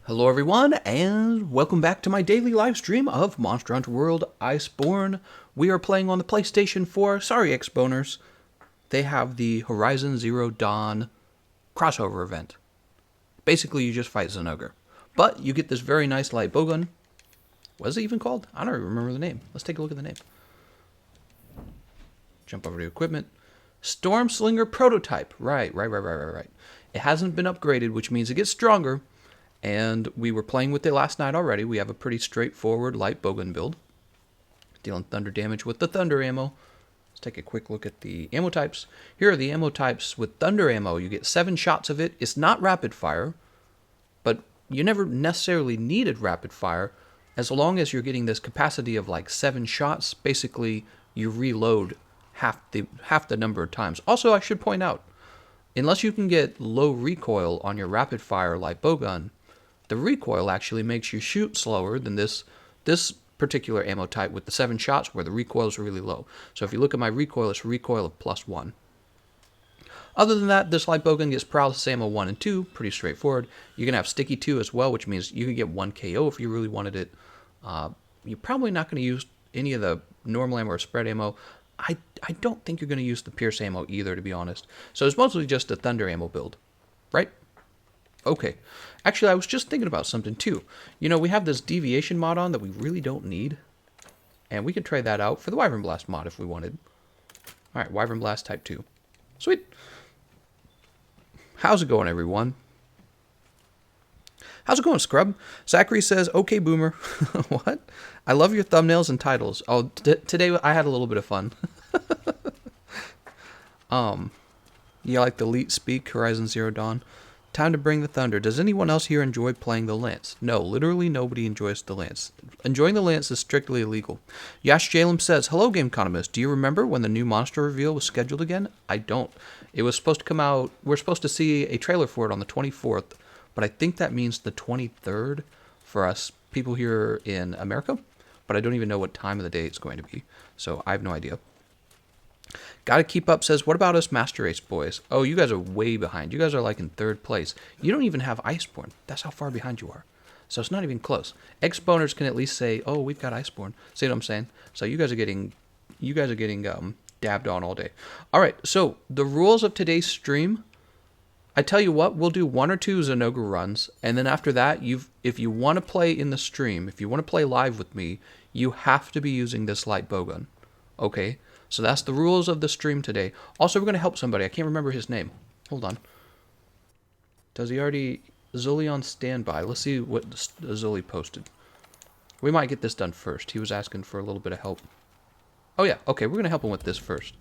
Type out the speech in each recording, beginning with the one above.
Hello everyone, and welcome back to my daily live stream of Monster Hunter World Iceborne. We are playing on the PlayStation 4. Sorry, Xboners. They have the Horizon Zero Dawn crossover event. Basically, you just fight Zinogre. But you get this very nice Light Bowgun. What is it even called? I don't even remember the name. Let's take a look at the name. Jump over to equipment. Storm Slinger Prototype. Right. It hasn't been upgraded, which means it gets stronger. And we were playing with it last night already. We have a pretty straightforward Light Bowgun build. Dealing thunder damage with the thunder ammo. Let's take a quick look at the ammo types. Here are the ammo types with thunder ammo. You get 7 shots of it. It's not rapid fire, but you never necessarily needed rapid fire. As long as you're getting this capacity of like 7 shots, basically you reload half the number of times. Also, I should point out, unless you can get low recoil on your rapid fire Light Bowgun, the recoil actually makes you shoot slower than this particular ammo type with the 7 shots where the recoil is really low. So if you look at my recoil, it's a recoil of +1. Other than that, this Light Bowgun gets paralysis ammo 1 and 2, pretty straightforward. You can have sticky 2 as well, which means you can get 1 KO if you really wanted it. You're probably not going to use any of the normal ammo or spread ammo. I don't think you're going to use the pierce ammo either, to be honest. So it's mostly just a thunder ammo build, right? Okay. Actually, I was just thinking about something too. You know, we have this deviation mod on that we really don't need. And we could try that out for the Wyvern Blast mod if we wanted. Alright, Wyvern Blast Type 2. Sweet. How's it going, everyone? How's it going, Scrub? Zachary says, okay, Boomer. What? I love your thumbnails and titles. Oh, today I had a little bit of fun. You like the Elite Speak, Horizon Zero Dawn? Time to bring the thunder. Does anyone else here enjoy playing the Lance? No, literally nobody enjoys the Lance. Enjoying the Lance is strictly illegal. Yash Jalem says, hello, Gameconomist. Do you remember when the new monster reveal was scheduled again? I don't. It was supposed to come out. We're supposed to see a trailer for it on the 24th, but I think that means the 23rd for us people here in America, but I don't even know what time of the day it's going to be, so I have no idea. Gotta Keep Up says, what about us Master Race boys? Oh, you guys are way behind. You guys are like in 3rd place. You don't even have Iceborne. That's how far behind you are. So it's not even close. Xboners can at least say, oh, we've got Iceborne. See what I'm saying? So you guys are getting dabbed on all day. All right, so the rules of today's stream, I tell you what, we'll do 1 or 2 Zinogre runs, and then after that, if you want to play in the stream, if you want to play live with me, you have to be using this Light Bowgun. Okay? So that's the rules of the stream today. Also, we're going to help somebody. I can't remember his name. Hold on. Does he already... Zully on standby. Let's see what Zully posted. We might get this done first. He was asking for a little bit of help. Oh, yeah. Okay, we're going to help him with this first.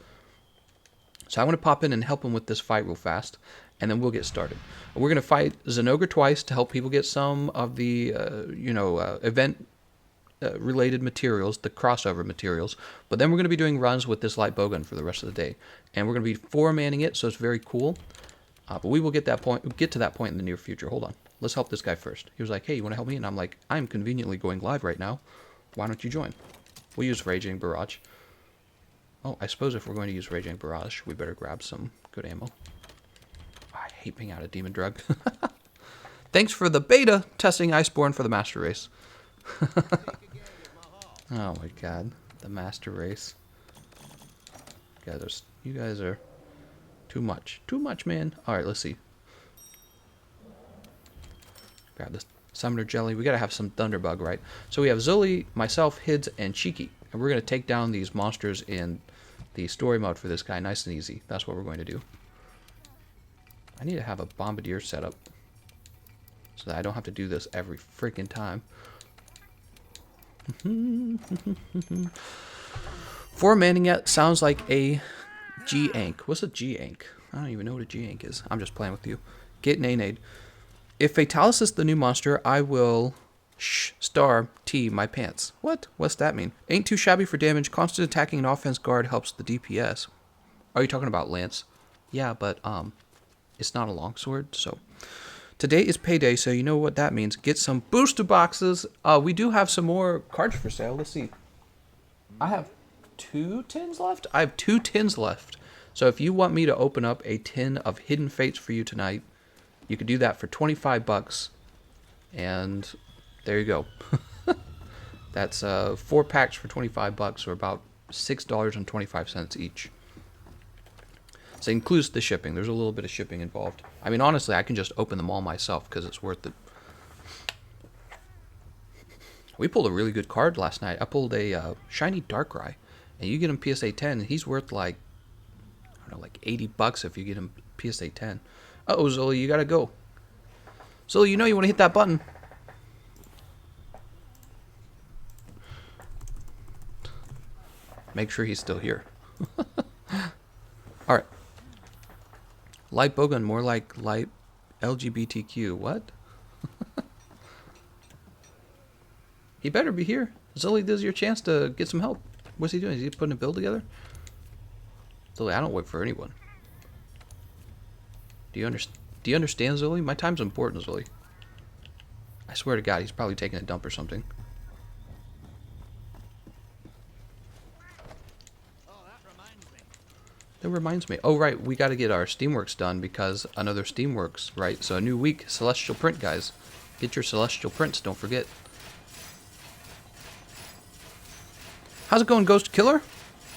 So I want to pop in and help him with this fight real fast, and then we'll get started. We're going to fight Zinogre twice to help people get some of the, event... related materials, the crossover materials, but then we're going to be doing runs with this Light Bowgun for the rest of the day, and we're going to be 4-manning it, so it's very cool. But we will get to that point in the near future. Hold on, let's help this guy first. He was like, "Hey, you want to help me?" And I'm like, "I'm conveniently going live right now. Why don't you join?" We'll use Raging Barrage. Oh, I suppose if we're going to use Raging Barrage, we better grab some good ammo. I hate being out of Demon Drug. Thanks for the beta testing Iceborne for the Master Race. Oh my god, the Master Race. You guys are too much. Too much, man. Alright, let's see. Grab this Summoner Jelly. We gotta have some Thunderbug, right? So we have Zully, myself, Hids, and Cheeky. And we're gonna take down these monsters in the story mode for this guy, nice and easy. That's what we're going to do. I need to have a Bombardier set up so that I don't have to do this every freaking time. 4-manning it sounds like a G-Ank. What's a G-Ank? I don't even know what a G-Ank is. I'm just playing with you. Get Nade. If Fatalis is the new monster, I will star T my pants. What? What's that mean? Ain't too shabby for damage. Constant attacking and offense guard helps the DPS. Are you talking about Lance? Yeah, but it's not a longsword, so... Today is payday, so you know what that means. Get some booster boxes. We do have some more cards for sale. Let's see. I have 2 tins left? I have 2 tins left. So if you want me to open up a tin of Hidden Fates for you tonight, you could do that for 25 bucks. And there you go. That's 4 packs for 25 bucks, or about $6.25 each. So it includes the shipping. There's a little bit of shipping involved. I mean, honestly, I can just open them all myself because it's worth it. We pulled a really good card last night. I pulled a shiny Darkrai, and you get him PSA 10, and he's worth like, I don't know, like 80 bucks if you get him PSA 10. Uh-oh, Zully, you gotta go. Zully, you know you want to hit that button. Make sure he's still here. Alright. Light Bowgun, more like light LGBTQ. What? He better be here. Zully, this is your chance to get some help. What's he doing? Is he putting a build together? Zully, I don't wait for anyone. Do you understand, Zully? My time's important, Zully. I swear to God, he's probably taking a dump or something. That reminds me. Oh, right. We got to get our Steamworks done because another Steamworks, right? So a new week, Celestial Print, guys. Get your Celestial Prints, don't forget. How's it going, Ghost Killer?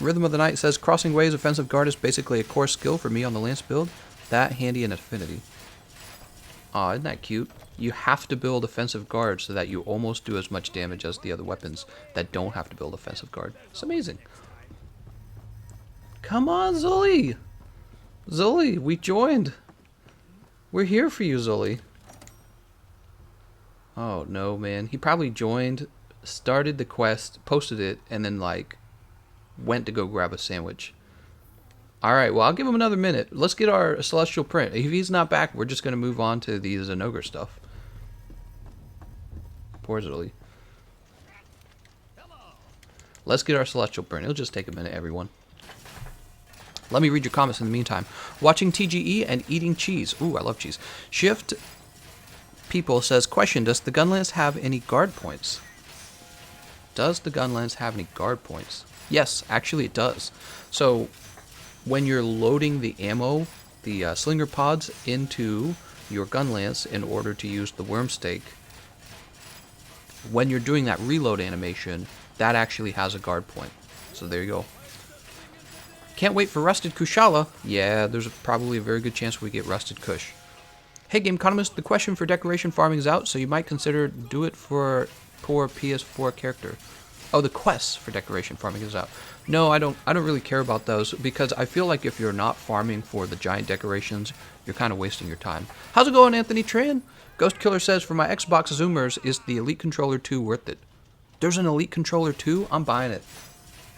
Rhythm of the Night says, Crossing Waves Offensive Guard is basically a core skill for me on the Lance build. That handy in Affinity. Aw, isn't that cute? You have to build Offensive Guard so that you almost do as much damage as the other weapons that don't have to build Offensive Guard. It's amazing. Come on, Zully! Zully, we joined. We're here for you, Zully. Oh, no, man. He probably joined, started the quest, posted it, and then, like, went to go grab a sandwich. Alright, well, I'll give him another minute. Let's get our Celestial Print. If he's not back, we're just going to move on to the Zinogre stuff. Poor Zully. Let's get our Celestial Print. It'll just take a minute, everyone. Let me read your comments in the meantime. Watching TGE and eating cheese. Ooh, I love cheese. Shift People says, question, does the Gunlance have any guard points? Does the Gunlance have any guard points? Yes, actually it does. So, when you're loading the ammo, the slinger pods into your Gunlance in order to use the worm stake, when you're doing that reload animation, that actually has a guard point. So there you go. Can't wait for Rusted Kushala. Yeah, there's probably a very good chance we get Rusted Kush. Hey, Gameconomist, the question for decoration farming is out, so you might consider do it for poor PS4 character. Oh, the quests for decoration farming is out. No, I don't really care about those because I feel like if you're not farming for the giant decorations, you're kind of wasting your time. How's it going, Anthony Tran? Ghost Killer says, for my Xbox Zoomers, is the Elite Controller 2 worth it? There's an Elite Controller 2? I'm buying it.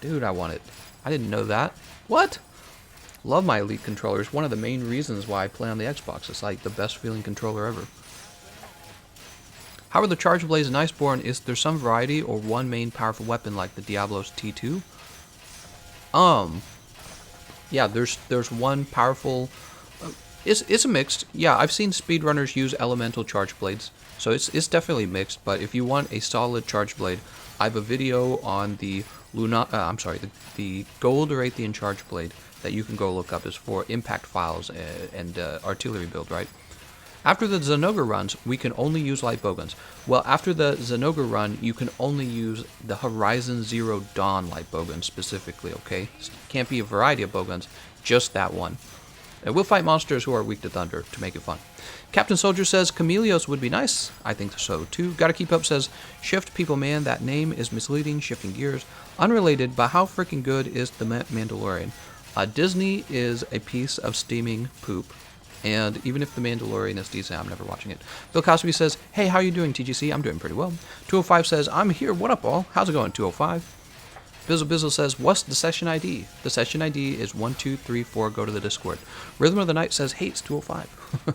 Dude, I want it. I didn't know that. What? Love my Elite controllers. One of the main reasons why I play on the Xbox. It's like the best feeling controller ever. How are the Charge Blades and Iceborne? Is there some variety or one main powerful weapon like the Diablo's T2? Yeah, there's one powerful. It's a mixed. Yeah, I've seen speedrunners use elemental Charge Blades, so it's definitely mixed. But if you want a solid Charge Blade, I have a video on the the Gold Erathian Charge Blade that you can go look up. Is for impact files and artillery build, right? After the Zinogre runs, we can only use Light Bowguns. Well, after the Zinogre run, you can only use the h0r1z0n Light Bowgun specifically, okay? Can't be a variety of Bowguns, just that one. And we'll fight monsters who are weak to thunder to make it fun. Captain Soldier says, Chameleos would be nice. I think so, too. Gotta Keep Up says, Shift People Man, that name is misleading, shifting gears. Unrelated, but how freaking good is The Mandalorian? Disney is a piece of steaming poop. And even if The Mandalorian is decent, I'm never watching it. Bill Cosby says, hey, how you doing, TGC? I'm doing pretty well. 205 says, I'm here. What up, all? How's it going, 205? Bizzle says, what's the session ID? The session ID is 1234. Go to the Discord. Rhythm of the Night says, hates 205.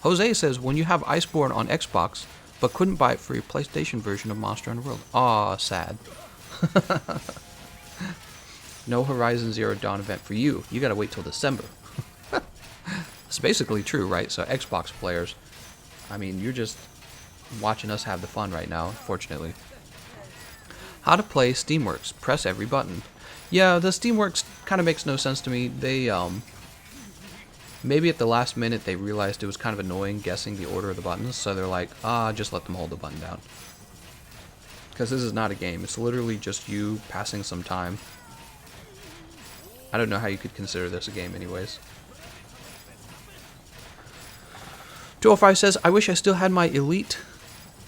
Jose says, when you have Iceborne on Xbox, but couldn't buy it for your PlayStation version of Monster Hunter World. Aw, sad. No Horizon Zero Dawn event for you. You gotta wait till December. It's basically true, right? So Xbox players, I mean, you're just watching us have the fun right now, fortunately. How to play Steamworks. Press every button. Yeah, the Steamworks kind of makes no sense to me. They Maybe at the last minute they realized it was kind of annoying guessing the order of the buttons, so they're like, just let them hold the button down. Because this is not a game, it's literally just you passing some time. I don't know how you could consider this a game anyways. 205 says, I wish I still had my Elite.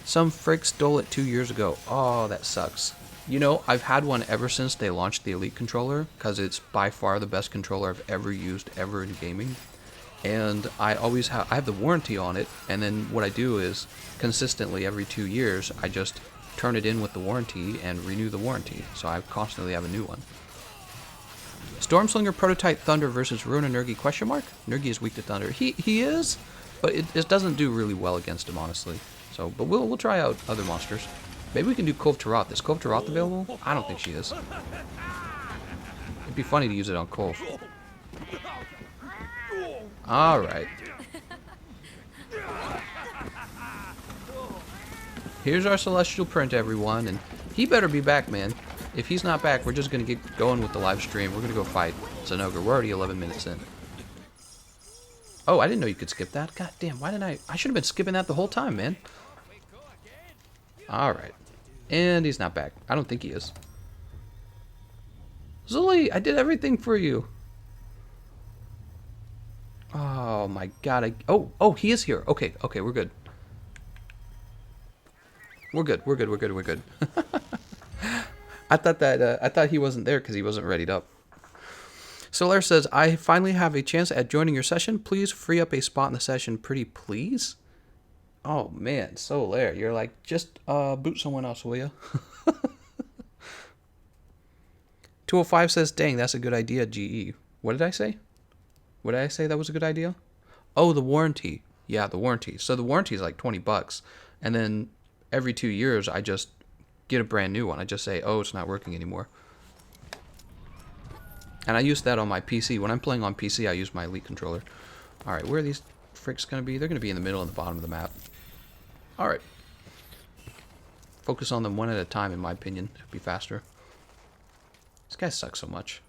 Some frick stole it 2 years ago. Oh, that sucks. You know, I've had one ever since they launched the Elite controller, because it's by far the best controller I've ever used ever in gaming. And I always have, I have the warranty on it, and then what I do is, consistently every 2 years, I just turn it in with the warranty and renew the warranty. So I constantly have a new one. Stormslinger Prototype Thunder versus Runa Nergi question mark? Nergi is weak to Thunder. He is, but it doesn't do really well against him, honestly. So, but we'll try out other monsters. Maybe we can do Pfft. Is Pfft available? I don't think she is. It'd be funny to use it on Pfft. Alright. Here's our Celestial Print, everyone, and he better be back, man. If he's not back, we're just gonna get going with the live stream. We're gonna go fight Zinogre. We're already 11 minutes in. Oh, I didn't know you could skip that. God damn, why didn't I should have been skipping that the whole time, man. Alright. And he's not back. I don't think he is. Zully, I did everything for you. Oh my god, oh, he is here. Okay, we're good. We're good. I thought he wasn't there because he wasn't readied up. Solar says, I finally have a chance at joining your session. Please free up a spot in the session, pretty please. Oh man, Solar, you're like, just boot someone else, will you? 205 says, dang, that's a good idea, GE. What did I say? What did I say that was a good idea? Oh, the warranty. Yeah, the warranty. So the warranty is like 20 bucks. And then every 2 years, I just get a brand new one. I just say, oh, it's not working anymore. And I use that on my PC. When I'm playing on PC, I use my Elite controller. Alright, where are these fricks going to be? They're going to be in the middle and the bottom of the map. Alright. Focus on them one at a time, in my opinion. It'd be faster. This guy sucks so much.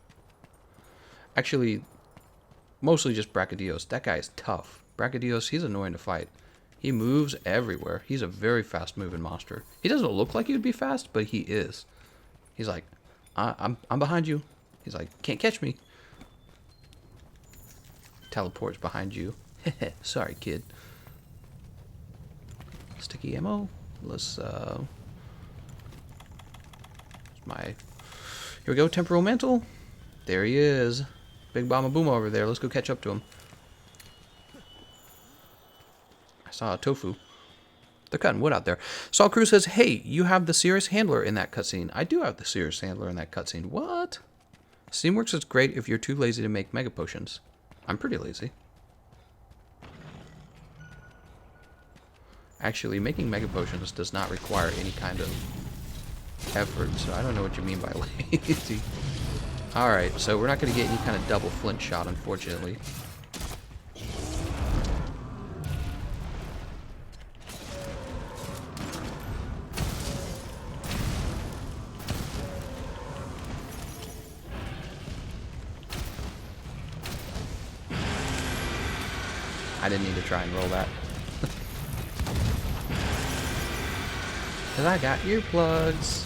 Actually, mostly just Brachydios. That guy is tough. Brachydios, he's annoying to fight. He moves everywhere. He's a very fast-moving monster. He doesn't look like he would be fast, but he is. He's like, I'm behind you. He's like, can't catch me. Teleports behind you. Sorry, kid. Sticky ammo. Let's, Here we go, Temporal Mantle. There he is. Big Bomba Boom over there. Let's go catch up to him. I saw a tofu. They're cutting wood out there. Saul Cruz says, hey, you have the Serious Handler in that cutscene. I do have the Serious Handler in that cutscene. What? Steamworks is great if you're too lazy to make Mega Potions. I'm pretty lazy. Actually, making Mega Potions does not require any kind of effort, so I don't know what you mean by lazy. Alright, so we're not going to get any kind of double flint shot, unfortunately. I didn't need to try and roll that. Because I got earplugs.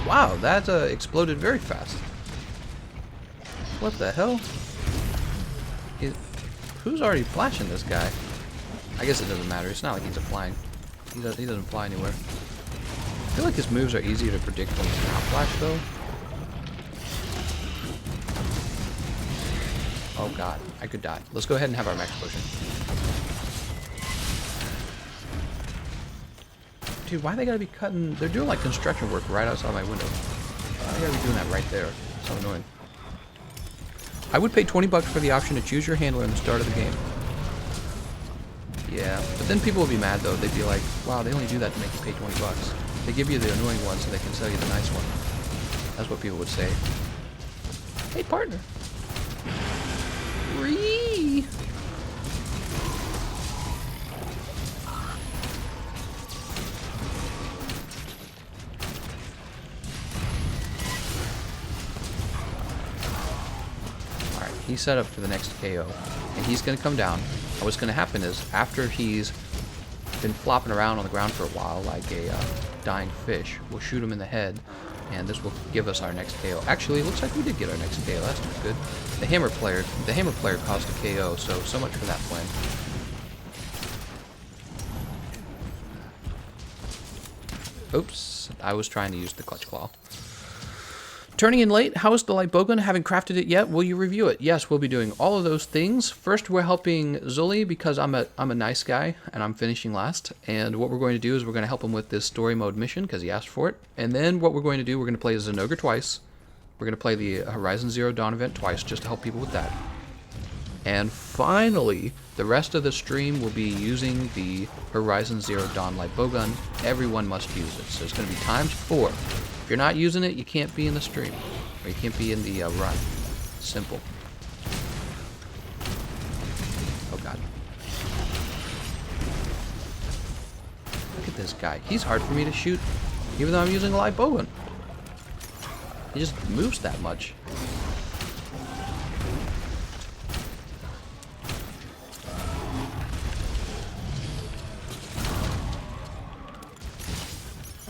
Wow, that exploded very fast. What the hell? Who's already flashing this guy? I guess it doesn't matter. It's not like he's flying. He doesn't fly anywhere. I feel like his moves are easier to predict when he's not flash, though. Oh god, I could die. Let's go ahead and have our max potion. Dude, why they gotta be cutting... They're doing like construction work right outside my window. Why they gotta be doing that right there? So annoying. I would pay 20 bucks for the option to choose your handler in the start of the game. Yeah, but then people will be mad though. They'd be like, wow, they only do that to make you pay 20 bucks. They give you the annoying one so they can sell you the nice one. That's what people would say. Hey, partner. Ree. he's set up for the next KO, and he's going to come down. And what's going to happen is, after he's been flopping around on the ground for a while, like a dying fish, we'll shoot him in the head, and this will give us our next KO. Actually, it looks like we did get our next KO. That's not good. The hammer player caused a KO, so much for that plan. Oops, I was trying to use the clutch claw. Turning in late, how is the Light Bowgun? Haven't crafted it yet. Will you review it? Yes, we'll be doing all of those things. First, we're helping Zully because I'm a nice guy and I'm finishing last. And what we're going to do is we're going to help him with this story mode mission because he asked for it. And then what we're going to do, we're going to play Zinogre twice. We're going to play the h0r1z0n Dawn event twice just to help people with that. And finally, the rest of the stream will be using the h0r1z0n Dawn Light Bowgun. Everyone must use it. So it's going to be ×4. If you're not using it, you can't be in the stream. Or you can't be in the run. Simple. Oh god. Look at this guy. He's hard for me to shoot, even though I'm using a Light Bowgun. He just moves that much.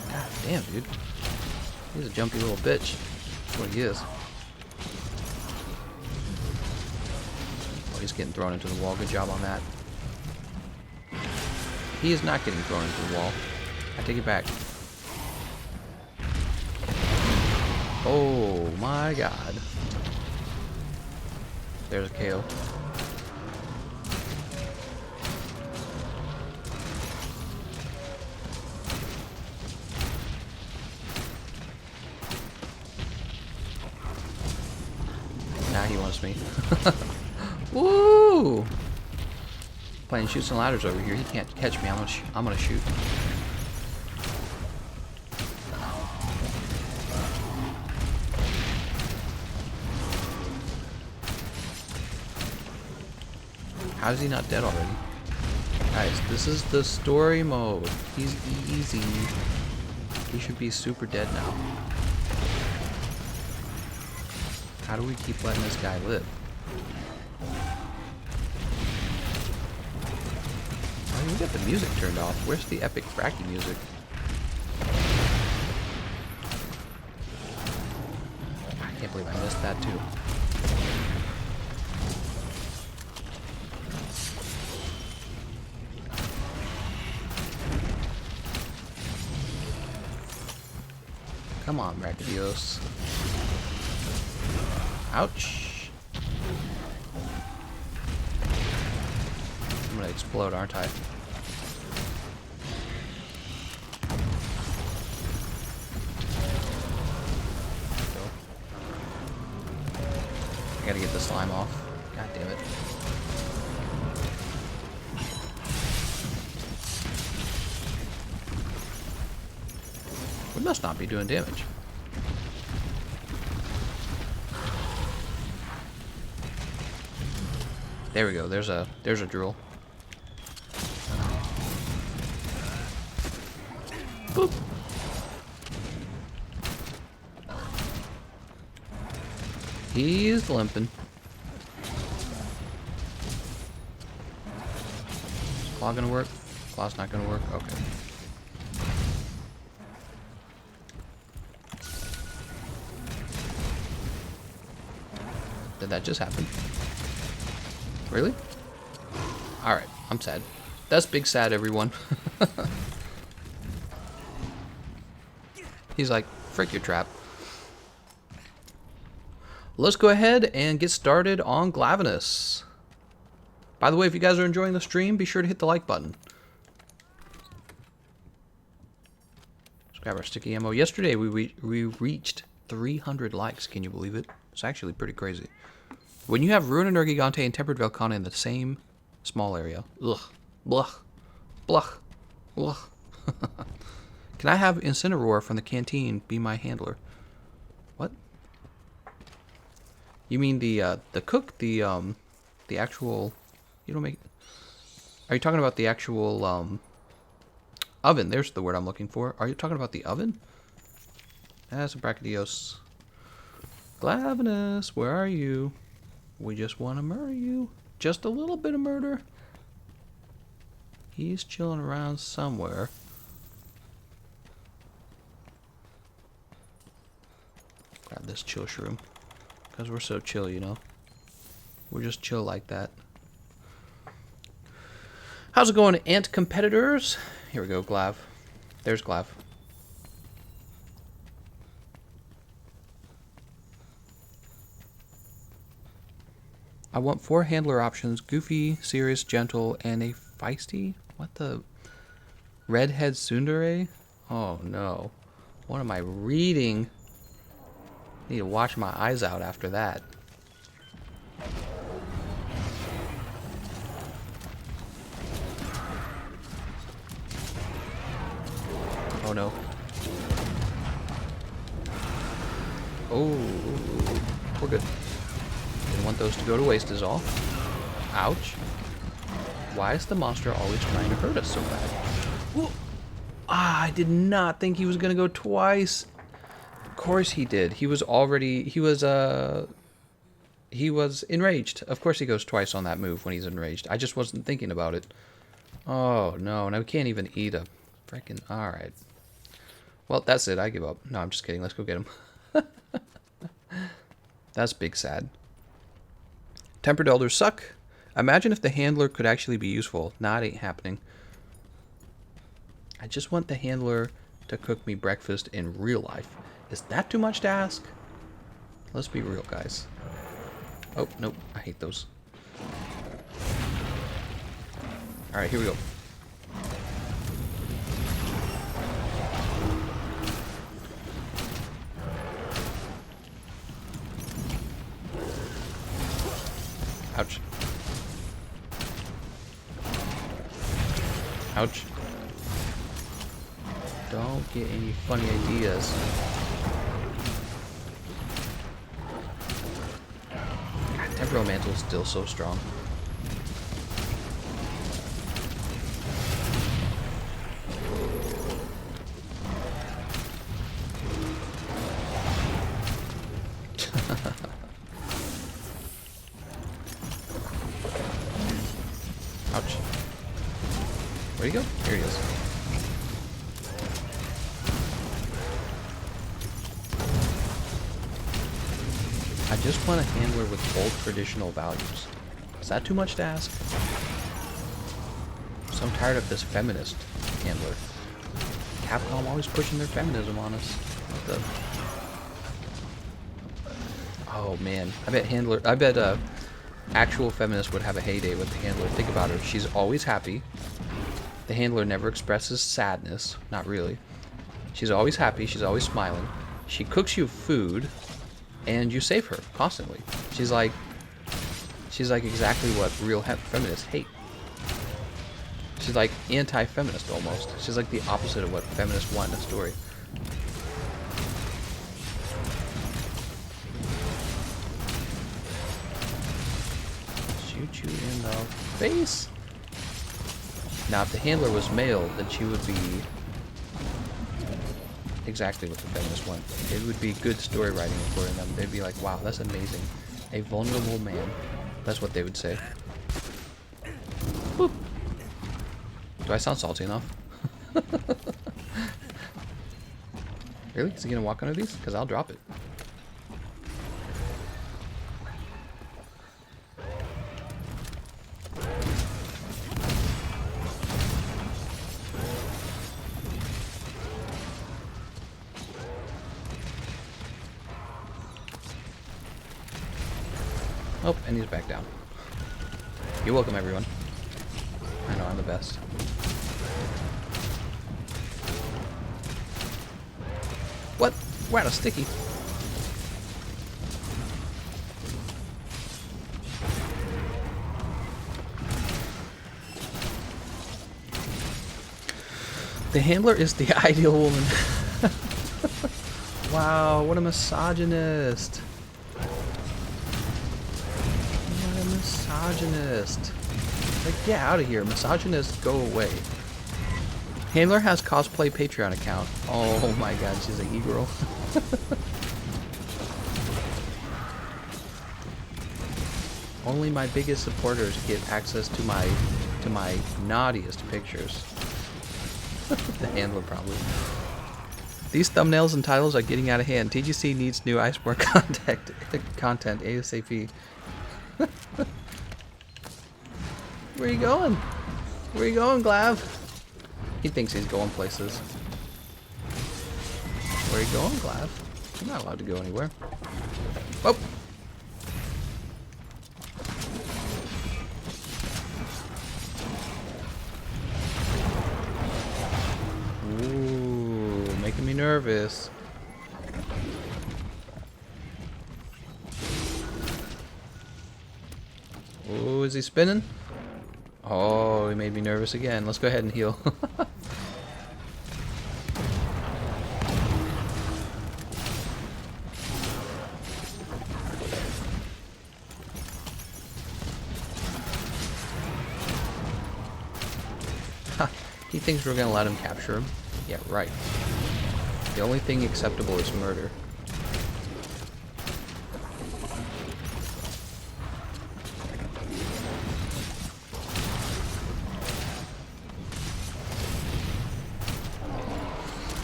God damn, dude. He's a jumpy little bitch. That's what he is. Oh, he's getting thrown into the wall. Good job on that. He is not getting thrown into the wall. I take it back. Oh my god. There's a KO. Now he wants me. Woo! Playing Chutes and Ladders over here. He can't catch me. I'm gonna shoot. How is he not dead already? Guys, this is the story mode. He's easy. He should be super dead now. How do we keep letting this guy live? Oh, we got the music turned off. Where's the epic fracky music? I can't believe I missed that too. Come on, Brachydios. Ouch. I'm gonna explode, aren't I? I gotta get the slime off. God damn it. We must not be doing damage. There we go. There's a drill. Boop. He's limping. Is claw gonna work? Claw's not gonna work? Okay. Did that just happen? Really? Alright, I'm sad. That's big sad, everyone. He's like, frick your trap. Let's go ahead and get started on Glavenus. By the way, if you guys are enjoying the stream, be sure to hit the like button. Let's grab our sticky ammo. Yesterday, we reached 300 likes. Can you believe it? It's actually pretty crazy. When you have Ruin and Gigante and Tempered Velcana in the same small area. Ugh. Bluch. Bluch. Bluch. Can I have Incineroar from the canteen be my handler? What? You mean the cook? The actual... You don't make... Are you talking about the actual, oven? There's the word I'm looking for. Are you talking about the oven? That's a Brachydios. Glavenus, where are you? We just want to murder you. Just a little bit of murder. He's chilling around somewhere. Grab this chill shroom. Because we're so chill, you know. We're just chill like that. How's it going, Ant competitors? Here we go, Glav. There's Glav. I want 4 handler options. Goofy, serious, gentle, and a feisty? What the? Redhead tsundere? Oh no. What am I reading? Need to wash my eyes out after that. Oh no. Oh, we're good. Didn't want those to go to waste is all. Ouch. Why is the monster always trying to hurt us so bad? Ooh. Ah, I did not think he was gonna go twice. Of course he did. He was enraged. Of course he goes twice on that move when he's enraged. I just wasn't thinking about it. Oh no, now we can't even eat a freaking. Alright. Well, that's it. I give up. No, I'm just kidding. Let's go get him. That's big sad. Tempered elders suck. Imagine if the handler could actually be useful. Nah, it ain't happening. I just want the handler to cook me breakfast in real life. Is that too much to ask? Let's be real, guys. Oh, nope. I hate those. Alright, here we go. Ouch. Ouch. Don't get any funny ideas. God, Temporal Mantle's still so strong. Ouch. Where'd he go? Here he is. I just want a handler with old traditional values. Is that too much to ask? So I'm tired of this feminist handler. Capcom always pushing their feminism on us. What the? Oh man, I bet actual feminists would have a heyday with the handler. Think about her. She's always happy. The handler never expresses sadness. Not really. She's always happy. She's always smiling. She cooks you food, and you save her constantly. She's like exactly what real feminists hate. She's like anti-feminist almost. She's like the opposite of what feminists want in a story. Shoot you in the face. Now, if the handler was male, then she would be exactly what the feminists want. It would be good story writing for them. They'd be like, wow, that's amazing. A vulnerable man. That's what they would say. Boop. Do I sound salty enough? Really? Is he gonna walk under these? Because I'll drop it. Oh, and he's back down. You're welcome, everyone. I know, I'm the best. What? We're out of sticky. The handler is the ideal woman. Wow, what a misogynist. What a misogynist. Like, get out of here. Misogynists, go away. Handler has cosplay Patreon account. Oh my god, she's a e-girl. Only my biggest supporters get access to my naughtiest pictures. The handler probably. These thumbnails and titles are getting out of hand. TGC needs new Iceborne content ASAP. Where you going? Where you going, Glav? He thinks he's going places. Where you going, Glav? You're not allowed to go anywhere. Oh! Ooh, making me nervous. Ooh, is he spinning? Oh, he made me nervous again. Let's go ahead and heal. He thinks we're gonna let him capture him. Yeah, right. The only thing acceptable is murder.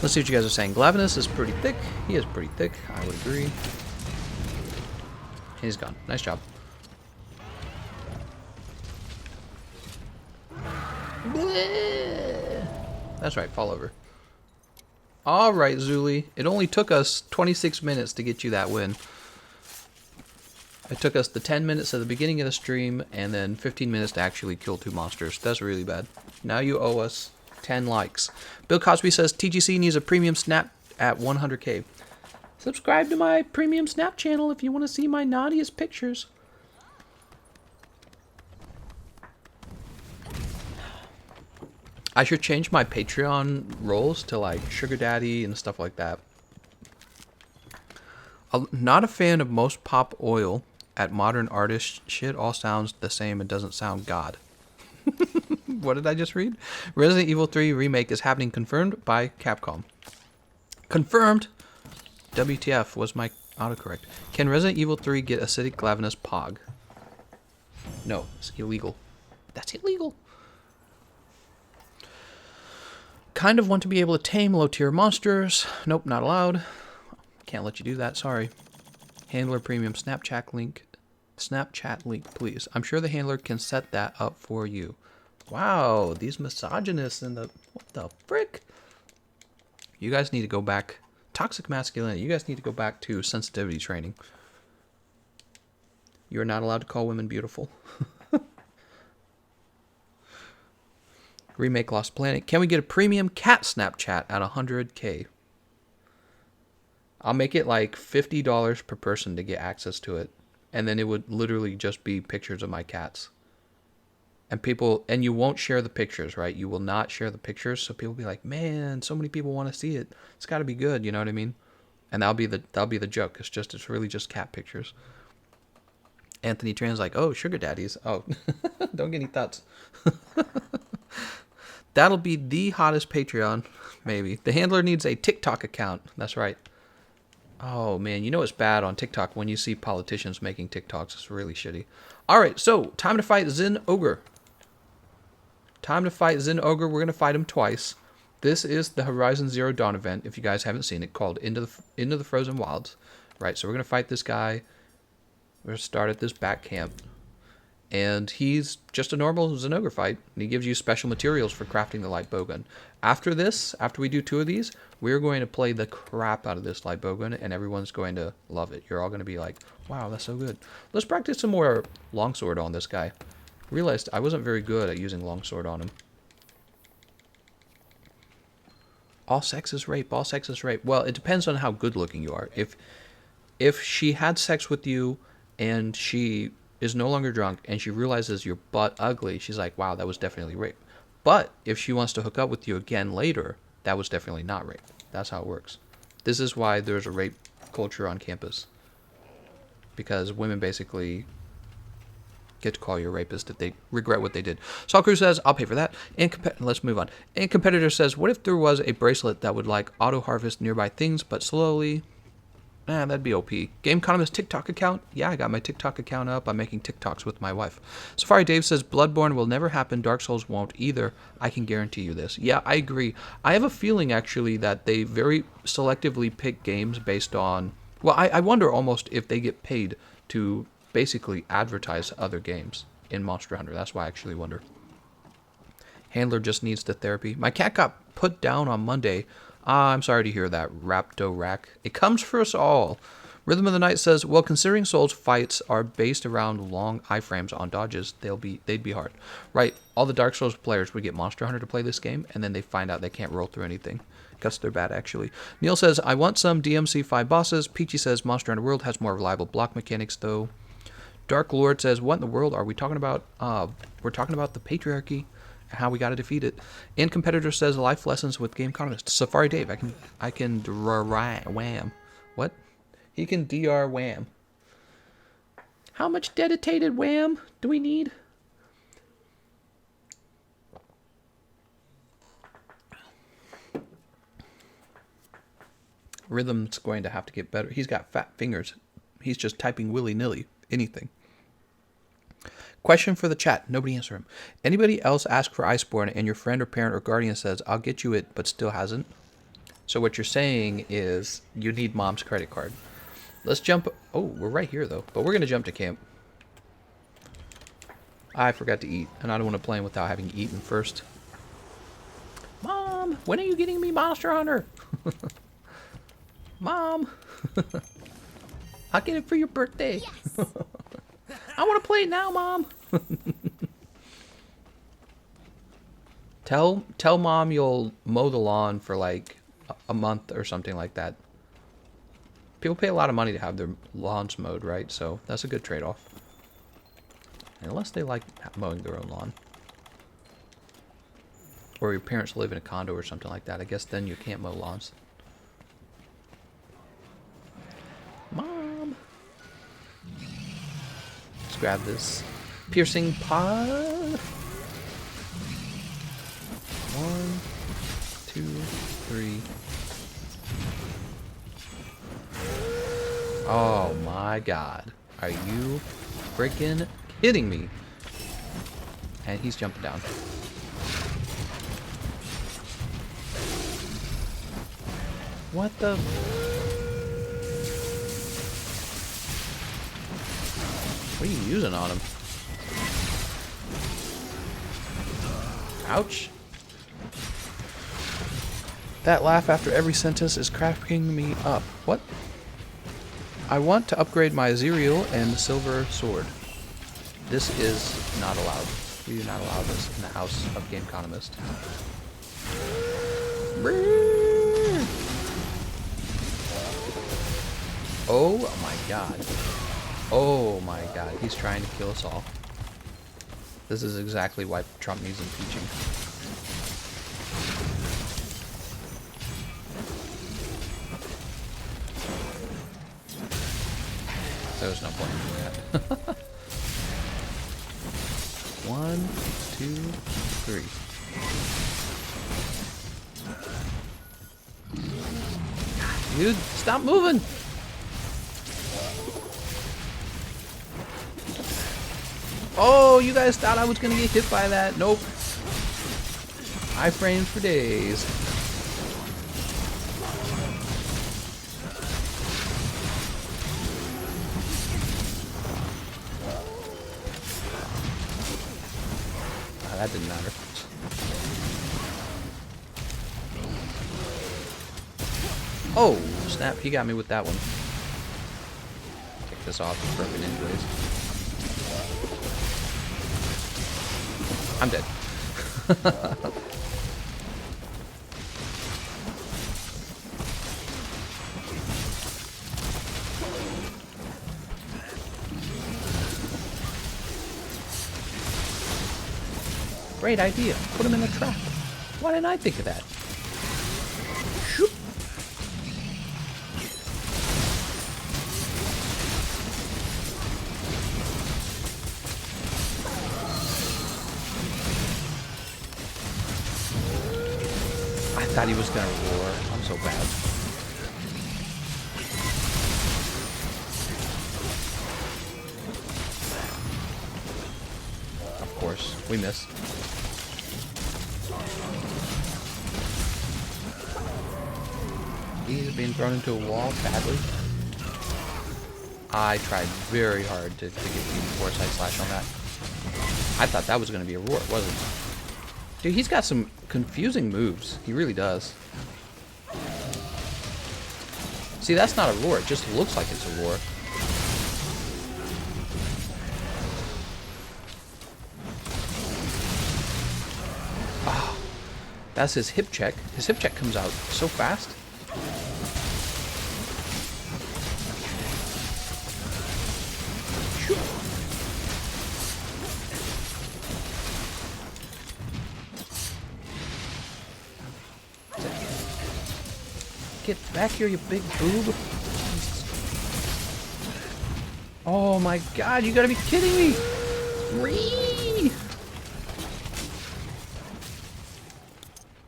Let's see what you guys are saying. Glavinus is pretty thick. He is pretty thick. I would agree. He's gone. Nice job. That's right. Fall over. All right, Zuli. It only took us 26 minutes to get you that win. It took us the 10 minutes at the beginning of the stream and then 15 minutes to actually kill 2 monsters. That's really bad. Now you owe us 10 likes. Bill Cosby says TGC needs a premium snap at 100k. Subscribe to my premium snap channel if you want to see my naughtiest pictures. I should change my Patreon roles to like Sugar Daddy and stuff like that. I'm not a fan of most pop oil at modern artists. Shit all sounds the same and doesn't sound God. What did I just read? Resident Evil 3 remake is happening, confirmed by Capcom. Confirmed? WTF was my autocorrect. Can Resident Evil 3 get acidic glavinus pog? No, it's illegal. That's illegal. Kind of want to be able to tame low-tier monsters. Nope, not allowed. Can't let you do that, sorry. Handler premium Snapchat link. Snapchat link, please. I'm sure the handler can set that up for you. Wow, these misogynists and the... What the frick? You guys need to go back... Toxic masculinity. You guys need to go back to sensitivity training. You're not allowed to call women beautiful. Remake Lost Planet. Can we get a premium cat Snapchat at 100k? I'll make it like $50 per person to get access to it. And then it would literally just be pictures of my cats. And people, and you won't share the pictures, right? You will not share the pictures. So people will be like, man, so many people want to see it. It's got to be good, you know what I mean? And that'll be the joke. It's really just cat pictures. Anthony Tran's like, oh, sugar daddies. Oh, don't get any thoughts. That'll be the hottest Patreon, maybe. The handler needs a TikTok account. That's right. Oh, man, you know it's bad on TikTok when you see politicians making TikToks. It's really shitty. All right, so time to fight Zinogre. Time to fight Zinogre. We're going to fight him twice. This is the Horizon Zero Dawn event, if you guys haven't seen it, called Into the Frozen Wilds. Right, so we're going to fight this guy. We're going to start at this back camp. And he's just a normal Zinogre fight. And he gives you special materials for crafting the Light Bowgun. After this, after we do 2 of these, we're going to play the crap out of this Light Bowgun. And everyone's going to love it. You're all going to be like, wow, that's so good. Let's practice some more longsword on this guy. Realized I wasn't very good at using longsword on him. All sex is rape. All sex is rape. Well, it depends on how good looking you are. If she had sex with you and she is no longer drunk and she realizes you're butt ugly, she's like, wow, that was definitely rape. But if she wants to hook up with you again later, that was definitely not rape. That's how it works. This is why there's a rape culture on campus. Because women basically get to call you a rapist if they regret what they did. Saul Cruz says, I'll pay for that. And let's move on. And Competitor says, what if there was a bracelet that would like auto-harvest nearby things, but slowly... That'd be OP. Gameconomist TikTok account? Yeah, I got my TikTok account up. I'm making TikToks with my wife. Safari Dave says, Bloodborne will never happen. Dark Souls won't either. I can guarantee you this. Yeah, I agree. I have a feeling, actually, that they very selectively pick games based on... Well, I wonder almost if they get paid to basically advertise other games in Monster Hunter. That's why I actually wonder. Handler just needs the therapy. My cat got put down on Monday. I'm sorry to hear that, Raptorack. It comes for us all. Rhythm of the Night says, well, considering Souls fights are based around long iframes on dodges, they'd be hard. Right, all the Dark Souls players would get Monster Hunter to play this game, and then they find out they can't roll through anything. Guess they're bad, actually. Neil says, I want some DMC 5 bosses. Peachy says, Monster Hunter World has more reliable block mechanics, though. Dark Lord says, what in the world are we talking about? We're talking about the patriarchy. How we got to defeat it. And Competitor says life lessons with Gameconomist. Safari Dave, I can wham. What? He can DR wham. How much dedicated wham do we need? Rhythm's going to have to get better. He's got fat fingers. He's just typing willy-nilly. Anything. Question for the chat. Nobody answer him. Anybody else ask for Iceborne and your friend or parent or guardian says, I'll get you it, but still hasn't? So what you're saying is you need mom's credit card. Let's jump. Oh, we're right here, though. But we're going to jump to camp. I forgot to eat, and I don't want to play him without having eaten first. Mom, when are you getting me Monster Hunter? Mom. I'll get it for your birthday. Yes. I want to play it now, Mom. Tell Mom you'll mow the lawn for like a month or something like that. People pay a lot of money to have their lawns mowed, right? So that's a good trade-off. Unless they like mowing their own lawn. Or your parents live in a condo or something like that. I guess then you can't mow lawns. Mom. Let's grab this piercing pod. 1, 2, 3. Oh my god. Are you freaking kidding me? And he's jumping down. What the... What are you using on him? Ouch. That laugh after every sentence is cracking me up. What? I want to upgrade my Zerial and silver sword. This is not allowed. We do not allow this in the house of Gameconomist. Oh my god. Oh my god. He's trying to kill us all. This is exactly why Trump needs impeaching. There was no point in doing that. 1, 2, 3. Dude, stop moving! Oh, you guys thought I was gonna get hit by that. Nope. Iframes for days. That didn't matter. Oh, snap. He got me with that one. Take this off. It's broken anyways. I'm dead. Great idea. Put him in a trap. Why didn't I think of that? Shoop. I thought he was gonna roar. I'm so bad. we miss. He's being thrown into a wall badly. I tried very hard to get the foresight slash on that. I thought that was going to be a roar. It wasn't. Dude, he's got some confusing moves. He really does. See, that's not a roar. It just looks like it's a roar. Ah, that's his hip check. His hip check comes out so fast. Get back here, you big boob. Oh my god, you gotta be kidding me! Whee!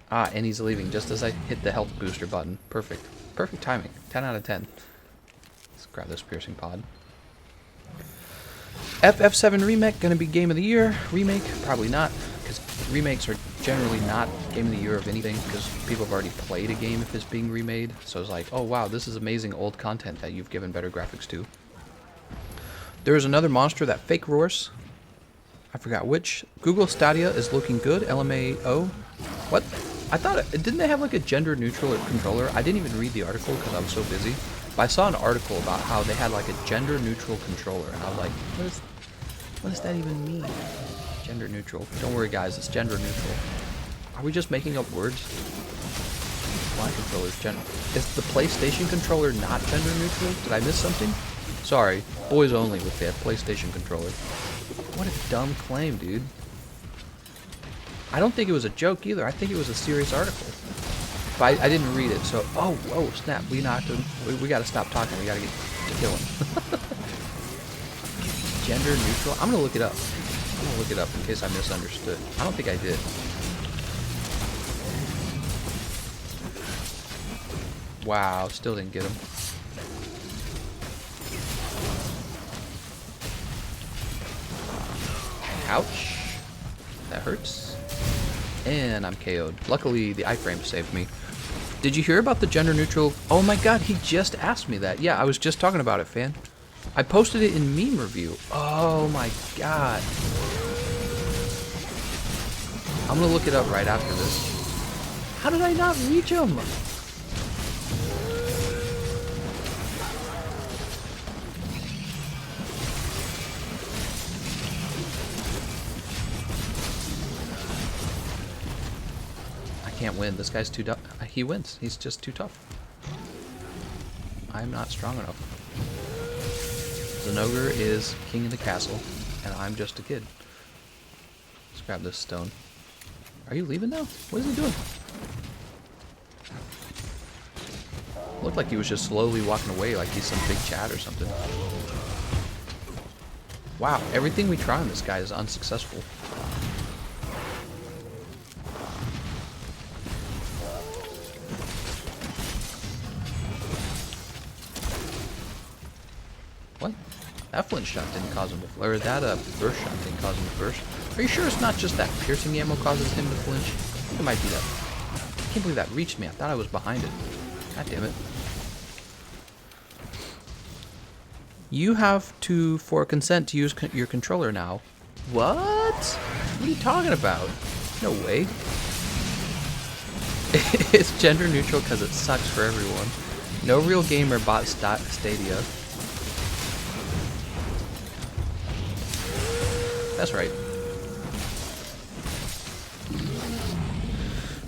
Ah, and he's leaving just as I hit the health booster button. Perfect. Perfect timing. 10 out of 10. Let's grab this piercing pod. FF7 Remake, gonna be game of the year. Remake, probably not, because remakes are generally not game of the year of anything, because people have already played a game if it's being remade. So it's like, oh wow, this is amazing old content that you've given better graphics to. There is another monster that fake roars. I forgot which. Google Stadia is looking good. LMAO. What? I thought didn't they have like a gender neutral controller? I didn't even read the article because I was so busy. But I saw an article about how they had like a gender neutral controller, and I was like, what does that even mean? Gender neutral. Don't worry guys, it's gender neutral. Are we just making up words? My controller's gender. Is the PlayStation controller not gender neutral? Did I miss something? Sorry, boys only with that PlayStation controller. What a dumb claim, dude. I don't think it was a joke either. I think it was a serious article. But I didn't read it, so... Oh, whoa, snap. We knocked him. We gotta stop talking. We gotta get to killing. Gender neutral? I'm gonna look it up. I'm gonna look it up in case I misunderstood. I don't think I did. Wow, still didn't get him. Ouch. That hurts. And I'm KO'd. Luckily, the iframe saved me. Did you hear about the gender neutral? Oh my god, he just asked me that. Yeah, I was just talking about it, fan. I posted it in meme review. Oh my god. I'm gonna look it up right after this. How did I not reach him? Can't win. This guy's too tough. He wins. He's just too tough. I'm not strong enough. Zinogre is king of the castle, and I'm just a kid. Let's grab this stone. Are you leaving now? What is he doing? Looked like he was just slowly walking away like he's some big Chad or something. Wow, everything we try on this guy is unsuccessful. What? That flint shot didn't cause him to flinch. Or that burst shot didn't cause him to burst. Are you sure it's not just that piercing ammo causes him to flinch? I think it might be that. I can't believe that reached me. I thought I was behind it. God damn it. You have to, for consent, to use your controller now. What? What are you talking about? No way. It's gender neutral because it sucks for everyone. No real gamer bought Stadia. That's right.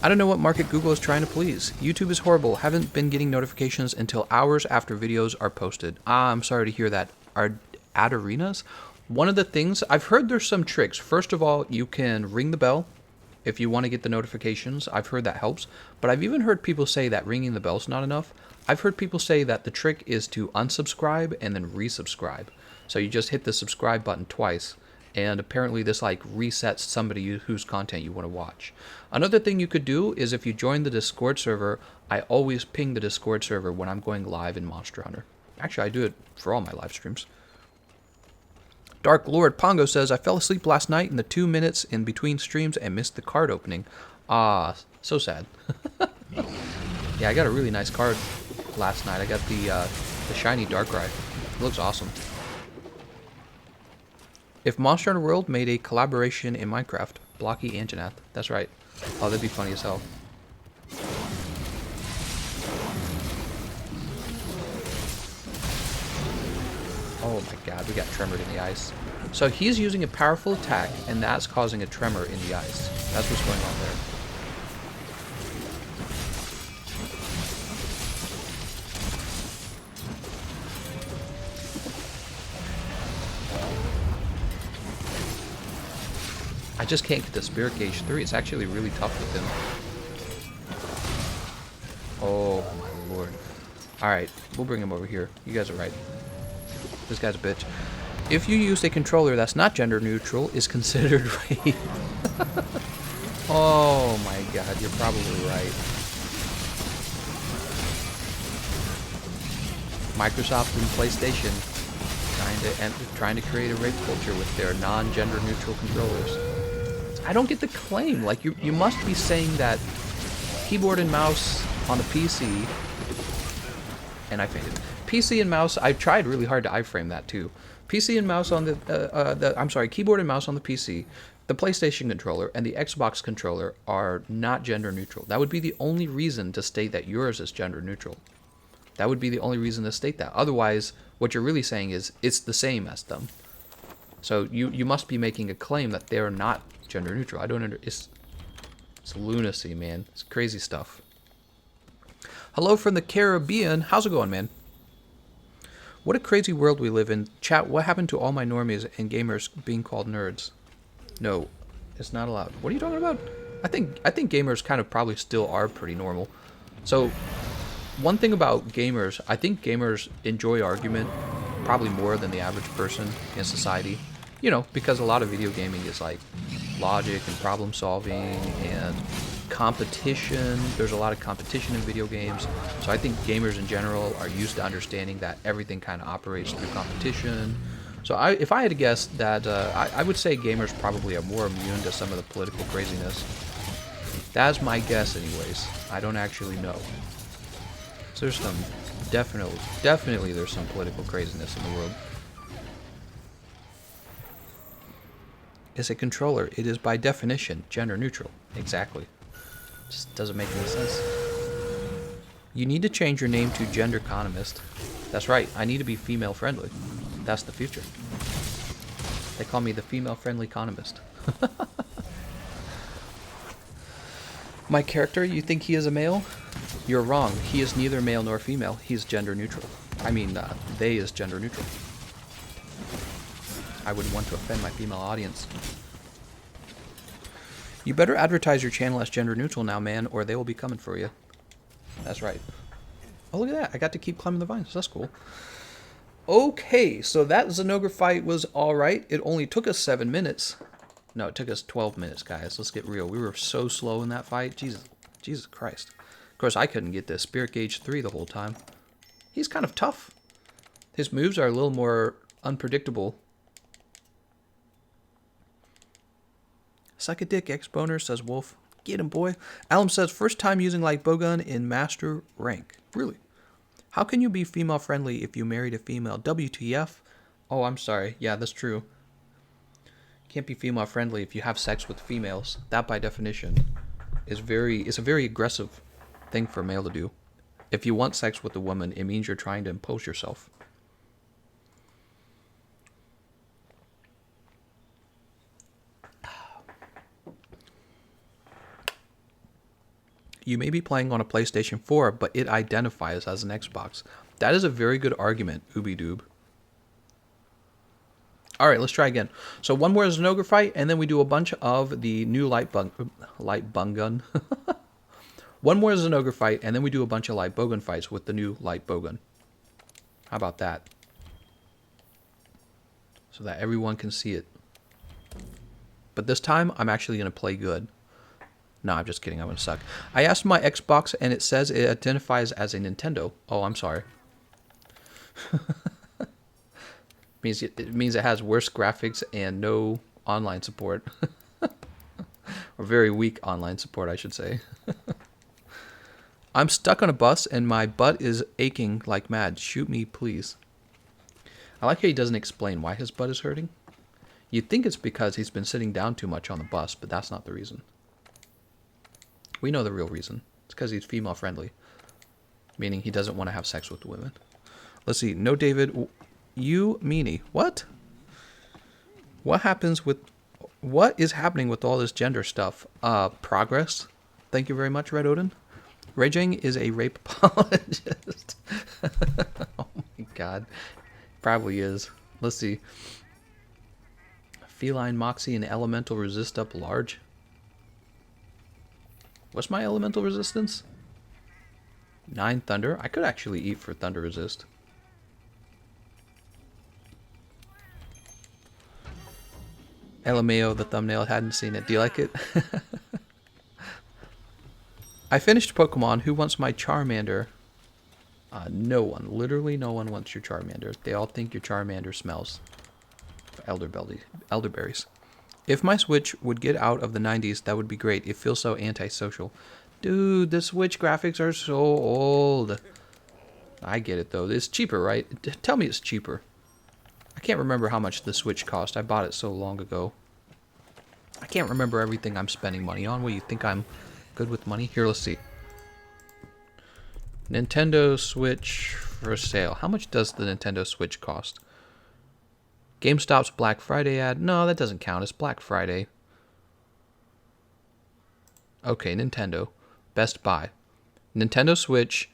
I don't know what market Google is trying to please. YouTube is horrible. Haven't been getting notifications until hours after videos are posted. I'm sorry to hear that. Are ad arenas? One of the things, I've heard there's some tricks. First of all, you can ring the bell if you want to get the notifications. I've heard that helps. But I've even heard people say that ringing the bell's not enough. I've heard people say that the trick is to unsubscribe and then resubscribe. So you just hit the subscribe button twice. And apparently this like resets somebody whose content you want to watch. Another thing you could do is if you join the Discord server, I always ping the Discord server when I'm going live in Monster Hunter. Actually, I do it for all my live streams. Dark Lord Pongo says, I fell asleep last night in the 2 minutes in between streams and missed the card opening. Ah, so sad. Yeah, I got a really nice card last night. I got the shiny Darkrai. It looks awesome. If Monster Hunter World made a collaboration in Minecraft, Blocky and Janath. That's right. Oh, that'd be funny as hell. Oh my god, we got tremored in the ice. So he's using a powerful attack, and that's causing a tremor in the ice. That's what's going on there. I just can't get the Spirit Gauge 3. It's actually really tough with him. Oh my lord. Alright, we'll bring him over here. You guys are right. This guy's a bitch. If you use a controller that's not gender neutral, is considered rape. Oh my god, you're probably right. Microsoft and PlayStation trying to create a rape culture with their non-gender neutral controllers. I don't get the claim. Like, you must be saying that keyboard and mouse on the PC, and I fainted. PC and mouse, I tried really hard to iframe that too. PC and mouse on keyboard and mouse on the PC, the PlayStation controller, and the Xbox controller are not gender neutral. That would be the only reason to state that yours is gender neutral. That would be the only reason to state that. Otherwise, what you're really saying is it's the same as them. So you must be making a claim that they're not gender neutral. I don't it's lunacy, man. It's crazy stuff. Hello from the Caribbean. How's it going, man? What a crazy world we live in. Chat, what happened to all my normies and gamers being called nerds? No, it's not allowed. What are you talking about? I think gamers kind of probably still are pretty normal. So, one thing about gamers, I think gamers enjoy argument probably more than the average person in society. You know, because a lot of video gaming is like logic and problem solving and competition. There's a lot of competition in video games. So I think gamers in general are used to understanding that everything kind of operates through competition. So if I had to guess that, I would say gamers probably are more immune to some of the political craziness. That's my guess anyways. I don't actually know. So there's some, definitely there's some political craziness in the world. It's a controller. It is by definition gender neutral. Exactly. Just doesn't make any sense. You need to change your name to Genderconomist. That's right. I need to be female friendly. That's the future. They call me the female friendly economist. My character, you think he is a male? You're wrong. He is neither male nor female. He's gender neutral. I mean, they is gender neutral. I wouldn't want to offend my female audience. You better advertise your channel as gender neutral now, man, or they will be coming for you. That's right. Oh, look at that. I got to keep climbing the vines. That's cool. Okay, so that Zinogre fight was alright. It only took us 7 minutes. No, it took us 12 minutes, guys. Let's get real. We were so slow in that fight. Jesus Christ. Of course, I couldn't get the Spirit Gauge 3 the whole time. He's kind of tough. His moves are a little more unpredictable. Suck a dick, Xboner, says Wolf. Get him, boy. Alum says, first time using Light Bowgun in Master rank. Really? How can you be female friendly if you married a female? WTF? Oh, I'm sorry. Yeah, that's true. Can't be female friendly if you have sex with females. That, by definition, is a very aggressive thing for a male to do. If you want sex with a woman, it means you're trying to impose yourself. You may be playing on a PlayStation 4, but it identifies as an Xbox. That is a very good argument, Ooby-Doob. Alright, let's try again. So one more Zinogre fight, and then we do a bunch of the new Light Bowgun. One more Zinogre fight, and then we do a bunch of Light Bowgun fights with the new Light Bowgun. How about that? So that everyone can see it. But this time, I'm actually going to play good. No, I'm just kidding. I'm going to suck. I asked my Xbox, and it says it identifies as a Nintendo. Oh, I'm sorry. It means it has worse graphics and no online support. Or very weak online support, I should say. I'm stuck on a bus and my butt is aching like mad. Shoot me, please. I like how he doesn't explain why his butt is hurting. You'd think it's because he's been sitting down too much on the bus, but that's not the reason. We know the real reason. It's because he's female friendly. Meaning he doesn't want to have sex with women. Let's see. No, David. You meanie. What? What is happening with all this gender stuff? Progress. Thank you very much, Red Odin. Raging is a rape apologist. Oh my god. Probably is. Let's see. Feline Moxie and Elemental Resist up large. What's my elemental resistance? 9 Thunder. I could actually eat for Thunder Resist. LMAO, the thumbnail, hadn't seen it. Do you like it? I finished Pokemon. Who wants my Charmander? No one. Literally no one wants your Charmander. They all think your Charmander smells elderberries. If my Switch would get out of the 90s, that would be great. It feels so antisocial. Dude, the Switch graphics are so old. I get it, though. It's cheaper, right? Tell me it's cheaper. I can't remember how much the Switch cost. I bought it so long ago. I can't remember everything I'm spending money on. What, you think I'm good with money? Here, let's see. Nintendo Switch for sale. How much does the Nintendo Switch cost? GameStop's Black Friday ad. No, that doesn't count. It's Black Friday. Okay, Nintendo. Best Buy. Nintendo Switch.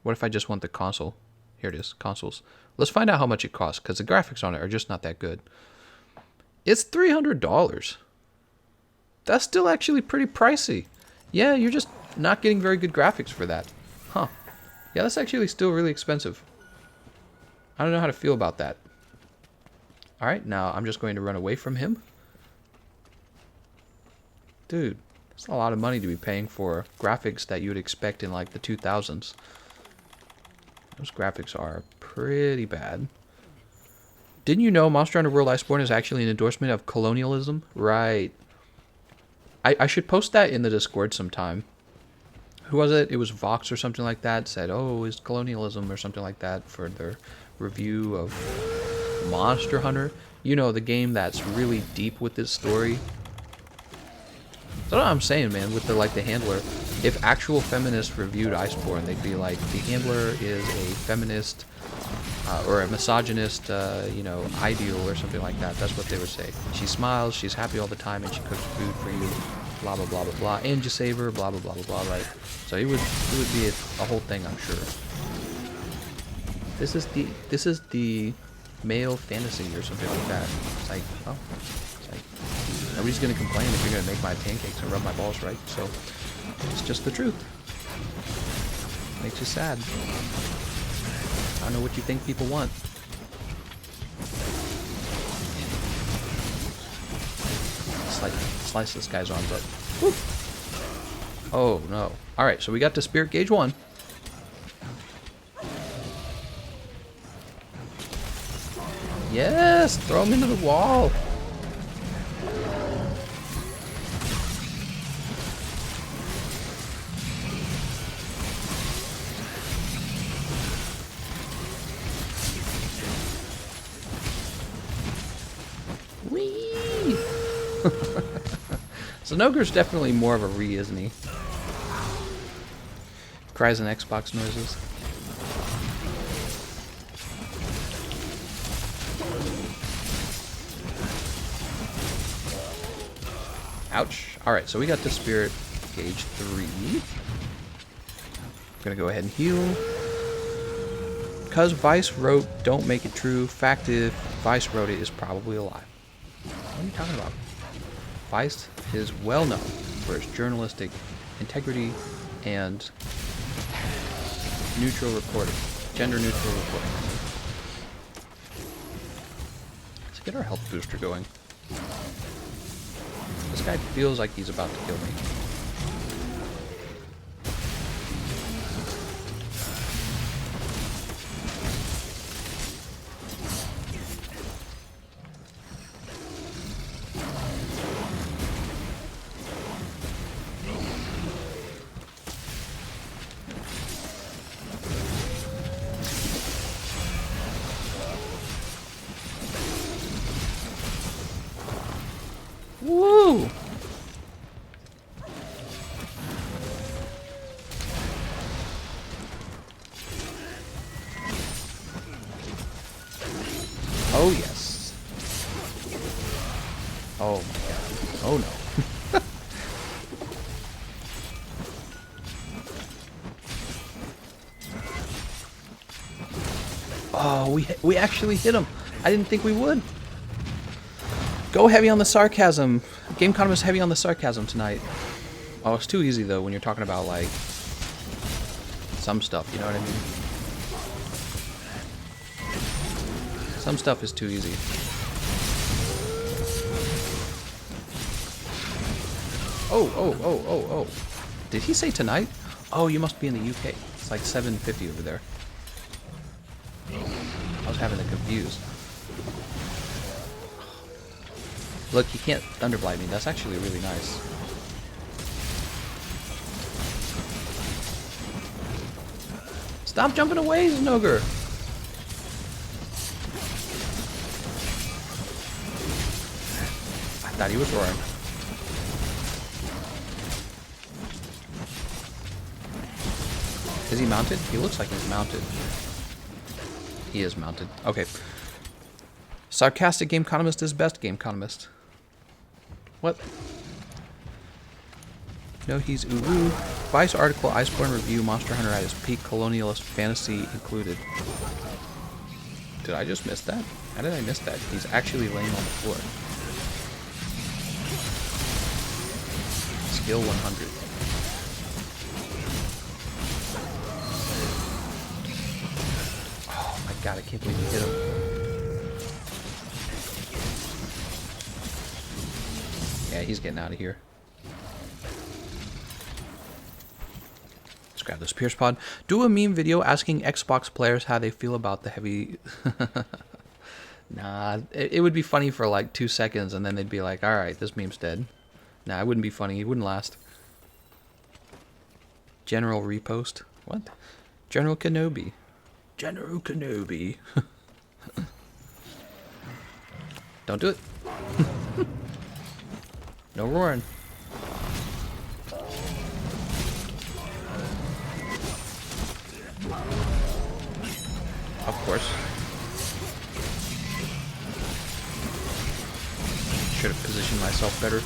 What if I just want the console? Here it is. Consoles. Let's find out how much it costs, because the graphics on it are just not that good. It's $300. That's still actually pretty pricey. Yeah, you're just not getting very good graphics for that. Huh. Yeah, that's actually still really expensive. I don't know how to feel about that. Alright, now I'm just going to run away from him. Dude, that's a lot of money to be paying for graphics that you would expect in like the 2000s. Those graphics are pretty bad. Didn't you know Monster Hunter World Iceborne is actually an endorsement of colonialism? Right. I should post that in the Discord sometime. Who was it? It was Vox or something like that. Said, oh, it's colonialism or something like that for their review of Monster Hunter. You know, the game that's really deep with this story. That's what I'm saying, man, with the handler. If actual feminists reviewed Iceborne, they'd be like, the handler is a feminist or a misogynist, ideal or something like that. That's what they would say. She smiles, she's happy all the time, and she cooks food for you, blah, blah, blah, blah, blah. And you save her, blah, blah, blah, blah, blah, right? So it would be a whole thing, I'm sure. This is the male fantasy or something like that. It's like, oh, it's like, nobody's going to complain if you're going to make my pancakes and rub my balls right. So it's just the truth. Makes you sad. I don't know what you think people want. Slice this guy's arms up. Woo. Oh no. Alright, so we got to Spirit Gauge 1. Yes! Throw him into the wall! Whee! Zinogre's definitely more of a re, isn't he? Cries and Xbox noises. Ouch. Alright, so we got the Spirit Gauge 3. I'm gonna go ahead and heal. Because Vice wrote Don't Make It True, fact if Vice wrote it is probably a lie. What are you talking about? Vice is well known for its journalistic integrity and neutral reporting. Gender neutral reporting. Let's get our health booster going. This guy feels like he's about to kill me. Oh, yes. Oh, my God. Oh, no. Oh, we actually hit him. I didn't think we would. Go heavy on the sarcasm. Gameconomist heavy on the sarcasm tonight. Oh, it's too easy, though, when you're talking about, like, some stuff, you know what I mean? Some stuff is too easy. Oh. Did he say tonight? Oh, you must be in the UK. It's like 7:50 over there. I was having it confused. Look, you can't Thunderblight me. That's actually really nice. Stop jumping away, Zinogre! I thought he was roaring. Is he mounted? He looks like he's mounted. He is mounted. Okay. Sarcastic Gameconomist is best Gameconomist. What? No, he's Uru. Vice article, Iceborne review, Monster Hunter at its peak, colonialist fantasy included. Did I just miss that? How did I miss that? He's actually laying on the floor. Skill 100. Oh my God, I can't believe we hit him. Yeah, he's getting out of here. Let's grab this Pierce Pod. Do a meme video asking Xbox players how they feel about the heavy... Nah, it would be funny for like 2 seconds and then they'd be like, alright, this meme's dead. Nah, it wouldn't be funny. It wouldn't last. General repost. What? General Kenobi. General Kenobi. Don't do it. No roaring. Of course. Should have positioned myself better.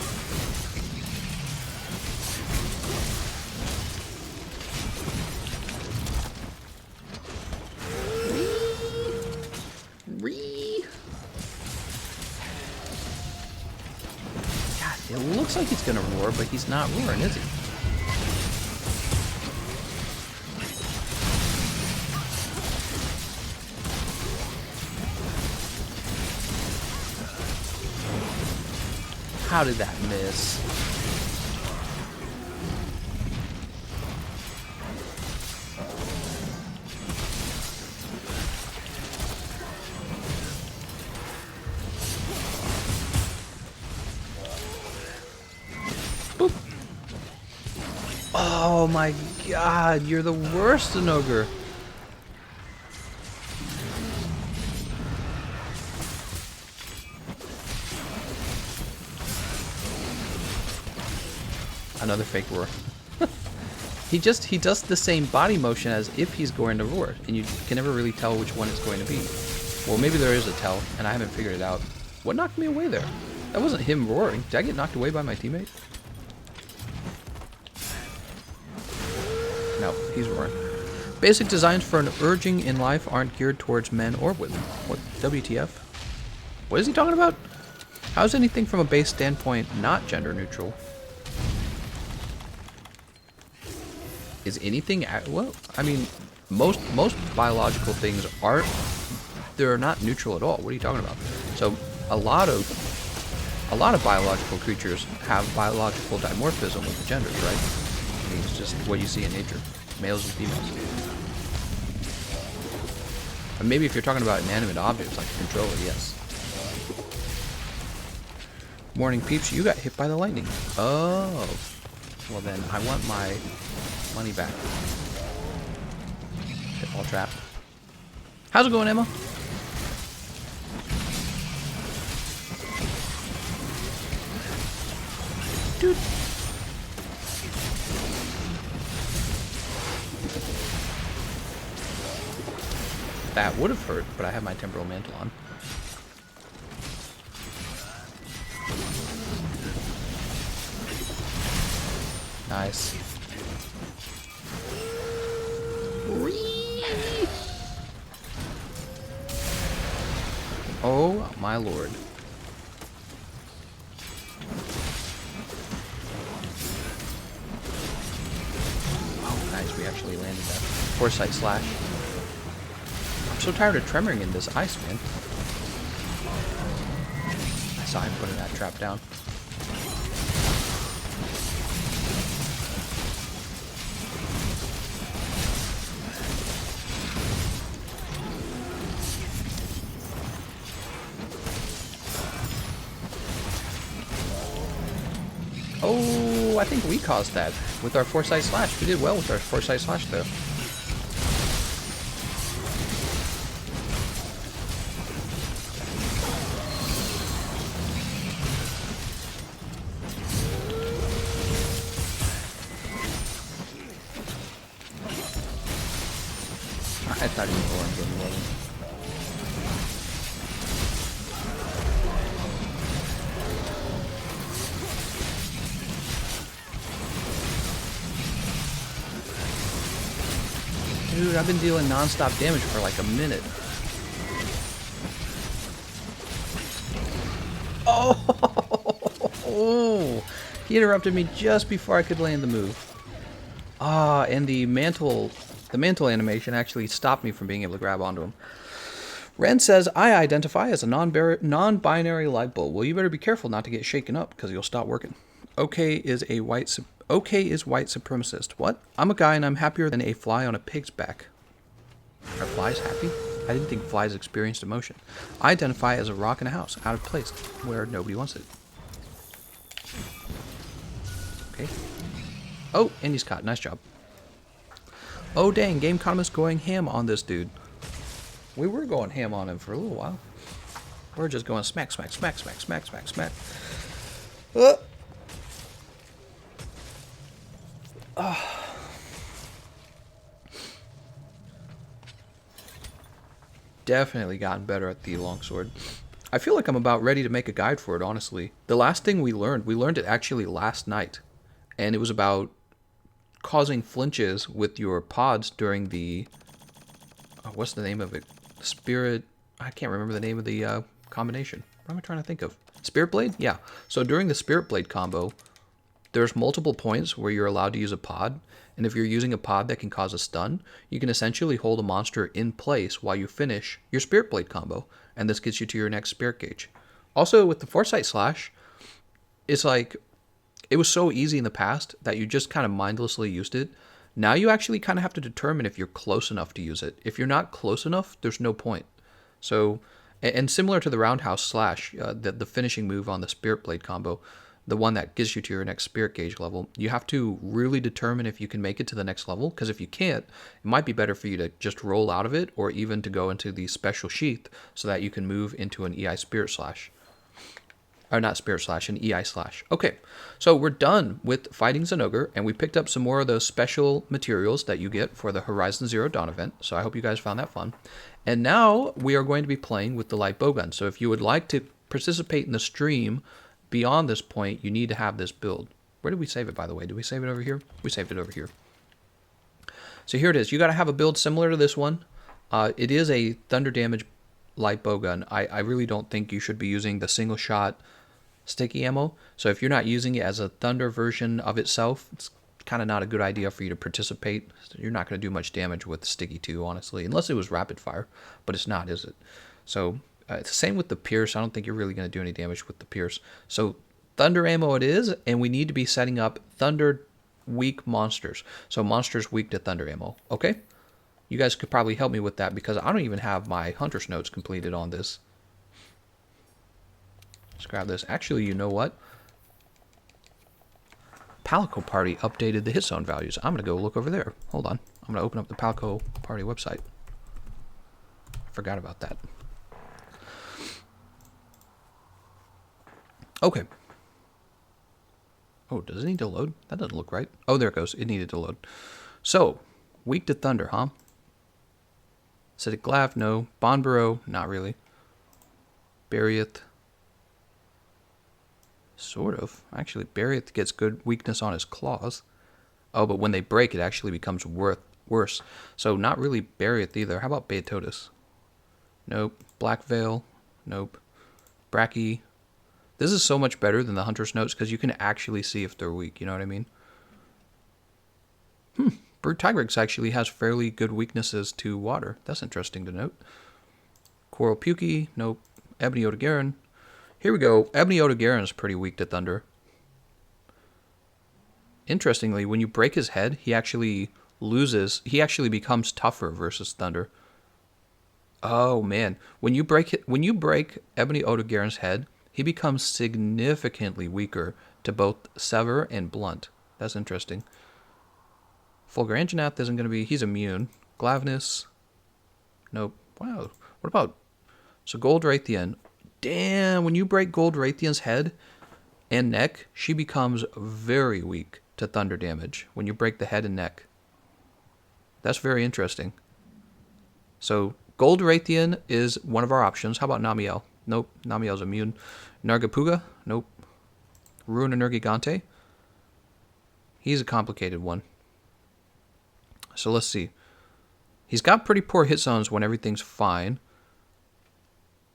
God, it looks like he's gonna roar, but he's not roaring, is he? How did that miss? Boop. Oh my God, you're the worst, Zinogre. Another fake roar. He does the same body motion as if he's going to roar, and you can never really tell which one it's going to be. Well, maybe there is a tell, and I haven't figured it out. What knocked me away there? That wasn't him roaring. Did I get knocked away by my teammate? No, he's roaring. Basic designs for an urging in life aren't geared towards men or women. What? WTF? What is he talking about? How is anything from a base standpoint not gender neutral? Is anything well? I mean, most biological things aren't. They're not neutral at all. What are you talking about? So a lot of biological creatures have biological dimorphism with the genders, right? I mean, it's just what you see in nature, males and females. And maybe if you're talking about inanimate objects like a controller, yes. Morning, peeps. You got hit by the lightning. Oh, well then I want my money back. Pitfall trap. How's it going, Emma? Dude. That would have hurt, but I have my temporal mantle on. Nice. Oh my lord. Oh, nice. We actually landed that. Foresight slash. I'm so tired of tremoring in this ice, man. I saw him putting that trap down. Oh, I think we caused that with our Foresight Slash. We did well with our Foresight Slash, though. I thought he was going to get low. Dude, I've been dealing non-stop damage for like a minute. Oh! He interrupted me just before I could land the move. Ah, and the mantle animation actually stopped me from being able to grab onto him. Ren says, I identify as a non-binary light bulb. Well, you better be careful not to get shaken up, because you'll stop working. Okay is white supremacist. What? I'm a guy and I'm happier than a fly on a pig's back. Are flies happy? I didn't think flies experienced emotion. I identify as a rock in a house, out of place, where nobody wants it. Okay. Oh, and he's caught. Nice job. Oh, dang. Gameconomist going ham on this dude. We were going ham on him for a little while. We're just going smack, smack, smack, smack, smack, smack, smack. Definitely gotten better at the longsword. I feel like I'm about ready to make a guide for it, honestly. The last thing we learned it actually last night. And it was about causing flinches with your pods during the... what's the name of it? Spirit... I can't remember the name of the combination. What am I trying to think of? Spirit Blade? Yeah. So during the Spirit Blade combo, there's multiple points where you're allowed to use a pod. And if you're using a pod that can cause a stun, you can essentially hold a monster in place while you finish your Spirit Blade combo. And this gets you to your next Spirit Gauge. Also, with the Foresight Slash, it's like... it was so easy in the past that you just kind of mindlessly used it. Now you actually kind of have to determine if you're close enough to use it. If you're not close enough, there's no point. So, and similar to the Roundhouse Slash, the finishing move on the Spirit Blade combo, the one that gets you to your next Spirit Gauge level, you have to really determine if you can make it to the next level, because if you can't, it might be better for you to just roll out of it, or even to go into the Special Sheath, so that you can move into an EI Spirit Slash. Or not Spirit Slash, an EI Slash. Okay, so we're done with fighting Zinogre, and we picked up some more of those special materials that you get for the Horizon Zero Dawn event, so I hope you guys found that fun. And now we are going to be playing with the Light Bowgun, so if you would like to participate in the stream beyond this point, you need to have this build. Where did we save it, by the way? Did we save it over here? We saved it over here. So here it is. You got to have a build similar to this one. It is a thunder damage Light Bowgun. I really don't think you should be using the single shot sticky ammo. So if you're not using it as a thunder version of itself, it's kind of not a good idea for you to participate. You're not going to do much damage with sticky 2, honestly, unless it was rapid fire, but it's not, is it? So it's the same with the Pierce. I don't think you're really going to do any damage with the Pierce. So thunder ammo it is, and we need to be setting up thunder weak monsters. So monsters weak to thunder ammo. Okay? You guys could probably help me with that, because I don't even have my Hunter's Notes completed on this. Let's grab this. Actually, you know what? Palico Party updated the hit zone values. I'm going to go look over there. Hold on. I'm going to open up the Palico Party website. I forgot about that. Okay. Oh, does it need to load? That doesn't look right. Oh, there it goes. It needed to load. So, weak to thunder, huh? Acidic Glav, no. Bonbaro, not really. Bariath. Sort of. Actually, Bariath gets good weakness on his claws. Oh, but when they break, it actually becomes worse. So not really Barioth either. How about Beatotus? Nope. Black Veil? Nope. Bracky? This is so much better than the Hunter's Notes because you can actually see if they're weak. You know what I mean? Brute Tigrex actually has fairly good weaknesses to water. That's interesting to note. Coral Pukey? Nope. Ebony Odogaron? Here we go. Ebony Odogaron is pretty weak to thunder. Interestingly, when you break his head, he actually loses. He actually becomes tougher versus thunder. Oh man, when you break Ebony Odogaron's head, he becomes significantly weaker to both sever and blunt. That's interesting. Fulguranginath isn't going to be. He's immune. Glavnus. Nope. Wow. What about Gold Raytheon? Damn, when you break Gold Raytheon's head and neck, she becomes very weak to thunder damage when you break the head and neck. That's very interesting. So Gold Raytheon is one of our options. How about Namiel? Nope. Namiel's immune. Nargapuga? Nope. Ruin Energigante? He's a complicated one. So let's see. He's got pretty poor hit zones when everything's fine.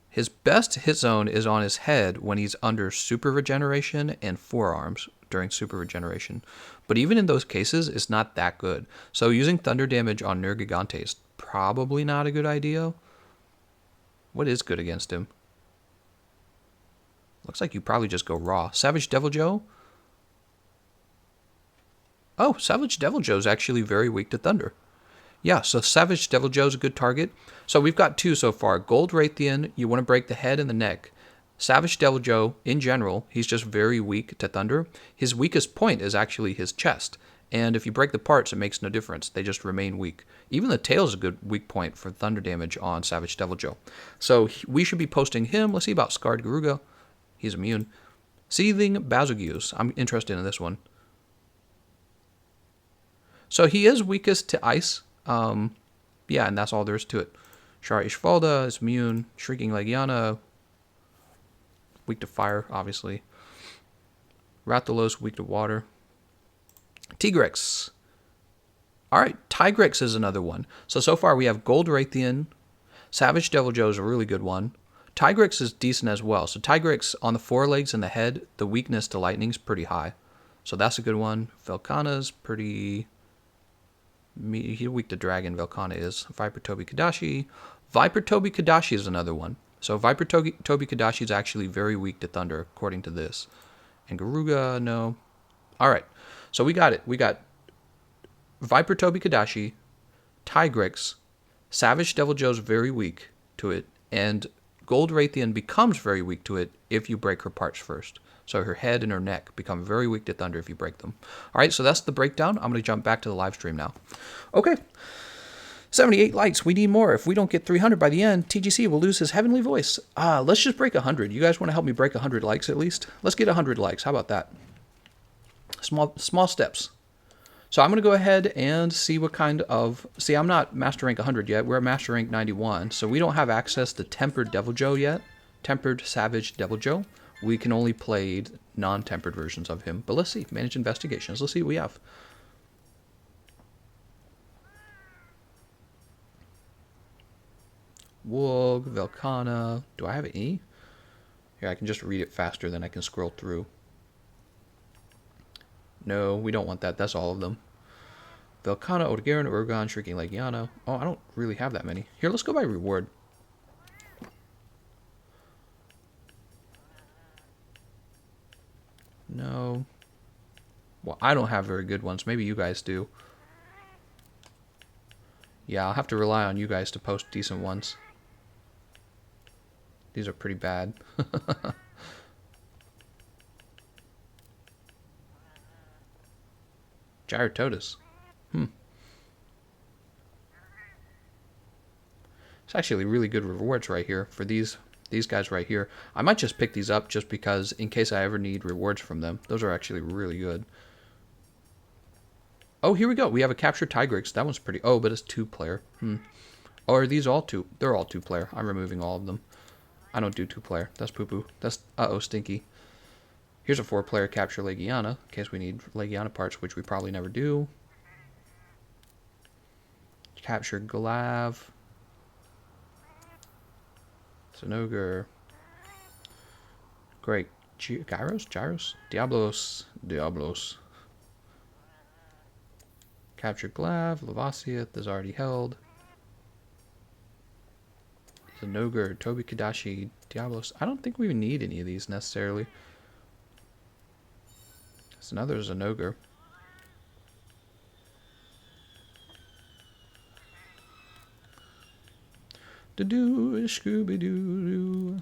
His best hit zone is on his head when he's under super regeneration and forearms during super regeneration. But even in those cases, it's not that good. So using thunder damage on Nergigante is probably not a good idea. What is good against him? Looks like you probably just go raw. Savage Devil Joe? Oh, Savage Devil Joe is actually very weak to thunder. Yeah, so Savage Devil Joe is a good target. So we've got two so far. Gold Raytheon, you want to break the head and the neck. Savage Devil Joe, in general, he's just very weak to thunder. His weakest point is actually his chest. And if you break the parts, it makes no difference. They just remain weak. Even the tail is a good weak point for thunder damage on Savage Devil Joe. So we should be posting him. Let's see about Scarred Garuga. He's immune. Seething Bazogus. I'm interested in this one. So he is weakest to ice. Yeah, and that's all there is to it. Shara Ishvalda is immune. Shrieking Legiana, weak to fire, obviously. Rathalos, weak to water. Tigrex. Alright, Tigrex is another one. So far we have Gold Raytheon. Savage Devil Joe is a really good one. Tigrex is decent as well. So Tigrex on the forelegs and the head, the weakness to lightning is pretty high. So that's a good one. Velkhana's pretty... He's weak to dragon, Velkhana is. Viper Toby Kadashi. Viper Toby Kadashi is another one. So Viper Toby Kadashi is actually very weak to thunder, according to this. And Garuga, no. Alright, so we got it. We got Viper Toby Kadashi, Tigrex, Savage Devil Joe's very weak to it, and Gold Raytheon becomes very weak to it if you break her parts first. So her head and her neck become very weak to thunder if you break them. All right, so that's the breakdown. I'm going to jump back to the live stream now. Okay, 78 likes. We need more. If we don't get 300 by the end, TGC will lose his heavenly voice. Let's just break 100. You guys want to help me break 100 likes at least? Let's get 100 likes. How about that? Small steps. So I'm going to go ahead and see what kind of... See, I'm not Master Rank 100 yet. We're at Master Rank 91. So we don't have access to Tempered Devil Joe yet. Tempered Savage Devil Joe. We can only play non-tempered versions of him. But let's see. Manage investigations. Let's see what we have. Woog, Velkhana. Do I have an E? Here, I can just read it faster than I can scroll through. No, we don't want that. That's all of them. Velkhana, Odogaron, Urgon, Shrieking Legiana. Oh, I don't really have that many. Here, let's go by reward. No. Well, I don't have very good ones. Maybe you guys do. Yeah, I'll have to rely on you guys to post decent ones. These are pretty bad. Gyrototus. It's actually really good rewards right here for these guys right here. I might just pick these up just because in case I ever need rewards from them. Those are actually really good. Oh, here we go. We have a captured Tigrex. That one's pretty... Oh, but it's 2-player. Oh, are these all 2? They're all 2-player. I'm removing all of them. I don't do 2-player. That's poo-poo. That's... Uh-oh, stinky. Here's a 4-player capture Legiana, in case we need Legiana parts, which we probably never do. Capture Glav. Zinogre. Great. Gyros? Diablos. Capture Glav. Lavasia is already held. Zinogre, Tobi Kadashi, Diablos. I don't think we need any of these necessarily. There's another Zinogre. Do Scooby Doo.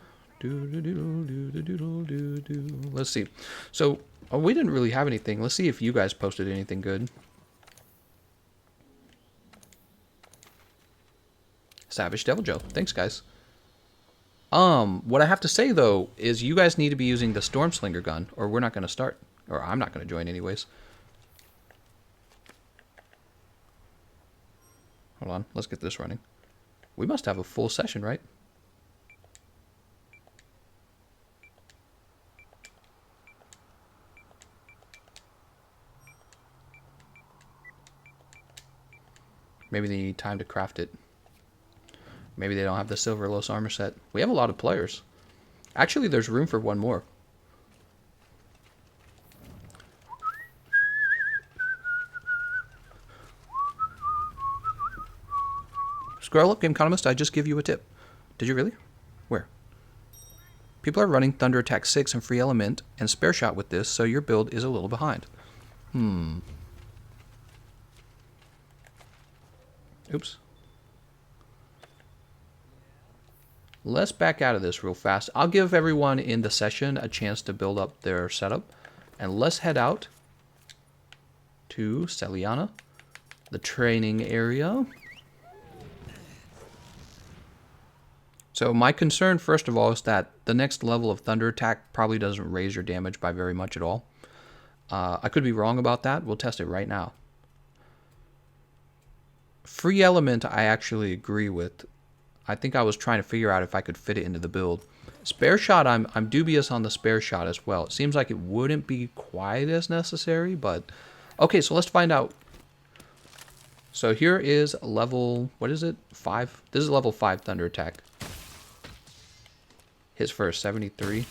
Let's see. So we didn't really have anything. Let's see if you guys posted anything good. Savage Devil Joe. Thanks, guys. What I have to say though is you guys need to be using the Stormslinger gun, or we're not going to start. Or I'm not going to join anyways. Hold on. Let's get this running. We must have a full session, right? Maybe they need time to craft it. Maybe they don't have the Silverlos armor set. We have a lot of players. Actually, there's room for one more. Scroll up, Gameconomist. I just give you a tip. Did you really? Where? People are running Thunder Attack 6 and Free Element and Spare Shot with this, so your build is a little behind. Oops. Let's back out of this real fast. I'll give everyone in the session a chance to build up their setup. And let's head out to Celiana, the training area. So my concern, first of all, is that the next level of Thunder Attack probably doesn't raise your damage by very much at all. I could be wrong about that. We'll test it right now. Free Element, I actually agree with. I think I was trying to figure out if I could fit it into the build. Spare Shot, I'm dubious on the Spare Shot as well. It seems like it wouldn't be quite as necessary, but... Okay, so let's find out. So here is level... What is it? 5? This is level 5 Thunder Attack. Hits first, 73.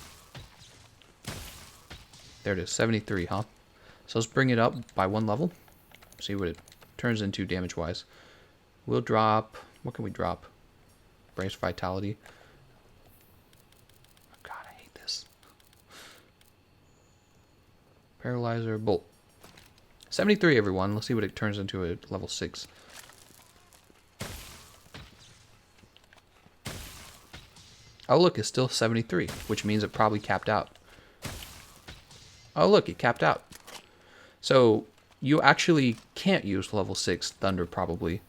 There it is, 73, huh? So let's bring it up by 1 level. See what it turns into damage-wise. We'll drop... What can we drop? Brace Vitality. Oh god, I hate this. Paralyzer, Bolt. 73, everyone. Let's see what it turns into at level 6. Oh, look, it's still 73, which means it probably capped out. Oh, look, it capped out. So, you actually can't use level 6 Thunder, probably.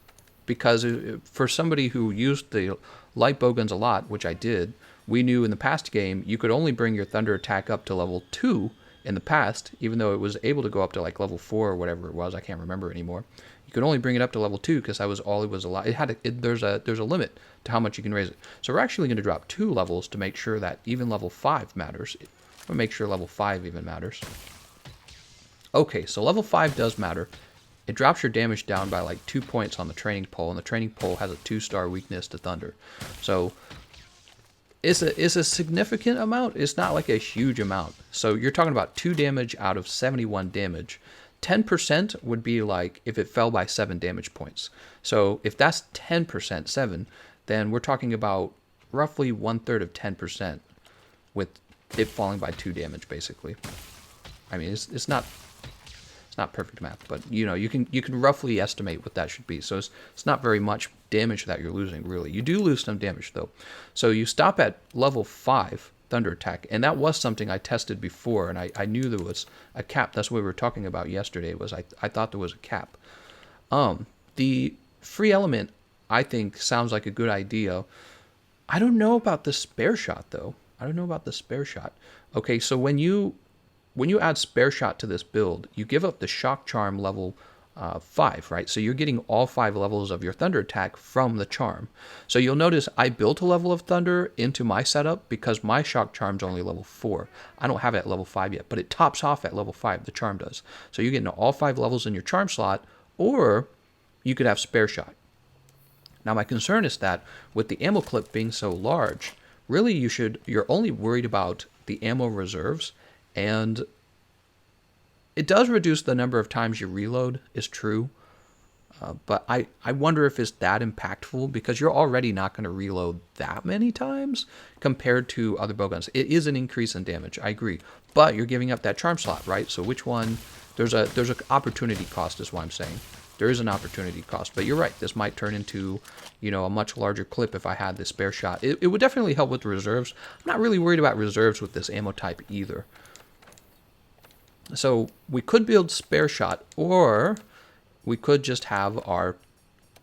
Because for somebody who used the Light Bowguns a lot, which I did, we knew in the past game, you could only bring your Thunder Attack up to level 2 in the past, even though it was able to go up to like level 4 or whatever it was. I can't remember anymore. You could only bring it up to level 2 because that was all it was allowed. There's a limit to how much you can raise it. So we're actually going to drop 2 levels to make sure that even level 5 matters. We'll make sure level 5 even matters. Okay, so level 5 does matter. It drops your damage down by like 2 points on the training pole, and the training pole has a 2-star weakness to thunder. So it's a significant amount. It's not like a huge amount. So you're talking about 2 damage out of 71 damage. 10% would be like if it fell by 7 damage points. So if that's 10%, 7, then we're talking about roughly 1/3 of 10% with it falling by 2 damage, basically. I mean, it's not perfect math, but you know, you can roughly estimate what that should be. So it's not very much damage that you're losing, really. You do lose some damage though. So you stop at level 5 Thunder Attack, and that was something I tested before, and I knew there was a cap. That's what we were talking about yesterday. Was I thought there was a cap. The Free Element, I think, sounds like a good idea. I don't know about the Spare Shot though. I don't know about the Spare Shot. Okay, so when you add Spare Shot to this build, you give up the Shock Charm level 5, right? So you're getting all 5 levels of your thunder attack from the charm. So you'll notice I built a level of thunder into my setup because my shock charm's only level 4. I don't have it at level 5 yet, but it tops off at level 5, the charm does. So you're getting all 5 levels in your charm slot, or you could have spare shot. Now my concern is that with the ammo clip being so large, really you're only worried about the ammo reserves, and it does reduce the number of times you reload, is true. But I wonder if it's that impactful, because you're already not going to reload that many times compared to other bowguns. It is an increase in damage, I agree. But you're giving up that charm slot, right? So which one? There's an opportunity cost is what I'm saying. There is an opportunity cost. But you're right. This might turn into, a much larger clip if I had the spare shot. It would definitely help with the reserves. I'm not really worried about reserves with this ammo type either. So we could build spare shot, or we could just have our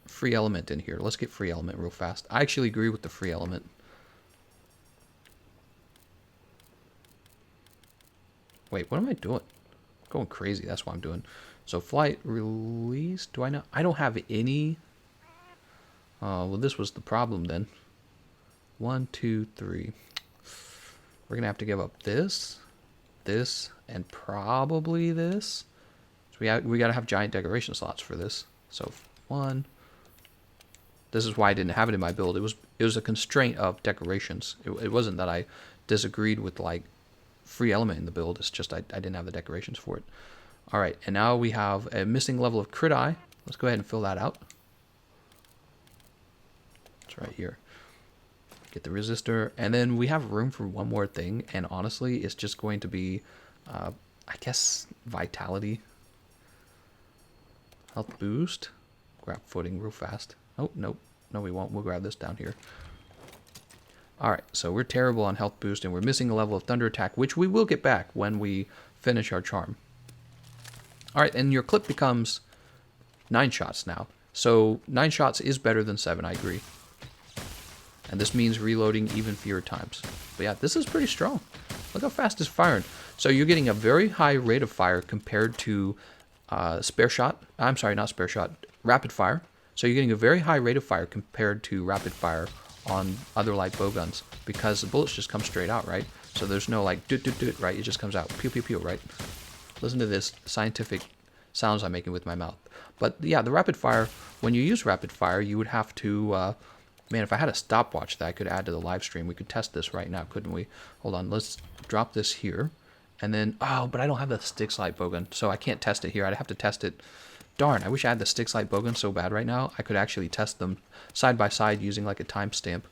free element in here. Let's get free element real fast. I actually agree with the free element. Wait, what am I doing? I'm going crazy. That's what I'm doing. So flight release. Do I know? I don't have any. Well, this was the problem then. 1, 2, 3. We're going to have to give up this, and probably this. So we got to have giant decoration slots for this. So 1. This is why I didn't have it in my build. It was a constraint of decorations. It wasn't that I disagreed with like free element in the build. It's just I didn't have the decorations for it. All right, and now we have a missing level of crit eye. Let's go ahead and fill that out. It's right here. Get the resistor, and then we have room for one more thing, and honestly, it's just going to be, I guess, vitality. Health boost. Grab footing real fast. Oh, nope. No, we won't. We'll grab this down here. Alright, so we're terrible on health boost, and we're missing a level of thunder attack, which we will get back when we finish our charm. Alright, and your clip becomes 9 shots now. So 9 shots is better than 7, I agree. And this means reloading even fewer times. But yeah, this is pretty strong. Look how fast it's firing. So you're getting a very high rate of fire compared to spare shot. I'm sorry, not spare shot. Rapid fire. So you're getting a very high rate of fire compared to rapid fire on other light bowguns, because the bullets just come straight out, right? So there's no like doot, right? It just comes out pew pew pew, right? Listen to this scientific sounds I'm making with my mouth. But yeah, the rapid fire, when you use rapid fire, you would have to man, if I had a stopwatch that I could add to the live stream, we could test this right now, couldn't we? Hold on, let's drop this here. And then, oh, but I don't have the Styx light bowgun, so I can't test it here. I'd have to test it. Darn, I wish I had the Styx light bowgun so bad right now. I could actually test them side by side using like a timestamp.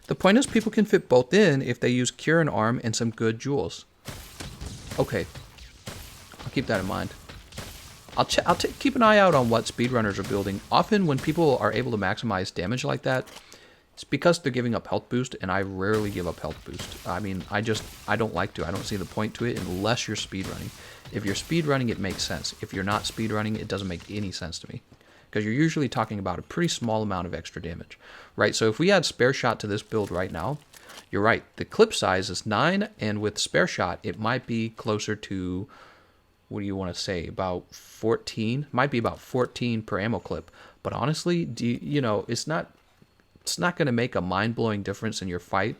The point is, people can fit both in if they use cure and arm and some good jewels. Okay, I'll keep that in mind. I'll keep an eye out on what speedrunners are building. Often when people are able to maximize damage like that, it's because they're giving up health boost, and I rarely give up health boost. I mean, I don't like to. I don't see the point to it unless you're speedrunning. If you're speedrunning, it makes sense. If you're not speedrunning, it doesn't make any sense to me, because you're usually talking about a pretty small amount of extra damage, right? So if we add spare shot to this build right now, you're right. The clip size is 9, and with spare shot, it might be closer to, what do you want to say, about 14? Might be about 14 per ammo clip. But honestly, it's not going to make a mind-blowing difference in your fight.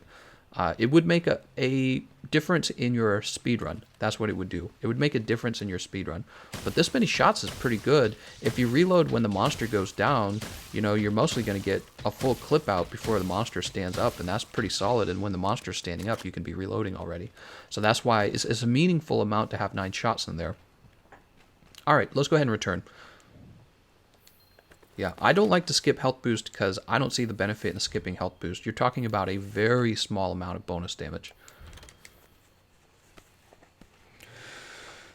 It would make a difference in your speedrun. That's what it would do. It would make a difference in your speedrun. But this many shots is pretty good. If you reload when the monster goes down, you're mostly going to get a full clip out before the monster stands up, and that's pretty solid. And when the monster's standing up, you can be reloading already. So that's why it's a meaningful amount to have 9 shots in there. All right, let's go ahead and return. Yeah, I don't like to skip health boost because I don't see the benefit in skipping health boost. You're talking about a very small amount of bonus damage.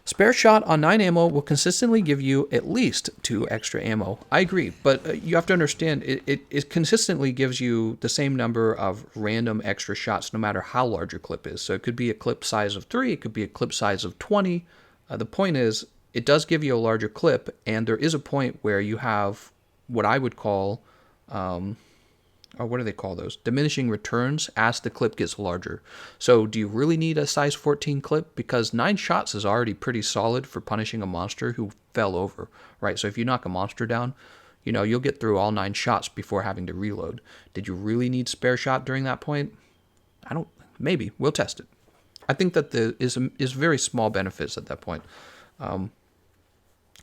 Spare shot on 9 ammo will consistently give you at least 2 extra ammo. I agree, but you have to understand it consistently gives you the same number of random extra shots no matter how large your clip is. So it could be a clip size of 3, it could be a clip size of 20. The point is, it does give you a larger clip, and there is a point where you have what I would call or what do they call those? Diminishing returns as the clip gets larger. So do you really need a size 14 clip? Because 9 shots is already pretty solid for punishing a monster who fell over, right? So if you knock a monster down, you know, you'll get through all 9 shots before having to reload. Did you really need spare shot during that point? I don't, maybe. We'll test it. I think that there is very small benefits at that point.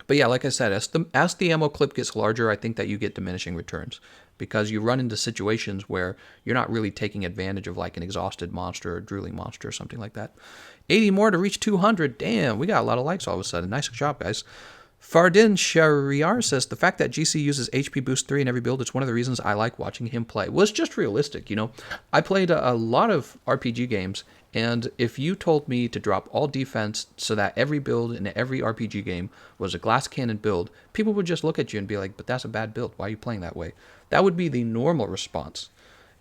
But yeah, like I said, as the ammo clip gets larger, I think that you get diminishing returns because you run into situations where you're not really taking advantage of like an exhausted monster or drooling monster or something like that. 80 more to reach 200. Damn, we got a lot of likes all of a sudden. Nice job, guys. Fardin Shariar says, the fact that GC uses HP Boost 3 in every build, it's one of the reasons I like watching him play. Well, it's just realistic, you know. I played a lot of RPG games, and if you told me to drop all defense so that every build in every RPG game was a glass cannon build, people would just look at you and be like, but that's a bad build. Why are you playing that way? That would be the normal response.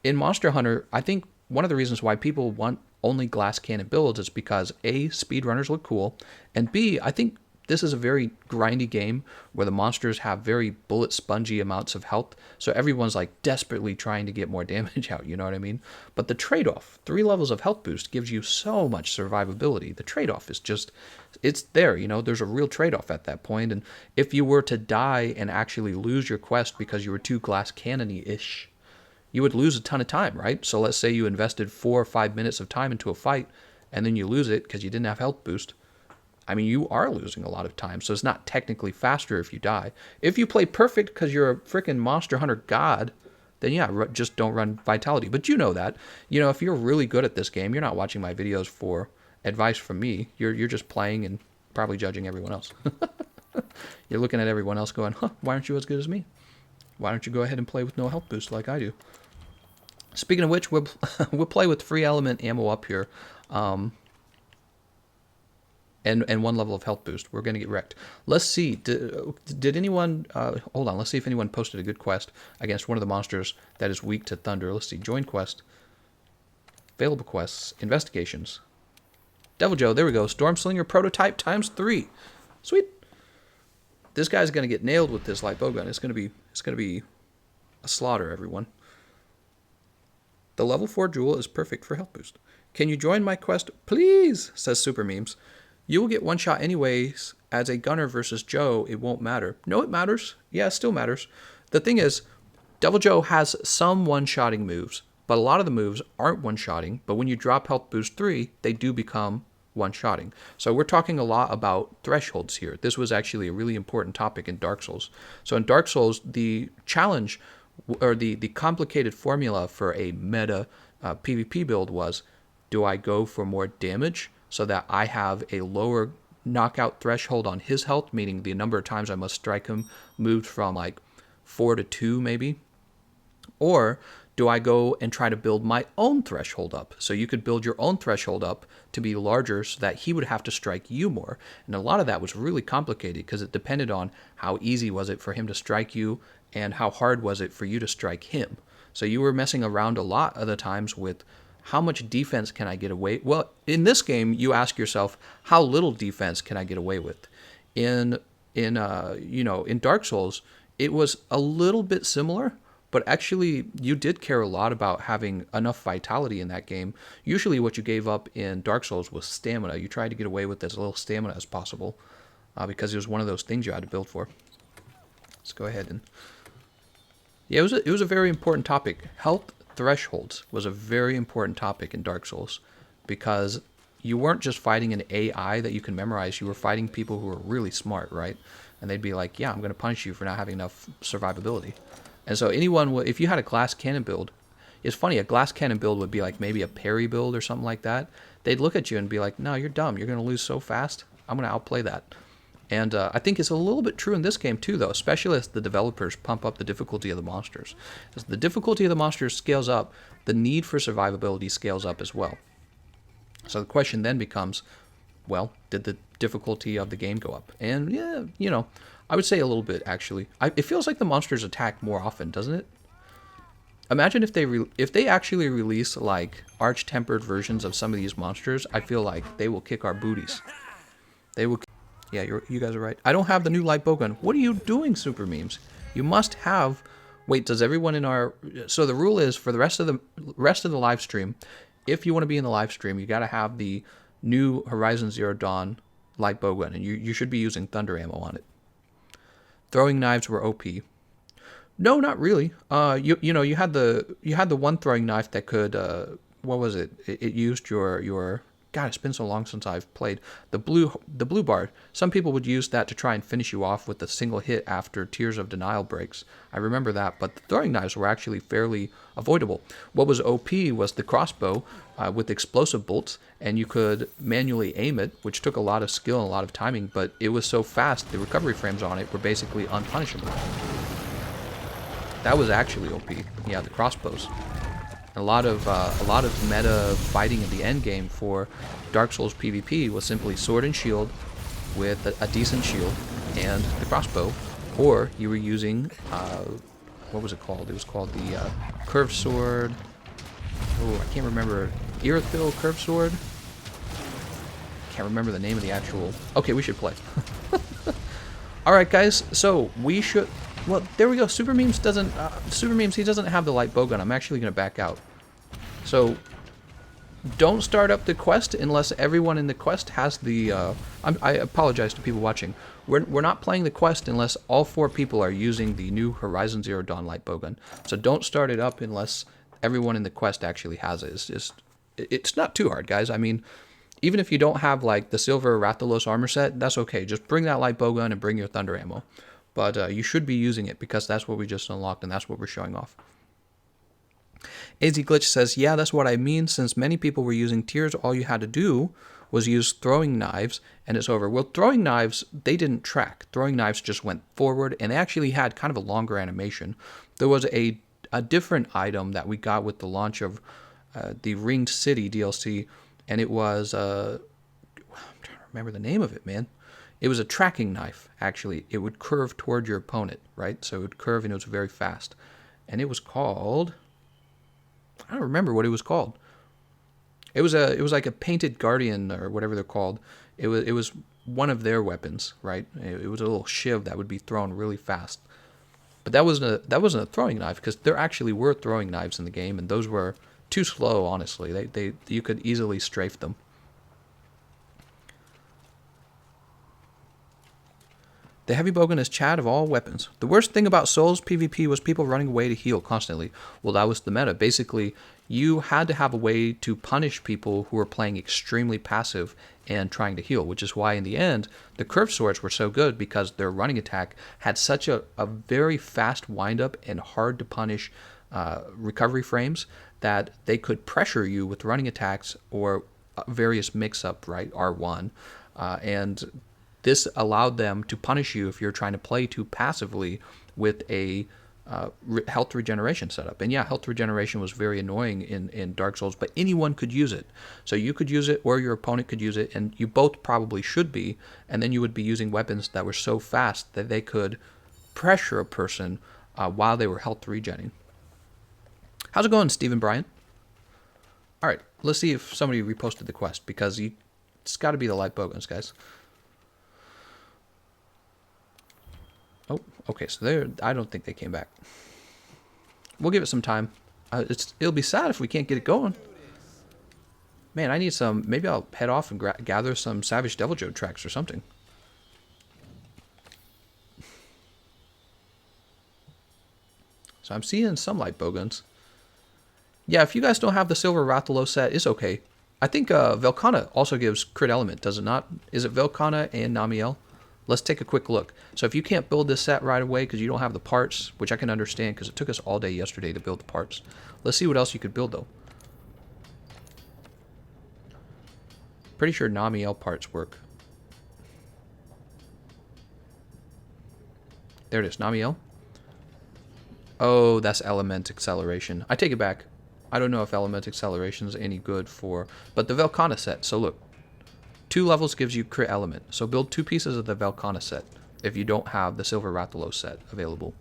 In Monster Hunter, I think one of the reasons why people want only glass cannon builds is because A, speedrunners look cool, and B, I think this is a very grindy game where the monsters have very bullet spongy amounts of health. So everyone's like desperately trying to get more damage out, you know what I mean? But the trade-off, 3 levels of health boost gives you so much survivability. The trade-off is just, it's there, you know, there's a real trade-off at that point. And if you were to die and actually lose your quest because you were too glass cannon-y-ish, you would lose a ton of time, right? So let's say you invested 4 or 5 minutes of time into a fight and then you lose it because you didn't have health boost. I mean, you are losing a lot of time, so it's not technically faster if you die. If you play perfect because you're a freaking Monster Hunter god, then yeah, just don't run Vitality. But you know that. You know, if you're really good at this game, you're not watching my videos for advice from me. You're just playing and probably judging everyone else. You're looking at everyone else going, huh, why aren't you as good as me? Why don't you go ahead and play with no health boost like I do? Speaking of which, we'll play with free element ammo up here. And 1 level of health boost. We're going to get wrecked. Let's see. Did anyone... hold on. Let's see if anyone posted a good quest against one of the monsters that is weak to thunder. Let's see. Join quest. Available quests. Investigations. Devil Joe. There we go. Stormslinger prototype times 3. Sweet. This guy's going to get nailed with this light bowgun. It's going to be a slaughter, everyone. The level 4 jewel is perfect for health boost. Can you join my quest, please? Says Super Memes. You will get 1 shot anyways. As a gunner versus Joe, it won't matter. No, it matters. Yeah, it still matters. The thing is, Devil Joe has some one-shotting moves, but a lot of the moves aren't one-shotting. But when you drop health boost 3, they do become one-shotting. So we're talking a lot about thresholds here. This was actually a really important topic in Dark Souls. So in Dark Souls, the challenge, or the complicated formula for a meta PvP build was, do I go for more damage so that I have a lower knockout threshold on his health, meaning the number of times I must strike him moved from like 4 to 2 maybe? Or do I go and try to build my own threshold up? So you could build your own threshold up to be larger so that he would have to strike you more. And a lot of that was really complicated because it depended on how easy was it for him to strike you and how hard was it for you to strike him. So you were messing around a lot of the times with how much defense can I get away? Well, in this game, you ask yourself, how little defense can I get away with? In Dark Souls, it was a little bit similar, but actually you did care a lot about having enough vitality in that game. Usually what you gave up in Dark Souls was stamina. You tried to get away with as little stamina as possible because it was one of those things you had to build for. Let's go ahead and... Yeah, it was a very important topic. Health thresholds was a very important topic in Dark Souls because you weren't just fighting an AI that you can memorize. You were fighting people who were really smart, right? And they'd be like, yeah, I'm going to punish you for not having enough survivability. And so if you had a glass cannon build, it's funny, a glass cannon build would be like maybe a parry build or something like that. They'd look at you and be like, no, you're dumb. You're going to lose so fast. I'm going to outplay that. And I think it's a little bit true in this game too, though, especially as the developers pump up the difficulty of the monsters. As the difficulty of the monsters scales up, the need for survivability scales up as well. So the question then becomes, well, did the difficulty of the game go up? And yeah, you know, I would say a little bit, actually. It feels like the monsters attack more often, doesn't it? Imagine if they actually release, like, arch-tempered versions of some of these monsters, I feel like they will kick our booties. They will... Yeah, you guys are right. I don't have the new light bowgun. What are you doing, Super Memes? You must have Wait, does everyone in our... So the rule is for the rest of the live stream, if you want to be in the live stream, you got to have the new Horizon Zero Dawn Light Bowgun, and you should be using thunder ammo on it. Throwing knives were OP. No, not really. You had the one throwing knife that could what was it? It used your God, it's been so long since I've played the blue bar. Some people would use that to try and finish you off with a single hit after Tears of Denial breaks. I remember that, but the throwing knives were actually fairly avoidable. What was OP was the crossbow with explosive bolts, and you could manually aim it, which took a lot of skill and a lot of timing, but it was so fast, the recovery frames on it were basically unpunishable. That was actually OP. Yeah, the crossbows. A lot of meta fighting in the end game for Dark Souls PvP was simply sword and shield with a decent shield and the crossbow, or you were using what was it called? It was called the curved sword. Oh, I can't remember. Irithil curved sword. Can't remember the name of the actual. Okay, we should play. All right, guys. So we should. Well, there we go. Super Memes doesn't. He doesn't have the light bowgun. I'm actually going to back out. So, don't start up the quest unless everyone in the quest has the. I apologize to people watching. We're not playing the quest unless all 4 people are using the new Horizon Zero Dawn light bowgun. So don't start it up unless everyone in the quest actually has it. It's not too hard, guys. I mean, even if you don't have like the silver Rathalos armor set, that's okay. Just bring that light bowgun and bring your thunder ammo. But you should be using it because that's what we just unlocked and that's what we're showing off. AZ Glitch says, yeah, that's what I mean. Since many people were using tears, all you had to do was use throwing knives and it's over. Well, throwing knives, they didn't track. Throwing knives just went forward and they actually had kind of a longer animation. There was a different item that we got with the launch of the Ringed City DLC, and it was, I'm trying to remember the name of it, man. It was a tracking knife, actually. It would curve toward your opponent, right? So it would curve and it was very fast. And it was called... I don't remember what it was called. It was like a painted guardian or whatever they're called. It was one of their weapons, right? It was a little shiv that would be thrown really fast. But that wasn't a throwing knife because there actually were throwing knives in the game, and those were too slow, honestly. You could easily strafe them. The heavy bowgun is Chad of all weapons. The worst thing about Souls PvP was people running away to heal constantly. Well, that was the meta. Basically, you had to have a way to punish people who were playing extremely passive and trying to heal, which is why in the end, the curved swords were so good because their running attack had such a very fast windup and hard to punish recovery frames that they could pressure you with running attacks or various mix-up, right, R1, and this allowed them to punish you if you're trying to play too passively with a health regeneration setup. And yeah, health regeneration was very annoying in Dark Souls, but anyone could use it. So you could use it or your opponent could use it, and you both probably should be, and then you would be using weapons that were so fast that they could pressure a person while they were health regenning. How's it going, Stephen Bryant? All right, let's see if somebody reposted the quest, because it's got to be the Light Bowguns, guys. Oh, okay, so I don't think they came back. We'll give it some time. It'll be sad if we can't get it going. Man, I need some... Maybe I'll head off and gather some Savage Deviljode tracks or something. So I'm seeing some Light Bowguns. Yeah, if you guys don't have the Silver Rathalos set, it's okay. I think Velkhana also gives crit element, does it not? Is it Velkhana and Namiel? Let's take a quick look. So if you can't build this set right away because you don't have the parts, which I can understand because it took us all day yesterday to build the parts. Let's see what else you could build, though. Pretty sure Namiel parts work. There it is, Namiel. Oh, that's element acceleration. I take it back. I don't know if element acceleration is any good for... But the Velkhana set, so look. 2 levels gives you crit element, so build 2 pieces of the Velkhana set if you don't have the Silver Rathalos set available.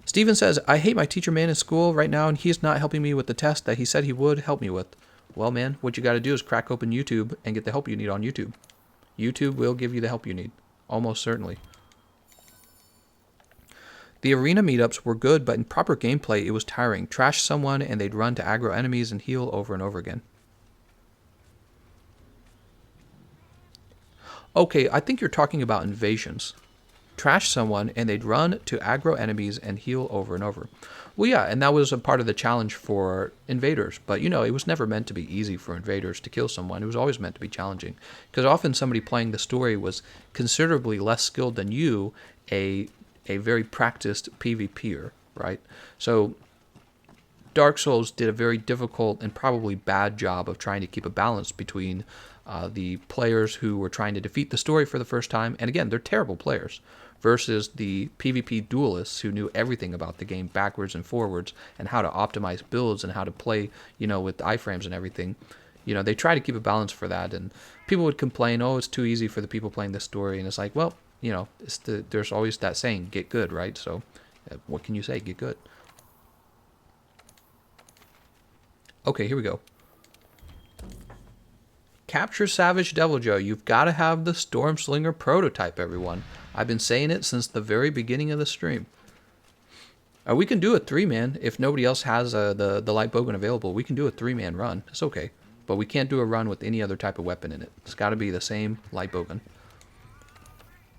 Steven says, I hate my teacher man in school right now and he's not helping me with the test that he said he would help me with. Well, man, what you got to do is crack open YouTube and get the help you need on YouTube. YouTube will give you the help you need, almost certainly. The arena meetups were good, but in proper gameplay, it was tiring. Trash someone, and they'd run to aggro enemies and heal over and over again. Okay, I think you're talking about invasions. Trash someone, and they'd run to aggro enemies and heal over and over. Well, yeah, and that was a part of the challenge for invaders. But, you know, it was never meant to be easy for invaders to kill someone. It was always meant to be challenging. Because often somebody playing the story was considerably less skilled than you, a very practiced PvPer, right? So Dark Souls did a very difficult and probably bad job of trying to keep a balance between the players who were trying to defeat the story for the first time, and again, they're terrible players, versus the PvP duelists who knew everything about the game backwards and forwards and how to optimize builds and how to play, you know, with iframes and everything. You know, they try to keep a balance for that, and people would complain, oh, it's too easy for the people playing this story, and it's like, well, you know, there's always that saying, get good, right? So what can you say? Get good. Okay, here we go. Capture Savage Devil Joe. You've got to have the Stormslinger prototype, everyone. I've been saying it since the very beginning of the stream. We can do a 3-man. If nobody else has the Light Bowgun available, we can do a 3-man run. It's okay. But we can't do a run with any other type of weapon in it. It's got to be the same Light Bowgun.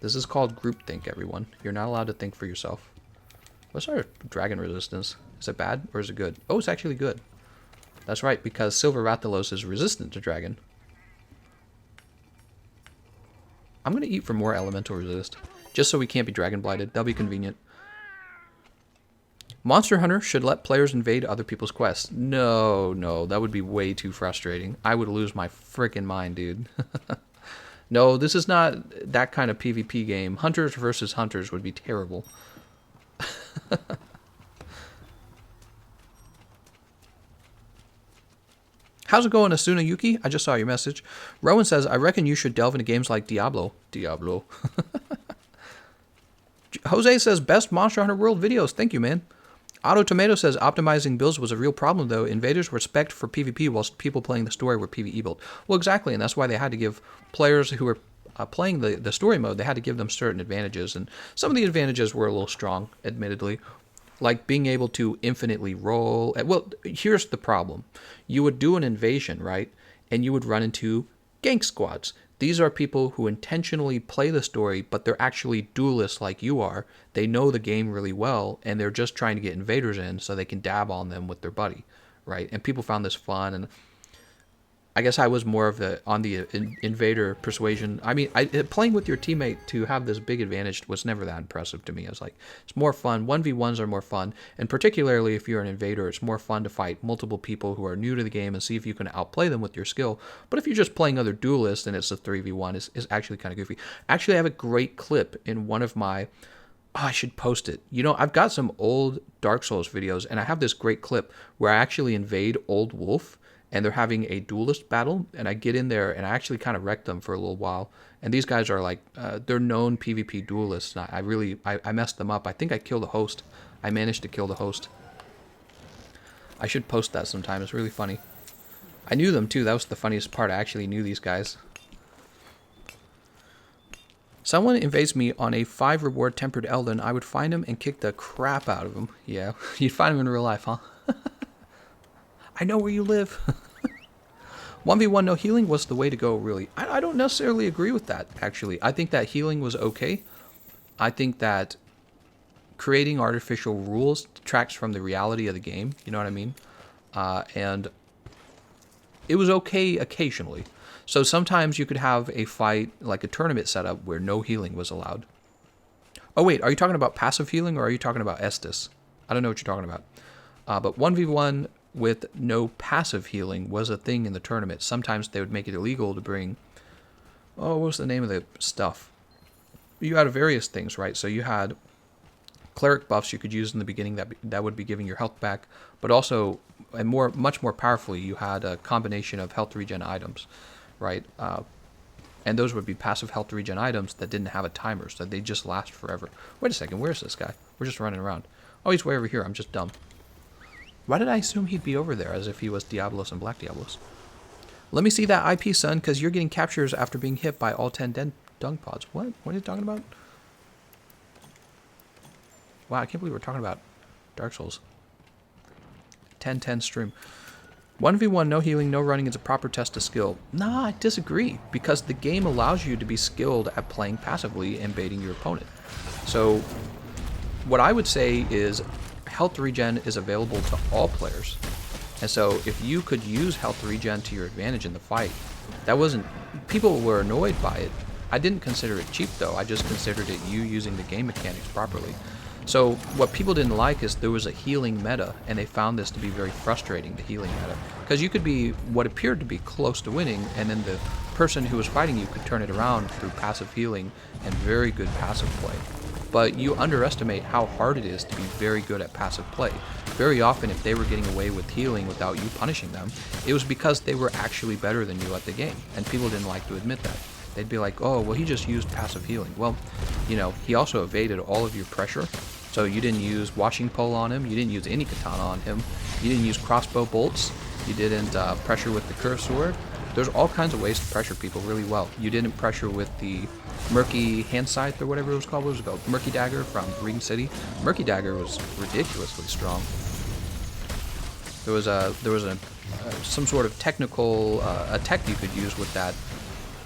This is called groupthink, everyone. You're not allowed to think for yourself. What's our dragon resistance? Is it bad or is it good? Oh, it's actually good. That's right, because Silver Rathalos is resistant to dragon. I'm going to eat for more elemental resist, just so we can't be dragon blighted. That'll be convenient. Monster Hunter should let players invade other people's quests. No, that would be way too frustrating. I would lose my freaking mind, dude. No, this is not that kind of PvP game. Hunters versus hunters would be terrible. How's it going, Asuna Yuki? I just saw your message. Rowan says, I reckon you should delve into games like Diablo. Jose says, best Monster Hunter World videos. Thank you, man. Otto Tomato says, optimizing builds was a real problem, though. Invaders were spec'd for PvP, whilst people playing the story were PvE build. Well, exactly, and that's why they had to give players who were playing the story mode, they had to give them certain advantages, and some of the advantages were a little strong, admittedly. Like being able to infinitely roll. Well, here's the problem. You would do an invasion, right? And you would run into gank squads. These are people who intentionally play the story, but they're actually duelists like you are. They know the game really well, and they're just trying to get invaders in so they can dab on them with their buddy, right? And people found this fun, and I guess I was more of on the invader persuasion. I mean, playing with your teammate to have this big advantage was never that impressive to me. I was like, it's more fun. 1v1s are more fun. And particularly if you're an invader, it's more fun to fight multiple people who are new to the game and see if you can outplay them with your skill. But if you're just playing other duelists and it's a 3v1, it's actually kind of goofy. Actually, I have a great clip in one of my... Oh, I should post it. You know, I've got some old Dark Souls videos, and I have this great clip where I actually invade Old Wolf, and they're having a duelist battle, and I get in there, and I actually kind of wreck them for a little while. And these guys are like, they're known PvP duelists. And I messed them up. I think I killed the host. I managed to kill the host. I should post that sometime. It's really funny. I knew them too. That was the funniest part. I actually knew these guys. Someone invades me on a 5 reward tempered Elden. I would find him and kick the crap out of him. Yeah, you'd find him in real life, huh? I know where you live. 1v1 no healing was the way to go, really. I don't necessarily agree with that, actually. I think that healing was okay. I think that creating artificial rules detracts from the reality of the game. You know what I mean? And it was okay occasionally. So sometimes you could have a fight, like a tournament setup, where no healing was allowed. Oh, wait, are you talking about passive healing, or are you talking about Estus? I don't know what you're talking about. But 1v1... with no passive healing was a thing in the tournament. Sometimes they would make it illegal to bring... Oh, what was the name of the stuff? You had various things, right? So you had cleric buffs you could use in the beginning that would be giving your health back, but also, and much more powerfully, you had a combination of health regen items, right? And those would be passive health regen items that didn't have a timer, so they just last forever. Wait a second, where's this guy? We're just running around. Oh, he's way over here. I'm just dumb. Why did I assume he'd be over there as if he was Diablos and Black Diablos? Let me see that IP, son, because you're getting captures after being hit by all 10 dung pods. What? What are you talking about? Wow, I can't believe we're talking about Dark Souls. 10-10 stream. 1v1, no healing, no running is a proper test of skill. Nah, I disagree, because the game allows you to be skilled at playing passively and baiting your opponent. So, what I would say is health regen is available to all players. And so, if you could use health regen to your advantage in the fight, that wasn't... People were annoyed by it. I didn't consider it cheap, though. I just considered it you using the game mechanics properly. So what people didn't like is there was a healing meta, and they found this to be very frustrating, the healing meta. Because you could be what appeared to be close to winning, and then the person who was fighting you could turn it around through passive healing and very good passive play. But you underestimate how hard it is to be very good at passive play. Very often, if they were getting away with healing without you punishing them, it was because they were actually better than you at the game, and people didn't like to admit that. They'd be like, oh, well, he just used passive healing. Well, you know, he also evaded all of your pressure. So you didn't use washing pole on him, you didn't use any katana on him, you didn't use crossbow bolts, you didn't pressure with the curved sword. There's all kinds of ways to pressure people really well. You didn't pressure with the murky hand scythe or whatever it was called. What was it called? Murky dagger from Regan City. Murky dagger was ridiculously strong. There was some sort of technical tech you could use with that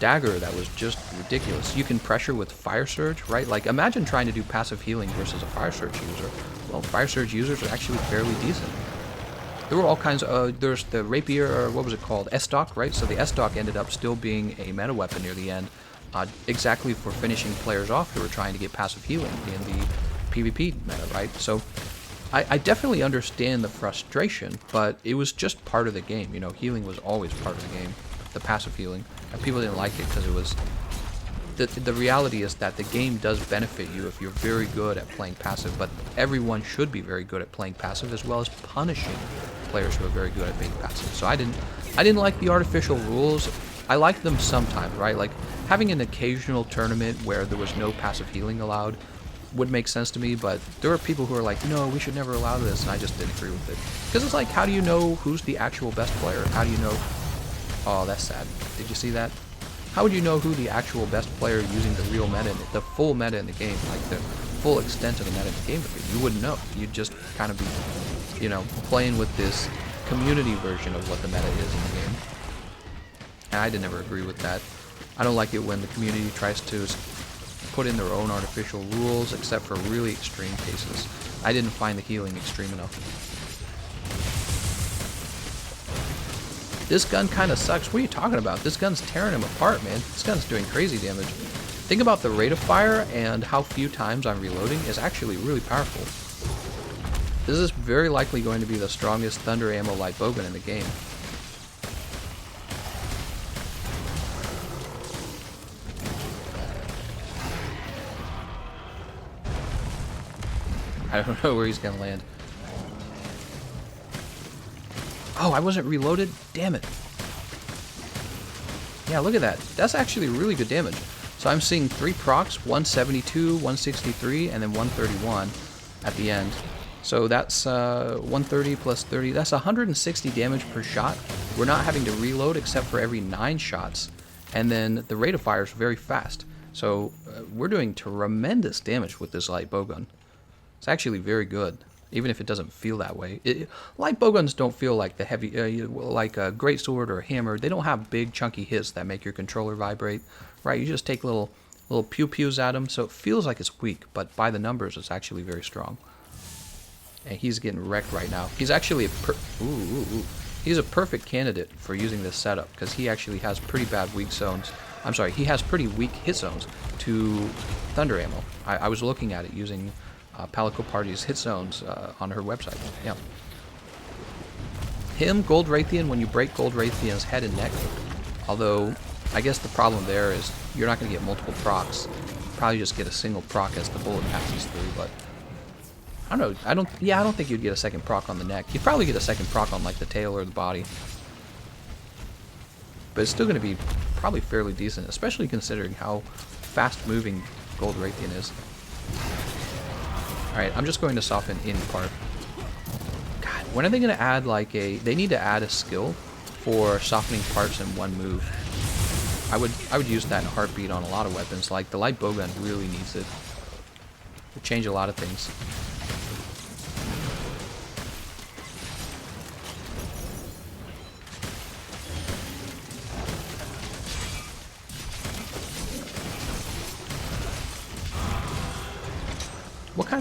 dagger that was just ridiculous. You can pressure with fire surge, right? Like, imagine trying to do passive healing versus a fire surge user. Well, fire surge users are actually fairly decent. There were all kinds of, there's the rapier, or what was it called? S-stock, right? So the S-stock ended up still being a meta weapon near the end, exactly for finishing players off who were trying to get passive healing in the PvP meta, right? So I definitely understand the frustration, but it was just part of the game. You know, healing was always part of the game, the passive healing. And people didn't like it because it was... The reality is that the game does benefit you if you're very good at playing passive, but everyone should be very good at playing passive as well as punishing players who are very good at being passive. So I didn't like the artificial rules. I liked them sometimes, right? Like having an occasional tournament where there was no passive healing allowed would make sense to me, but there are people who are like, no, we should never allow this, and I just didn't agree with it. Because it's like, how do you know who's the actual best player? How do you know... Oh, that's sad. Did you see that? How would you know who the actual best player using the real meta, the full meta in the game, like the full extent of the meta in the game would be? You wouldn't know. You'd just kind of be, you know, playing with this community version of what the meta is in the game. And I did never agree with that. I don't like it when the community tries to put in their own artificial rules, except for really extreme cases. I didn't find the healing extreme enough. This gun kind of sucks. What are you talking about? This gun's tearing him apart, man. This gun's doing crazy damage. Think about the rate of fire and how few times I'm reloading is actually really powerful. This is very likely going to be the strongest thunder ammo light bowgun in the game. I don't know where he's gonna land. Oh, I wasn't reloaded? Damn it. Yeah, look at that. That's actually really good damage. So I'm seeing 3 procs, 172, 163, and then 131 at the end. So that's 130 plus 30. That's 160 damage per shot. We're not having to reload except for every 9 shots. And then the rate of fire is very fast. So we're doing tremendous damage with this light bowgun. It's actually very good, even if it doesn't feel that way. Light bowguns don't feel like the heavy, like a greatsword or a hammer. They don't have big chunky hits that make your controller vibrate, right? You just take little pew-pews at them, so it feels like it's weak, but by the numbers, it's actually very strong. And he's getting wrecked right now. He's actually he's a perfect candidate for using this setup because he actually has pretty bad weak zones. I'm sorry, he has pretty weak hit zones to thunder ammo. I was looking at it using Palico Party's hit zones on her website. Yeah. Him, Gold Raytheon, when you break Gold Raytheon's head and neck, although I guess the problem there is you're not going to get multiple procs. Probably just get a single proc as the bullet passes through, but I don't know. I don't think you'd get a second proc on the neck. You'd probably get a second proc on like the tail or the body. But it's still going to be probably fairly decent, especially considering how fast moving Gold Raytheon is. Alright, I'm just going to soften any part. God, when are they going to add like a... They need to add a skill for softening parts in one move. I would use that in a heartbeat on a lot of weapons. Like the light bowgun really needs it. It would change a lot of things.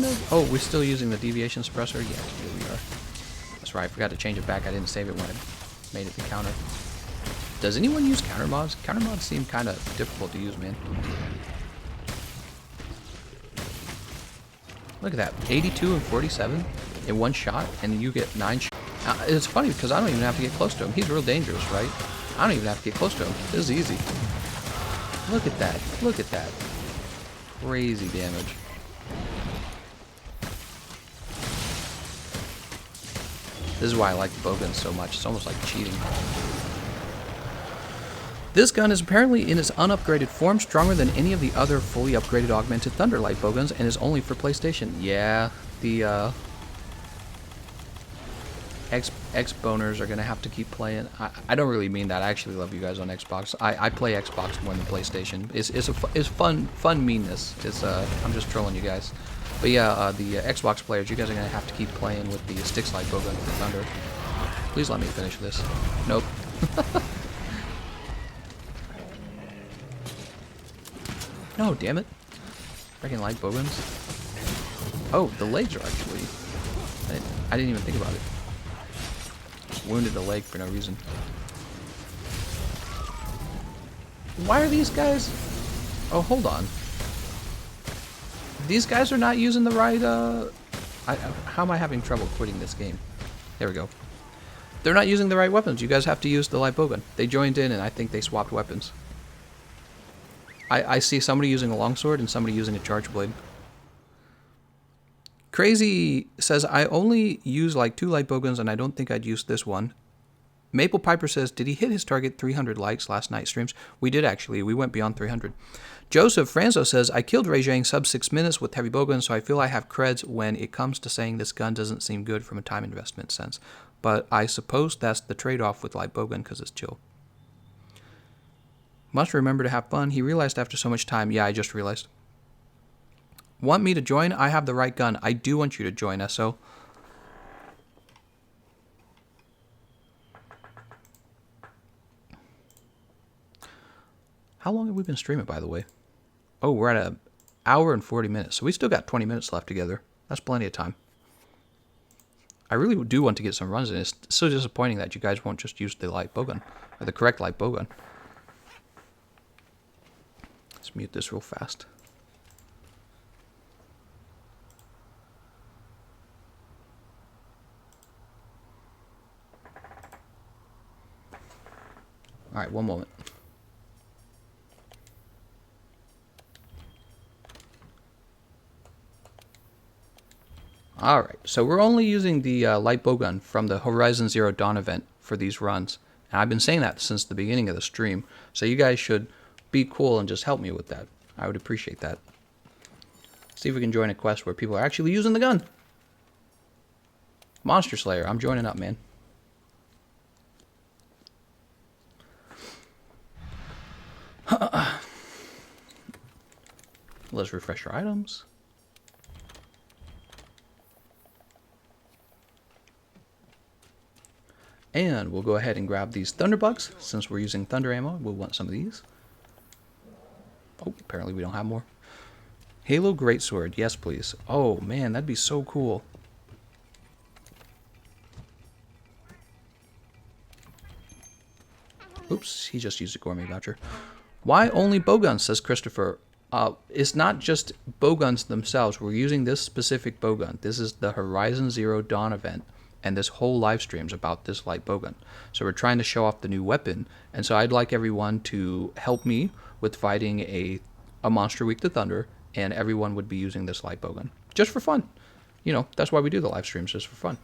kind of... Oh, we're still using the deviation suppressor? Yeah, here we are. That's right, I forgot to change it back. I didn't save it when I made it the counter. Does anyone use counter mods? Counter mods seem kind of difficult to use, man. Look at that, 82 and 47 in one shot, and you get 9 shots. It's funny because I don't even have to get close to him. He's real dangerous, right? I don't even have to get close to him. This is easy. Look at that. Look at that. Crazy damage. This is why I like the Bowguns so much. It's almost like cheating. This gun is apparently in its unupgraded form stronger than any of the other fully upgraded augmented Thunder Light Bowguns and is only for PlayStation. Yeah, the Xboners are going to have to keep playing. I don't really mean that. I actually love you guys on Xbox. I play Xbox more than PlayStation. It's fun meanness. I'm just trolling you guys. But yeah, the Xbox players, you guys are going to have to keep playing with the Sticks Light Bowgun with the Thunder. Please let me finish this. Nope. No, damn it. Freaking Light Bowguns. Oh, the legs are actually... I didn't even think about it. Wounded the leg for no reason. Why are these guys... Oh, hold on. These guys are not using the right... How am I having trouble quitting this game? There we go. They're not using the right weapons. You guys have to use the Light Bowgun. They joined in and I think they swapped weapons. I see somebody using a longsword and somebody using a charge blade. Crazy says, I only use like 2 Light Bowguns and I don't think I'd use this one. Maple Piper says, did he hit his target 300 likes last night's streams? We did actually. We went beyond 300. Joseph Franzo says, I killed Rejang sub 6 minutes with heavy bowgun, so I feel I have creds when it comes to saying this gun doesn't seem good from a time investment sense. But I suppose that's the trade-off with Light Bowgun because it's chill. Must remember to have fun. He realized after so much time. Yeah, I just realized. Want me to join? I have the right gun. I do want you to join, SO. How long have we been streaming, by the way? Oh, we're at an hour and 40 minutes. So we still got 20 minutes left together. That's plenty of time. I really do want to get some runs in. It's so disappointing that you guys won't just use the Light Bowgun. Or the correct Light Bowgun. Let's mute this real fast. Alright, one moment. Alright, so we're only using the Light Bowgun from the h0r1z0n Dawn event for these runs. And I've been saying that since the beginning of the stream. So you guys should be cool and just help me with that. I would appreciate that. See if we can join a quest where people are actually using the gun. Monster Slayer, I'm joining up, man. Let's refresh our items. And we'll go ahead and grab these Thunderbugs. Since we're using Thunder ammo, we'll want some of these. Oh, apparently we don't have more. Halo Greatsword, yes please. Oh man, that'd be so cool. Oops, he just used a gourmet voucher. Why only bowguns, says Christopher. It's not just bowguns themselves. We're using this specific bowgun. This is the h0r1z0n Dawn event. And this whole live stream is about this Light Bowgun. So we're trying to show off the new weapon. And so I'd like everyone to help me with fighting a monster weak to Thunder. And everyone would be using this Light Bowgun. Just for fun. You know, that's why we do the live streams, just for fun.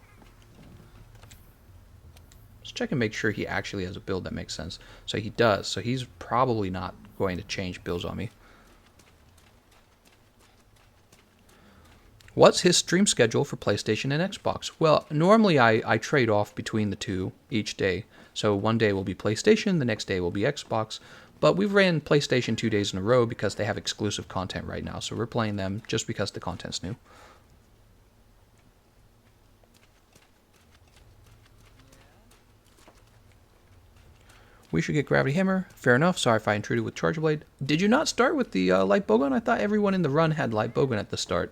Let's check and make sure he actually has a build that makes sense. So he does. So he's probably not going to change builds on me. What's his stream schedule for PlayStation and Xbox? Well, normally I trade off between the two each day. So one day will be PlayStation, the next day will be Xbox. But we've ran PlayStation 2 days in a row because they have exclusive content right now. So we're playing them just because the content's new. We should get Gravity Hammer. Fair enough. Sorry if I intruded with Charge Blade. Did you not start with the Light Bowgun? I thought everyone in the run had Light Bowgun at the start.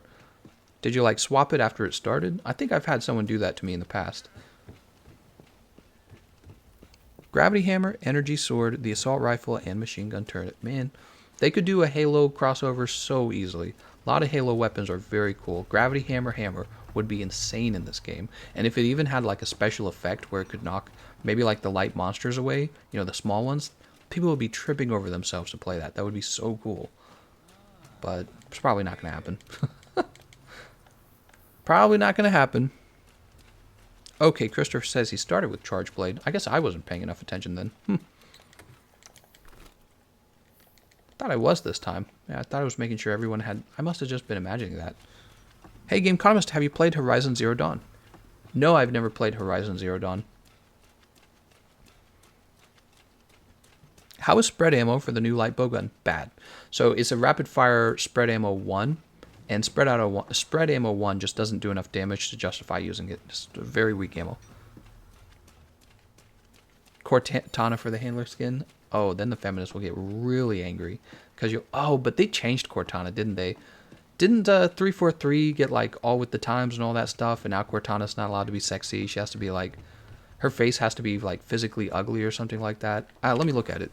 Did you like swap it after it started? I think I've had someone do that to me in the past. Gravity hammer, energy sword, the assault rifle, and machine gun turret. Man, they could do a Halo crossover so easily. A lot of Halo weapons are very cool. Gravity hammer would be insane in this game. And if it even had like a special effect where it could knock maybe like the light monsters away, you know, the small ones, people would be tripping over themselves to play that. That would be so cool. But it's probably not going to happen. Probably not going to happen. Okay, Christopher says he started with Charge Blade. I guess I wasn't paying enough attention then. Thought I was this time. Yeah, I thought I was making sure everyone had... I must have just been imagining that. Hey, Gameconomist, have you played Horizon Zero Dawn? No, I've never played Horizon Zero Dawn. How is spread ammo for the new Light Bowgun? Bad. So it's a rapid fire spread ammo 1, and spread ammo 1 just doesn't do enough damage to justify using it. Just a very weak ammo. Cortana for the handler skin. Oh, then the feminists will get really angry because you. Oh, but they changed Cortana, didn't they? Didn't 343 get like all with the times and all that stuff? And now Cortana's not allowed to be sexy. She has to be like, her face has to be like physically ugly or something like that. Let me look at it.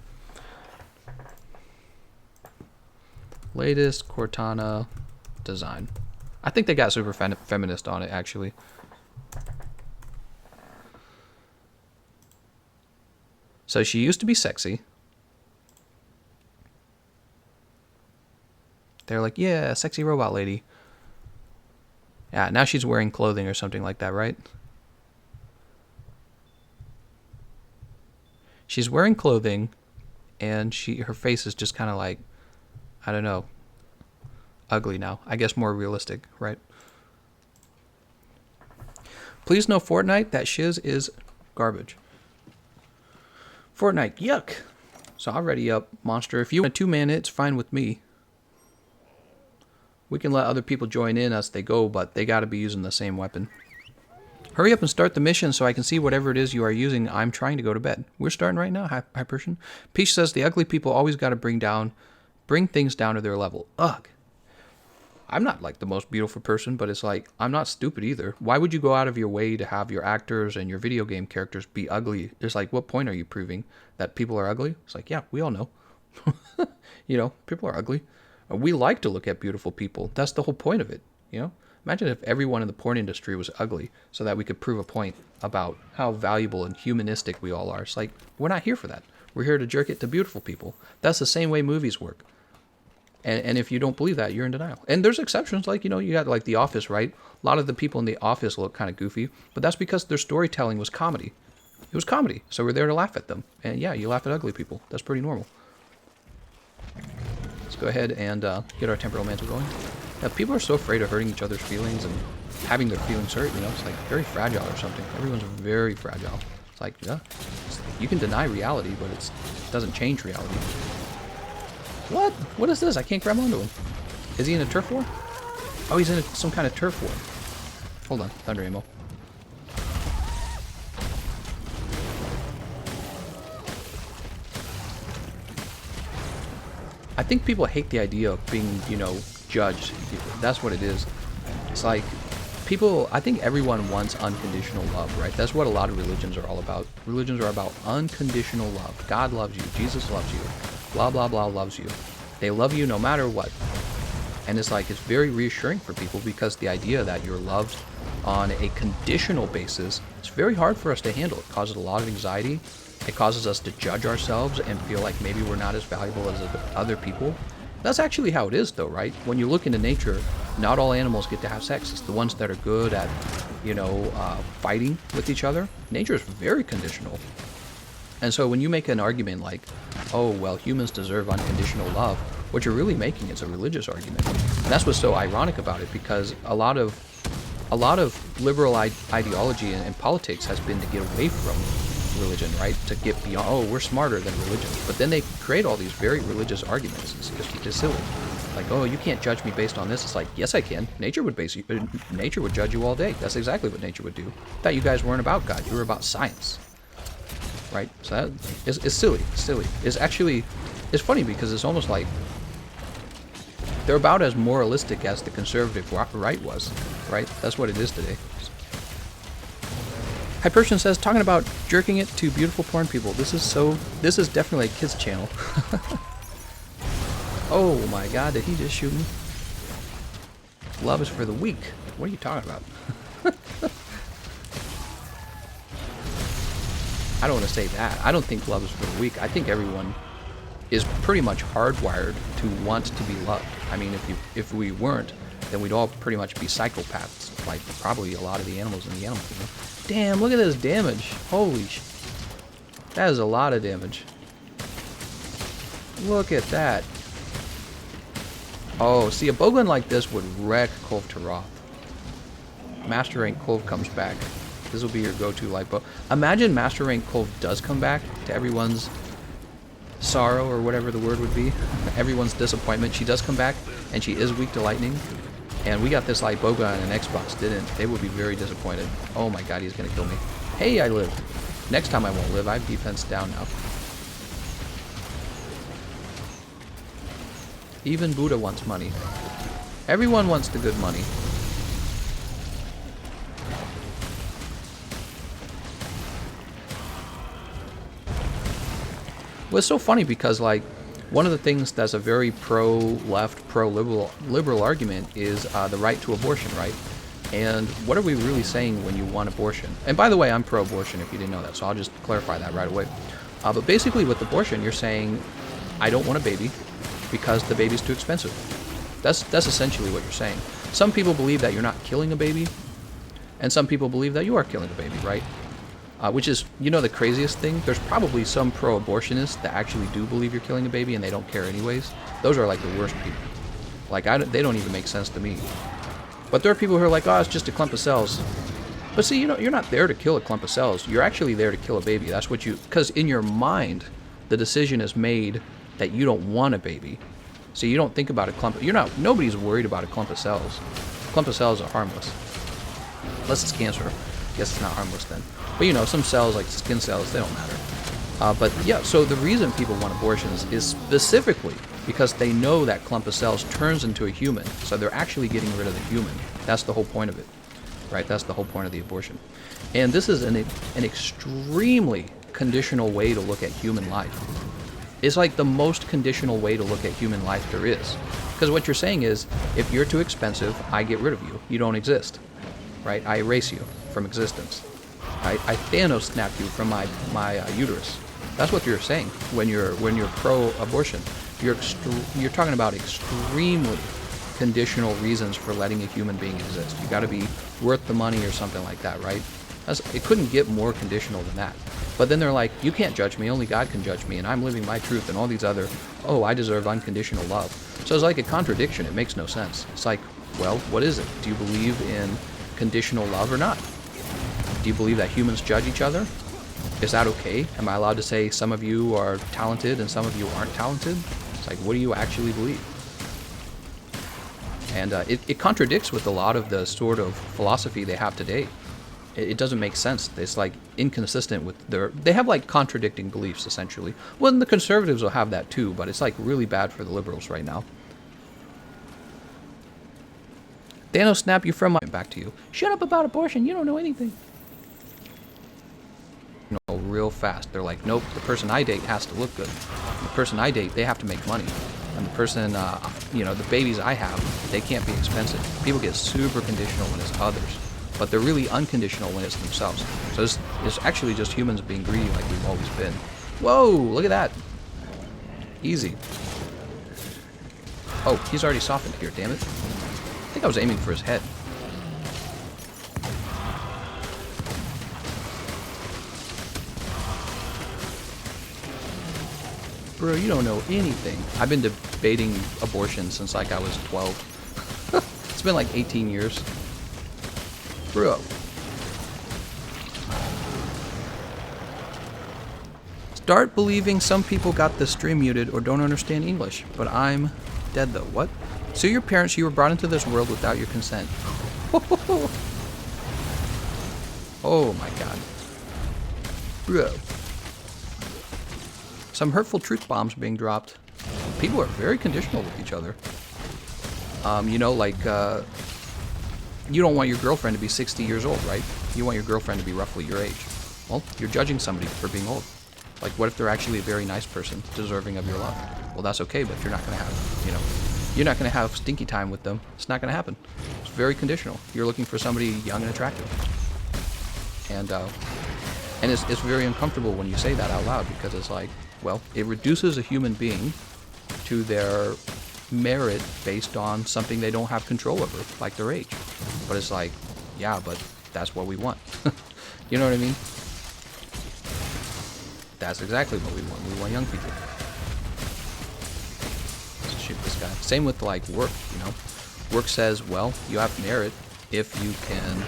Latest Cortana design. I think they got super feminist on it actually. So she used to be sexy. They're like, yeah, sexy robot lady. Yeah, now she's wearing clothing or something like that, right? She's wearing clothing, and her face is just kind of like, I don't know, ugly now. I guess more realistic, right? Please no Fortnite, that shiz is garbage. Fortnite, yuck. So I'll ready up, Monster. If you want a 2-man, it's fine with me. We can let other people join in as they go, but they gotta be using the same weapon. Hurry up and start the mission so I can see whatever it is you are using. I'm trying to go to bed. We're starting right now, Hypersion. Peach says the ugly people always gotta bring things down to their level. Ugh. I'm not like the most beautiful person, but it's like, I'm not stupid either. Why would you go out of your way to have your actors and your video game characters be ugly? It's like, what point are you proving that people are ugly? It's like, yeah, we all know. You know, people are ugly. We like to look at beautiful people. That's the whole point of it, you know? Imagine if everyone in the porn industry was ugly so that we could prove a point about how valuable and humanistic we all are. It's like, we're not here for that. We're here to jerk it to beautiful people. That's the same way movies work. And if you don't believe that, you're in denial. And there's exceptions, like, you know, you got like The Office, right? A lot of the people in The Office look kind of goofy, but that's because their storytelling was comedy. It was comedy, so we're there to laugh at them. And yeah, you laugh at ugly people. That's pretty normal. Let's go ahead and get our temporal mantle going. Yeah, people are so afraid of hurting each other's feelings and having their feelings hurt, you know? It's like very fragile or something. Everyone's very fragile. It's like, yeah, you can deny reality, but it doesn't change reality. What? What is this? I can't grab onto him. Is he in a turf war? Oh, he's in some kind of turf war. Hold on. Thunder ammo. I think people hate the idea of being, you know, judged. That's what it is. It's like, people, I think everyone wants unconditional love, right? That's what a lot of religions are all about. Religions are about unconditional love. God loves you. Jesus loves you. Blah, blah, blah loves you. They love you no matter what. And it's like, it's very reassuring for people because the idea that you're loved on a conditional basis, it's very hard for us to handle. It causes a lot of anxiety. It causes us to judge ourselves and feel like maybe we're not as valuable as other people. That's actually how it is though, right? When you look into nature, not all animals get to have sex. It's the ones that are good at, you know, fighting with each other. Nature is very conditional. And so when you make an argument like, oh, well, humans deserve unconditional love, what you're really making is a religious argument. And that's what's so ironic about it, because a lot of liberal ideology and politics has been to get away from religion, right? To get beyond, oh, we're smarter than religion. But then they create all these very religious arguments. It's silly. Like, oh, you can't judge me based on this. It's like, yes, I can. Nature would nature would judge you all day. That's exactly what nature would do. Thought you guys weren't about God. You were about science. Right? So that is silly. It's silly. It's actually, it's funny because it's almost like They're about as moralistic as the conservative right was, right? That's what it is today. Hypersion says, talking about jerking it to beautiful porn people. This is definitely a kid's channel. Oh my god, did he just shoot me? Love is for the weak. What are you talking about? I don't want to say that. I don't think love is for the weak. I think everyone is pretty much hardwired to want to be loved. I mean, if we weren't, then we'd all pretty much be psychopaths, like probably a lot of the animals in the animal kingdom. Damn, look at this damage. Holy sh... That is a lot of damage. Look at that. Oh, see, a bowgun like this would wreck Pfft to Roth. Master Rank Pfft comes back. This will be your go-to light bow. Imagine Master Rank Pfft does come back to everyone's sorrow, or whatever the word would be. Everyone's disappointment. She does come back, and she is weak to lightning. And we got this Light Bowgun and Xbox didn't. They would be very disappointed. Oh my god, he's gonna kill me. Hey, I live. Next time I won't live. I have defense down now. Even Buddha wants money. Everyone wants the good money. Well, it's so funny because, like, one of the things that's a very pro-left, pro-liberal argument is the right to abortion, right? And what are we really saying when you want abortion? And by the way, I'm pro-abortion if you didn't know that, so I'll just clarify that right away. But basically with abortion, you're saying, I don't want a baby because the baby's too expensive. That's essentially what you're saying. Some people believe that you're not killing a baby, and some people believe that you are killing a baby, right? Which is, you know, the craziest thing? There's probably some pro-abortionists that actually do believe you're killing a baby and they don't care anyways. Those are like the worst people. Like, they don't even make sense to me. But there are people who are like, oh, it's just a clump of cells. But see, you know, you're not there to kill a clump of cells. You're actually there to kill a baby. That's what you... Because in your mind, the decision is made that you don't want a baby. So you don't think about a clump... You're not... Nobody's worried about a clump of cells. Clump of cells are harmless. Unless it's cancer. Guess it's not harmless then. But you know, some cells, like skin cells, they don't matter. But yeah, so the reason people want abortions is specifically because they know that clump of cells turns into a human. So they're actually getting rid of the human. That's the whole point of it, right? That's the whole point of the abortion. And this is an extremely conditional way to look at human life. It's like the most conditional way to look at human life there is. Because what you're saying is, if you're too expensive, I get rid of you. You don't exist, right? I erase you from existence. I Thanos snap you from my uterus. That's what you're saying when you're pro-abortion. You're talking about extremely conditional reasons for letting a human being exist. You got to be worth the money or something like that, right? It couldn't get more conditional than that. But then they're like, you can't judge me, only God can judge me, and I'm living my truth, and all these other, oh, I deserve unconditional love. So it's like a contradiction. It makes no sense. It's like, well, what is it? Do you believe in conditional love or not? Do you believe that humans judge each other? Is that okay? Am I allowed to say some of you are talented and some of you aren't talented? It's like, what do you actually believe? And it contradicts with a lot of the sort of philosophy they have today. It doesn't make sense. It's like inconsistent with they have like contradicting beliefs essentially. Well, and the conservatives will have that too, but it's like really bad for the liberals right now. Thanos snap you from my... Back to you. Shut up about abortion. You don't know anything. You know, real fast. They're like, nope, the person I date has to look good. The person I date, they have to make money. And the person, you know, the babies I have, they can't be expensive. People get super conditional when it's others. But they're really unconditional when it's themselves. So it's actually just humans being greedy like we've always been. Whoa, look at that. Easy. Oh, he's already softened here, damn it. I think I was aiming for his head. Bro, you don't know anything. I've been debating abortion since like I was 12. It's been like 18 years. Bro. Start believing some people got the stream muted or don't understand English, but I'm dead though. What? So your parents, you were brought into this world without your consent. Oh my god. Bro. Some hurtful truth bombs being dropped. People are very conditional with each other. You know, like, you don't want your girlfriend to be 60 years old, right? You want your girlfriend to be roughly your age. Well, you're judging somebody for being old. Like, what if they're actually a very nice person, deserving of your love? Well, that's okay, but you're not going to have, you know, you're not going to have stinky time with them. It's not going to happen. It's very conditional. You're looking for somebody young and attractive. And it's very uncomfortable when you say that out loud, because it's like, well, it reduces a human being to their merit based on something they don't have control over, like their age. But it's like, yeah, but that's what we want. You know what I mean? That's exactly what we want. We want young people. Let's shoot this guy. Same with, like, work, you know? Work says, well, you have merit if you can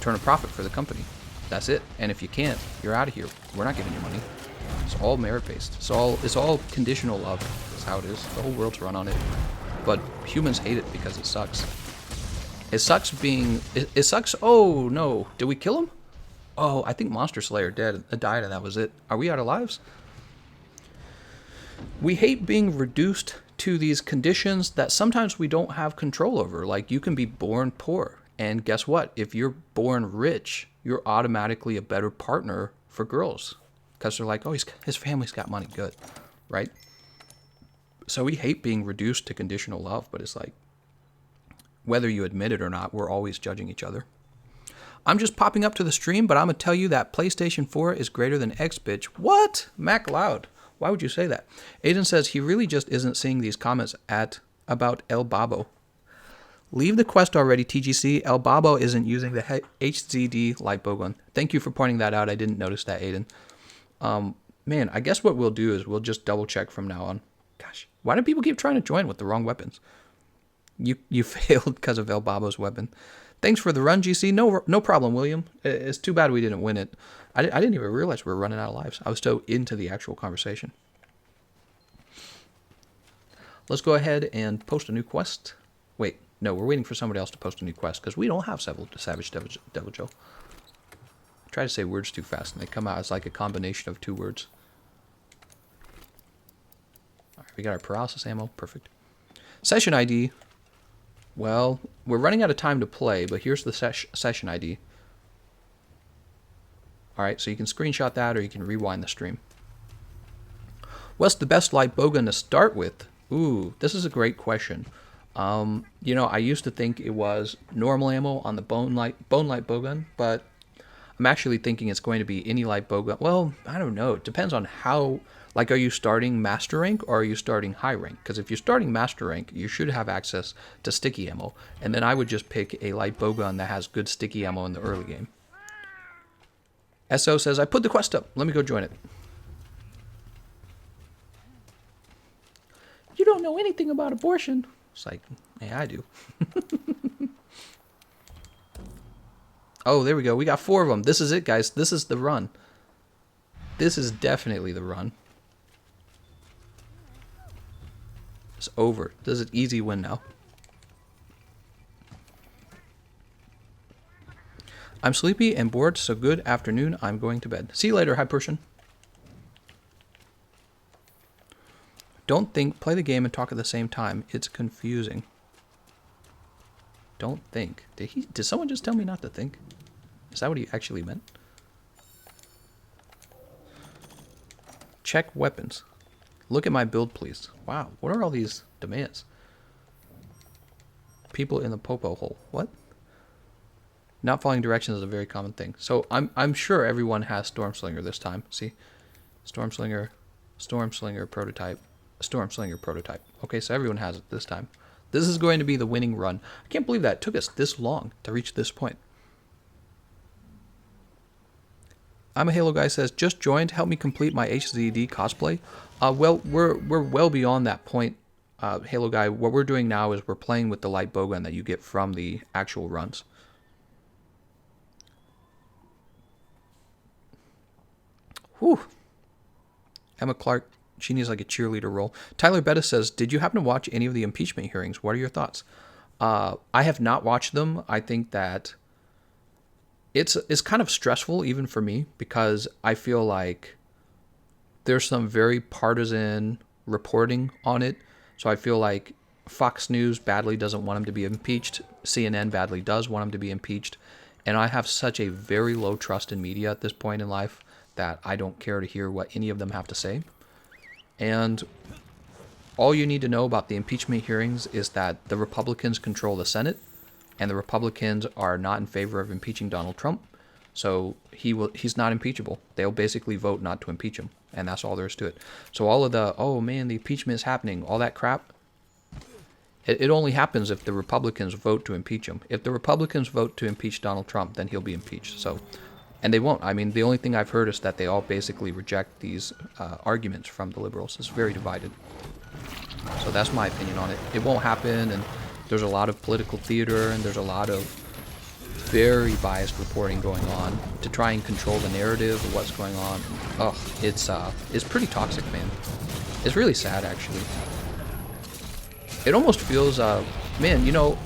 turn a profit for the company. That's it. And if you can't, you're out of here. We're not giving you money. It's all merit-based. It's all conditional love. That's how it is. The whole world's run on it. But humans hate it because it sucks. It sucks being... It sucks... Oh, no. Did we kill him? Oh, I think Monster Slayer died, and that was it. Are we out of lives? We hate being reduced to these conditions that sometimes we don't have control over. Like, you can be born poor. And guess what? If you're born rich, you're automatically a better partner for girls. Because they're like, oh, his family's got money. Good. Right? So we hate being reduced to conditional love. But it's like, whether you admit it or not, we're always judging each other. I'm just popping up to the stream, but I'm going to tell you that PlayStation 4 is greater than X, bitch. What? Mac Loud. Why would you say that? Aiden says he really just isn't seeing these comments about El Babo. Leave the quest already, TGC. El Babo isn't using the HZD Light Bowgun. Thank you for pointing that out. I didn't notice that, Aiden. Man, I guess what we'll do is we'll just double check from now on. Gosh, why do people keep trying to join with the wrong weapons? You failed because of El Babo's weapon. Thanks for the run, GC. No problem, William. It's too bad we didn't win it. I didn't even realize we were running out of lives. I was so into the actual conversation. Let's go ahead and post a new quest. Wait, no, we're waiting for somebody else to post a new quest because we don't have Savage Devil Joe. I try to say words too fast and they come out as like a combination of two words. All right, we got our paralysis ammo. Perfect. Session ID. Well, we're running out of time to play, but here's the session ID. Alright, so you can screenshot that or you can rewind the stream. What's the best light bowgun to start with? Ooh, this is a great question. You know, I used to think it was normal ammo on the bone light bowgun, but I'm actually thinking it's going to be any light bowgun. Well, I don't know. It depends on how... Like, are you starting master rank or are you starting high rank? Because if you're starting master rank, you should have access to sticky ammo. And then I would just pick a light bowgun that has good sticky ammo in the early game. SO says, I put the quest up. Let me go join it. You don't know anything about abortion. It's like, yeah, I do. Oh, there we go. We got 4 of them. This is it, guys. This is the run. This is definitely the run. It's over. This is an easy win now. I'm sleepy and bored, so good afternoon. I'm going to bed. See you later, High Persian. Don't think. Play the game and talk at the same time. It's confusing. Don't think. Did someone just tell me not to think? Is that what he actually meant? Check weapons. Look at my build, please. Wow, what are all these demands? People in the popo hole. What? Not following directions is a very common thing. So I'm sure everyone has Stormslinger this time. See? Stormslinger prototype, Stormslinger prototype. Okay, so everyone has it this time. This is going to be the winning run. I can't believe that it took us this long to reach this point. I'm a Halo guy says, just joined, help me complete my HZD cosplay. Well, we're well beyond that point, Halo guy. What we're doing now is we're playing with the light bowgun that you get from the actual runs. Whew. Emma Clark, she needs like a cheerleader role. Tyler Bettis says, did you happen to watch any of the impeachment hearings? What are your thoughts? I have not watched them. I think that it's kind of stressful even for me because I feel like there's some very partisan reporting on it. So I feel like Fox News badly doesn't want him to be impeached. CNN badly does want him to be impeached. And I have such a very low trust in media at this point in life that I don't care to hear what any of them have to say. And all you need to know about the impeachment hearings is that the Republicans control the Senate, and the Republicans are not in favor of impeaching Donald Trump. So he's not impeachable. They'll basically vote not to impeach him, and that's all there is to it. So all of the, oh man, the impeachment is happening, all that crap, it only happens if the Republicans vote to impeach him. If the Republicans vote to impeach Donald Trump, then he'll be impeached. So, and they won't. I mean, the only thing I've heard is that they all basically reject these arguments from the liberals. It's very divided. So that's my opinion on it. It won't happen, and there's a lot of political theater, and there's a lot of very biased reporting going on to try and control the narrative of what's going on. Oh, it's pretty toxic, man. It's really sad, actually. It almost feels, man, you know,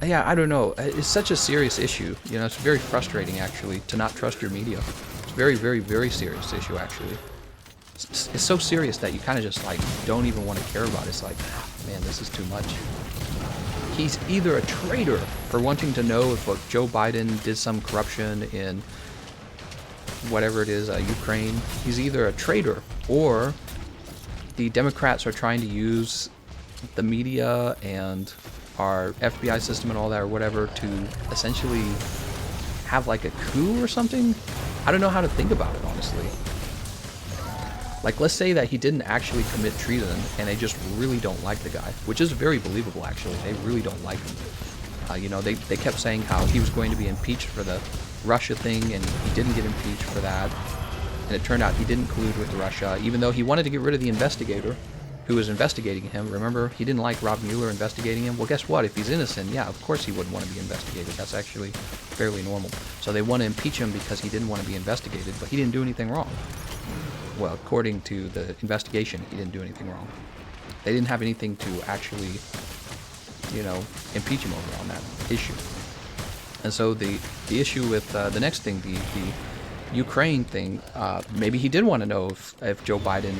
yeah, I don't know. It's such a serious issue. You know, it's very frustrating, actually, to not trust your media. It's a very, very, very serious issue, actually. It's so serious that you kind of just, like, don't even want to care about it. It's like, man, this is too much. He's either a traitor for wanting to know if Joe Biden did some corruption in whatever it is, Ukraine. He's either a traitor, or the Democrats are trying to use the media and our FBI system and all that or whatever to essentially have like a coup or something. I don't know how to think about it, honestly. Like, let's say that he didn't actually commit treason and they just really don't like the guy, which is very believable, actually. They really don't like him. You know, they kept saying how he was going to be impeached for the Russia thing, and he didn't get impeached for that. And it turned out he didn't collude with Russia, even though he wanted to get rid of the investigator who was investigating him. Remember, he didn't like Rob Mueller investigating him. Well, guess what? If he's innocent, yeah, of course he wouldn't want to be investigated. That's actually fairly normal. So they want to impeach him because he didn't want to be investigated, but he didn't do anything wrong. Well, according to the investigation, he didn't do anything wrong. They didn't have anything to actually, you know, impeach him over on that issue. And so the issue with the next thing, the Ukraine thing, maybe he did want to know if Joe Biden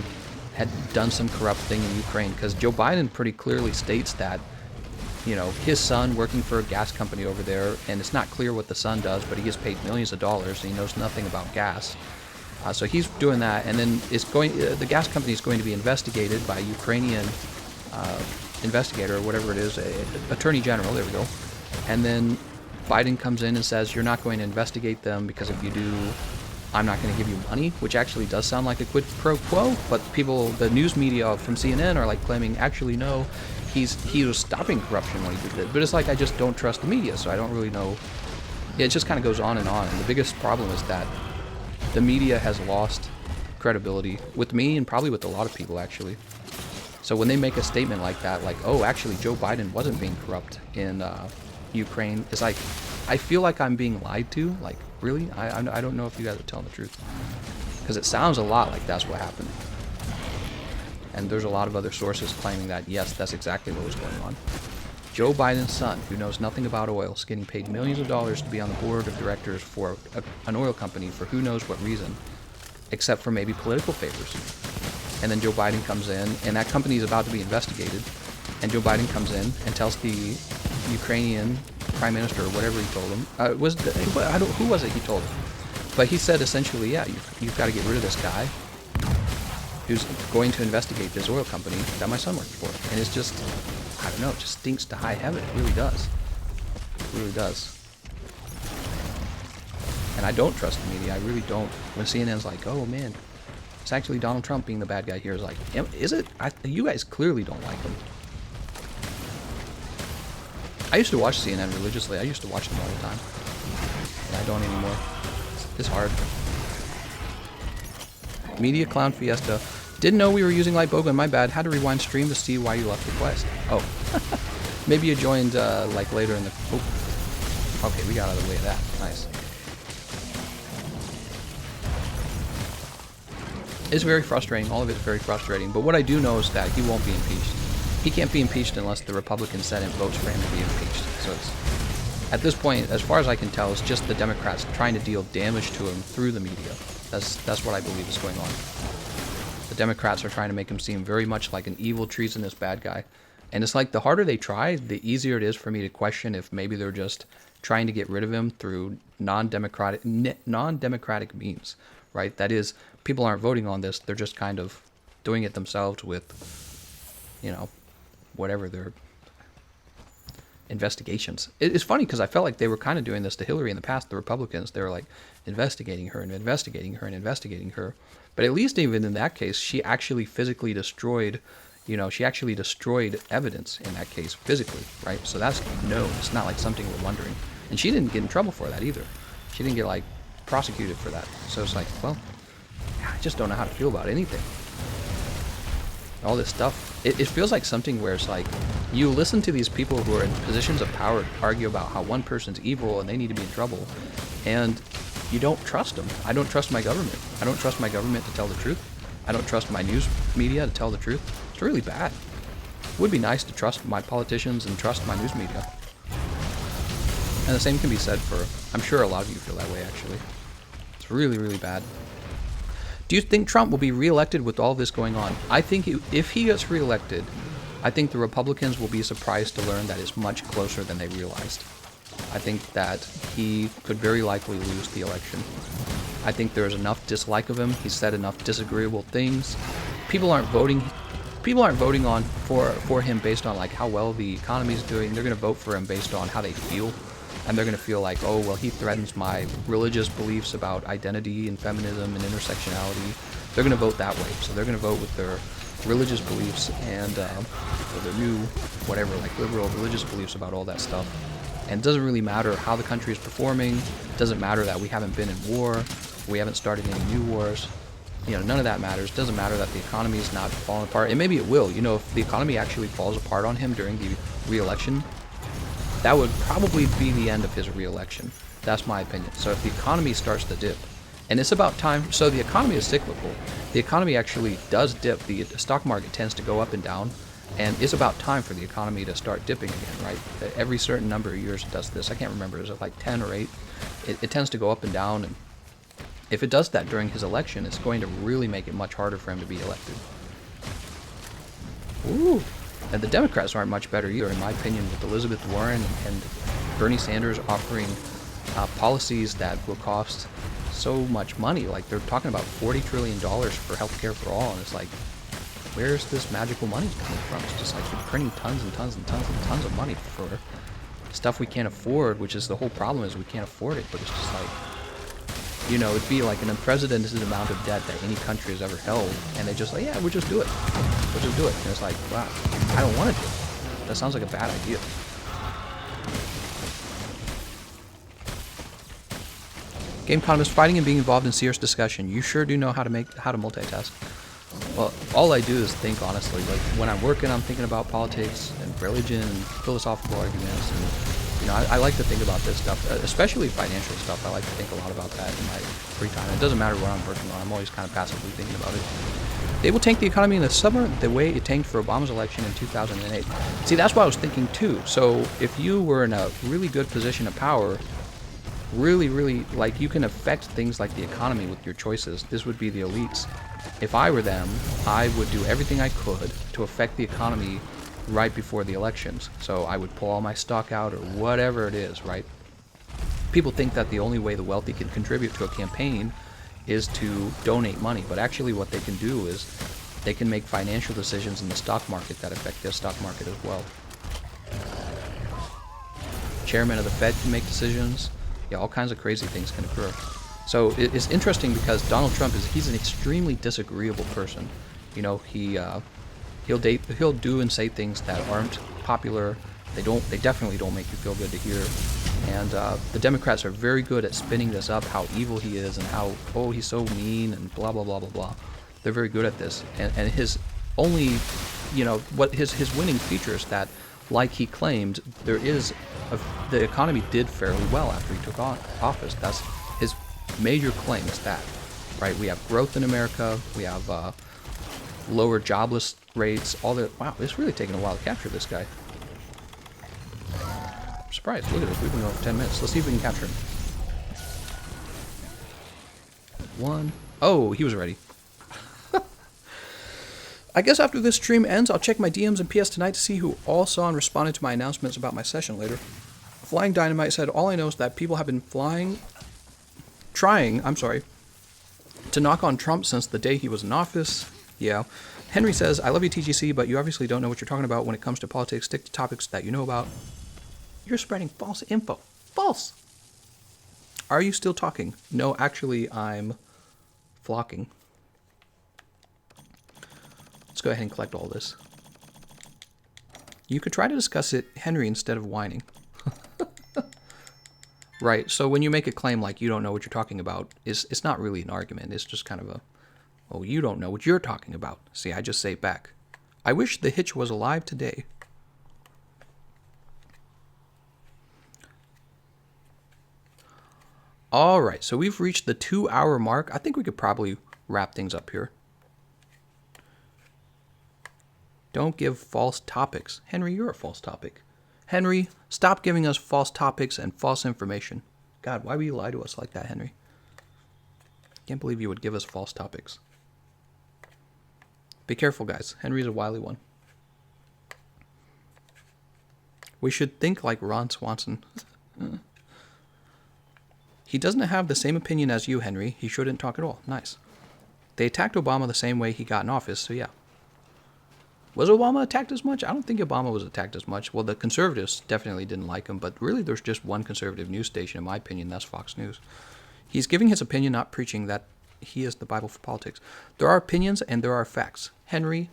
had done some corrupt thing in Ukraine, because Joe Biden pretty clearly states that, you know, his son working for a gas company over there, and it's not clear what the son does, but he gets paid millions of dollars and he knows nothing about gas. So he's doing that, and then it's going. The gas company is going to be investigated by a Ukrainian investigator or whatever it is, attorney general. There we go. And then Biden comes in and says, "You're not going to investigate them because if you do, I'm not going to give you money," which actually does sound like a quid pro quo. But people, the news media from CNN, are like claiming, actually no, he was stopping corruption when he did that. But it's like, I just don't trust the media, so I don't really know. Yeah, it just kind of goes on. And the biggest problem is that the media has lost credibility with me and probably with a lot of people, actually. So when they make a statement like that, like, oh, actually Joe Biden wasn't being corrupt in Ukraine, it's like, I feel like I'm being lied to. Like, really? I don't know if you guys are telling the truth. Because it sounds a lot like that's what happened. And there's a lot of other sources claiming that, yes, that's exactly what was going on. Joe Biden's son, who knows nothing about oil, is getting paid millions of dollars to be on the board of directors for an oil company for who knows what reason, except for maybe political favors. And then Joe Biden comes in, and that company is about to be investigated, and Joe Biden comes in and tells the Ukrainian prime minister, or whatever he told him, who was it he told him? But he said essentially, yeah, you've got to get rid of this guy who's going to investigate this oil company that my son works for. And it's just, I don't know, it just stinks to high heaven. It really does. It really does. And I don't trust the media. I really don't. When CNN's like, oh man, it's actually Donald Trump being the bad guy here. It's like, is it? You guys clearly don't like him. I used to watch CNN religiously. I used to watch them all the time. And I don't anymore. It's hard. Media Clown Fiesta. Didn't know we were using Light Bowgun, my bad. Had to rewind stream to see why you left the quest. Oh. Maybe you joined, like, later in the... Oh. Okay, we got out of the way of that. Nice. It's very frustrating. All of it's very frustrating. But what I do know is that he won't be impeached. He can't be impeached unless the Republican Senate votes for him to be impeached. So it's... At this point, as far as I can tell, it's just the Democrats trying to deal damage to him through the media. That's what I believe is going on. The Democrats are trying to make him seem very much like an evil, treasonous bad guy. And it's like the harder they try, the easier it is for me to question if maybe they're just trying to get rid of him through non-democratic means, right? That is, people aren't voting on this. They're just kind of doing it themselves with, you know, whatever their investigations. It's funny because I felt like they were kind of doing this to Hillary in the past, the Republicans. They were like investigating her and investigating her and investigating her. But at least even in that case, she actually physically destroyed, she actually destroyed evidence in that case physically, right? So that's known. It's not like something we're wondering. And she didn't get in trouble for that either. She didn't get like prosecuted for that. So it's like, well, I just don't know how to feel about anything. All this stuff. It feels like something where it's like you listen to these people who are in positions of power argue about how one person's evil and they need to be in trouble, and you don't trust them. I don't trust my government. I don't trust my government to tell the truth. I don't trust my news media to tell the truth. It's really bad. It would be nice to trust my politicians and trust my news media. And the same can be said for, I'm sure a lot of you feel that way actually. It's really, really bad. Do you think Trump will be reelected with all this going on? I think if he gets reelected, I think the Republicans will be surprised to learn that it's much closer than they realized. I think that he could very likely lose the election. I think there's enough dislike of him. He's said enough disagreeable things. People aren't voting on for him based on like how well the economy's doing. They're going to vote for him based on how they feel. And they're going to feel like, oh, well, he threatens my religious beliefs about identity and feminism and intersectionality. They're going to vote that way. So they're going to vote with their religious beliefs and their new, whatever, like liberal religious beliefs about all that stuff. And it doesn't really matter how the country is performing. It doesn't matter that we haven't been in war. We haven't started any new wars. None of that matters. It doesn't matter that the economy is not falling apart. And maybe it will. If the economy actually falls apart on him during the re-election, that would probably be the end of his re-election. That's my opinion. So if the economy starts to dip, and it's about time, so the economy is cyclical. The economy actually does dip. The stock market tends to go up and down, and it's about time for the economy to start dipping again, right? Every certain number of years it does this. I can't remember, is it like 10 or 8? It tends to go up and down, and if it does that during his election, it's going to really make it much harder for him to be elected. Ooh. And the Democrats aren't much better either, in my opinion, with Elizabeth Warren and Bernie Sanders offering policies that will cost so much money. Like, they're talking about $40 trillion for healthcare for all, and it's like, where's this magical money coming from? It's just like you're printing tons and tons and tons and tons of money for stuff we can't afford, which is the whole problem, is we can't afford it. But it's just like, it'd be like an unprecedented amount of debt that any country has ever held, and they just like, yeah, we'll just do it. We'll just do it. And it's like, wow, I don't want to do it. That sounds like a bad idea. Gameconomist, fighting and being involved in serious discussion. You sure do know how to multitask. Well, all I do is think, honestly. Like, when I'm working, I'm thinking about politics and religion and philosophical arguments, and I like to think about this stuff, especially financial stuff. I like to think a lot about that in my free time. It doesn't matter what I'm working on. I'm always kind of passively thinking about it. They will tank the economy in the summer the way it tanked for Obama's election in 2008. See, that's what I was thinking too. So if you were in a really good position of power, really, like, you can affect things like the economy with your choices. This would be the elites. If I were them, I would do everything I could to affect the economy right before the elections. So I would pull all my stock out or whatever it is, right? People think that the only way the wealthy can contribute to a campaign is to donate money, but actually what they can do is they can make financial decisions in the stock market that affect their stock market as well. Chairman of the Fed can make decisions. Yeah, all kinds of crazy things can occur. So it's interesting because Donald Trump he's an extremely disagreeable person. He'll do and say things that aren't popular. They definitely don't make you feel good to hear. And the Democrats are very good at spinning this up, how evil he is and how, oh, he's so mean and blah, blah, blah, blah, blah. They're very good at this. And his only, what his winning feature is that, like he claimed, the economy did fairly well after he took office. That's his major claim, is that, right? We have growth in America. We have lower jobless rates. Wow, it's really taking a while to capture this guy. I'm surprised. Look at this. We've been going for 10 minutes. Let's see if we can capture him. One. Oh, he was ready. I guess after this stream ends, I'll check my DMs and PS tonight to see who all saw and responded to my announcements about my session later. Flying Dynamite said, all I know is that people have been trying, to knock on Trump since the day he was in office. Yeah. Henry says, I love you, TGC, but you obviously don't know what you're talking about when it comes to politics. Stick to topics that you know about. You're spreading false info. False! Are you still talking? No, actually, I'm flocking. Let's go ahead and collect all this. You could try to discuss it, Henry, instead of whining. Right, so when you make a claim like you don't know what you're talking about, it's not really an argument. It's just kind of a, oh, you don't know what you're talking about. See, I just say it back. I wish the hitch was alive today. Alright, so we've reached the 2-hour mark. I think we could probably wrap things up here. Don't give false topics. Henry, you're a false topic. Henry, stop giving us false topics and false information. God, why would you lie to us like that, Henry? Can't believe you would give us false topics. Be careful, guys. Henry's a wily one. We should think like Ron Swanson. He doesn't have the same opinion as you, Henry. He shouldn't talk at all. Nice. They attacked Obama the same way he got in office, so yeah. Was Obama attacked as much? I don't think Obama was attacked as much. Well, the conservatives definitely didn't like him, but really there's just one conservative news station, in my opinion. That's Fox News. He's giving his opinion, not preaching that he is the Bible for politics. There are opinions and there are facts. Henry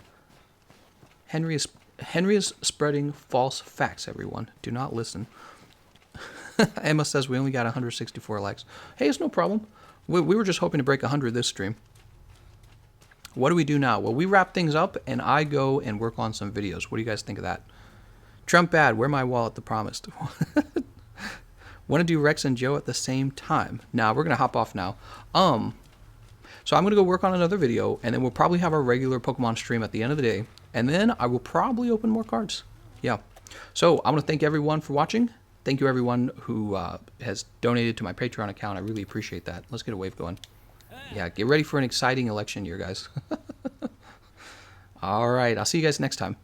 is spreading false facts, everyone. Do not listen. Emma says we only got 164 likes. Hey, it's no problem. We were just hoping to break 100 this stream. What do we do now? Well, we wrap things up, and I go and work on some videos. What do you guys think of that? Trump bad. Where my wallet? The promised. Want to do Rex and Joe at the same time? Now, we're going to hop off now. So I'm going to go work on another video, and then we'll probably have our regular Pokemon stream at the end of the day. And then I will probably open more cards. Yeah. So I want to thank everyone for watching. Thank you, everyone who has donated to my Patreon account. I really appreciate that. Let's get a wave going. Yeah, get ready for an exciting election year, guys. All right, I'll see you guys next time.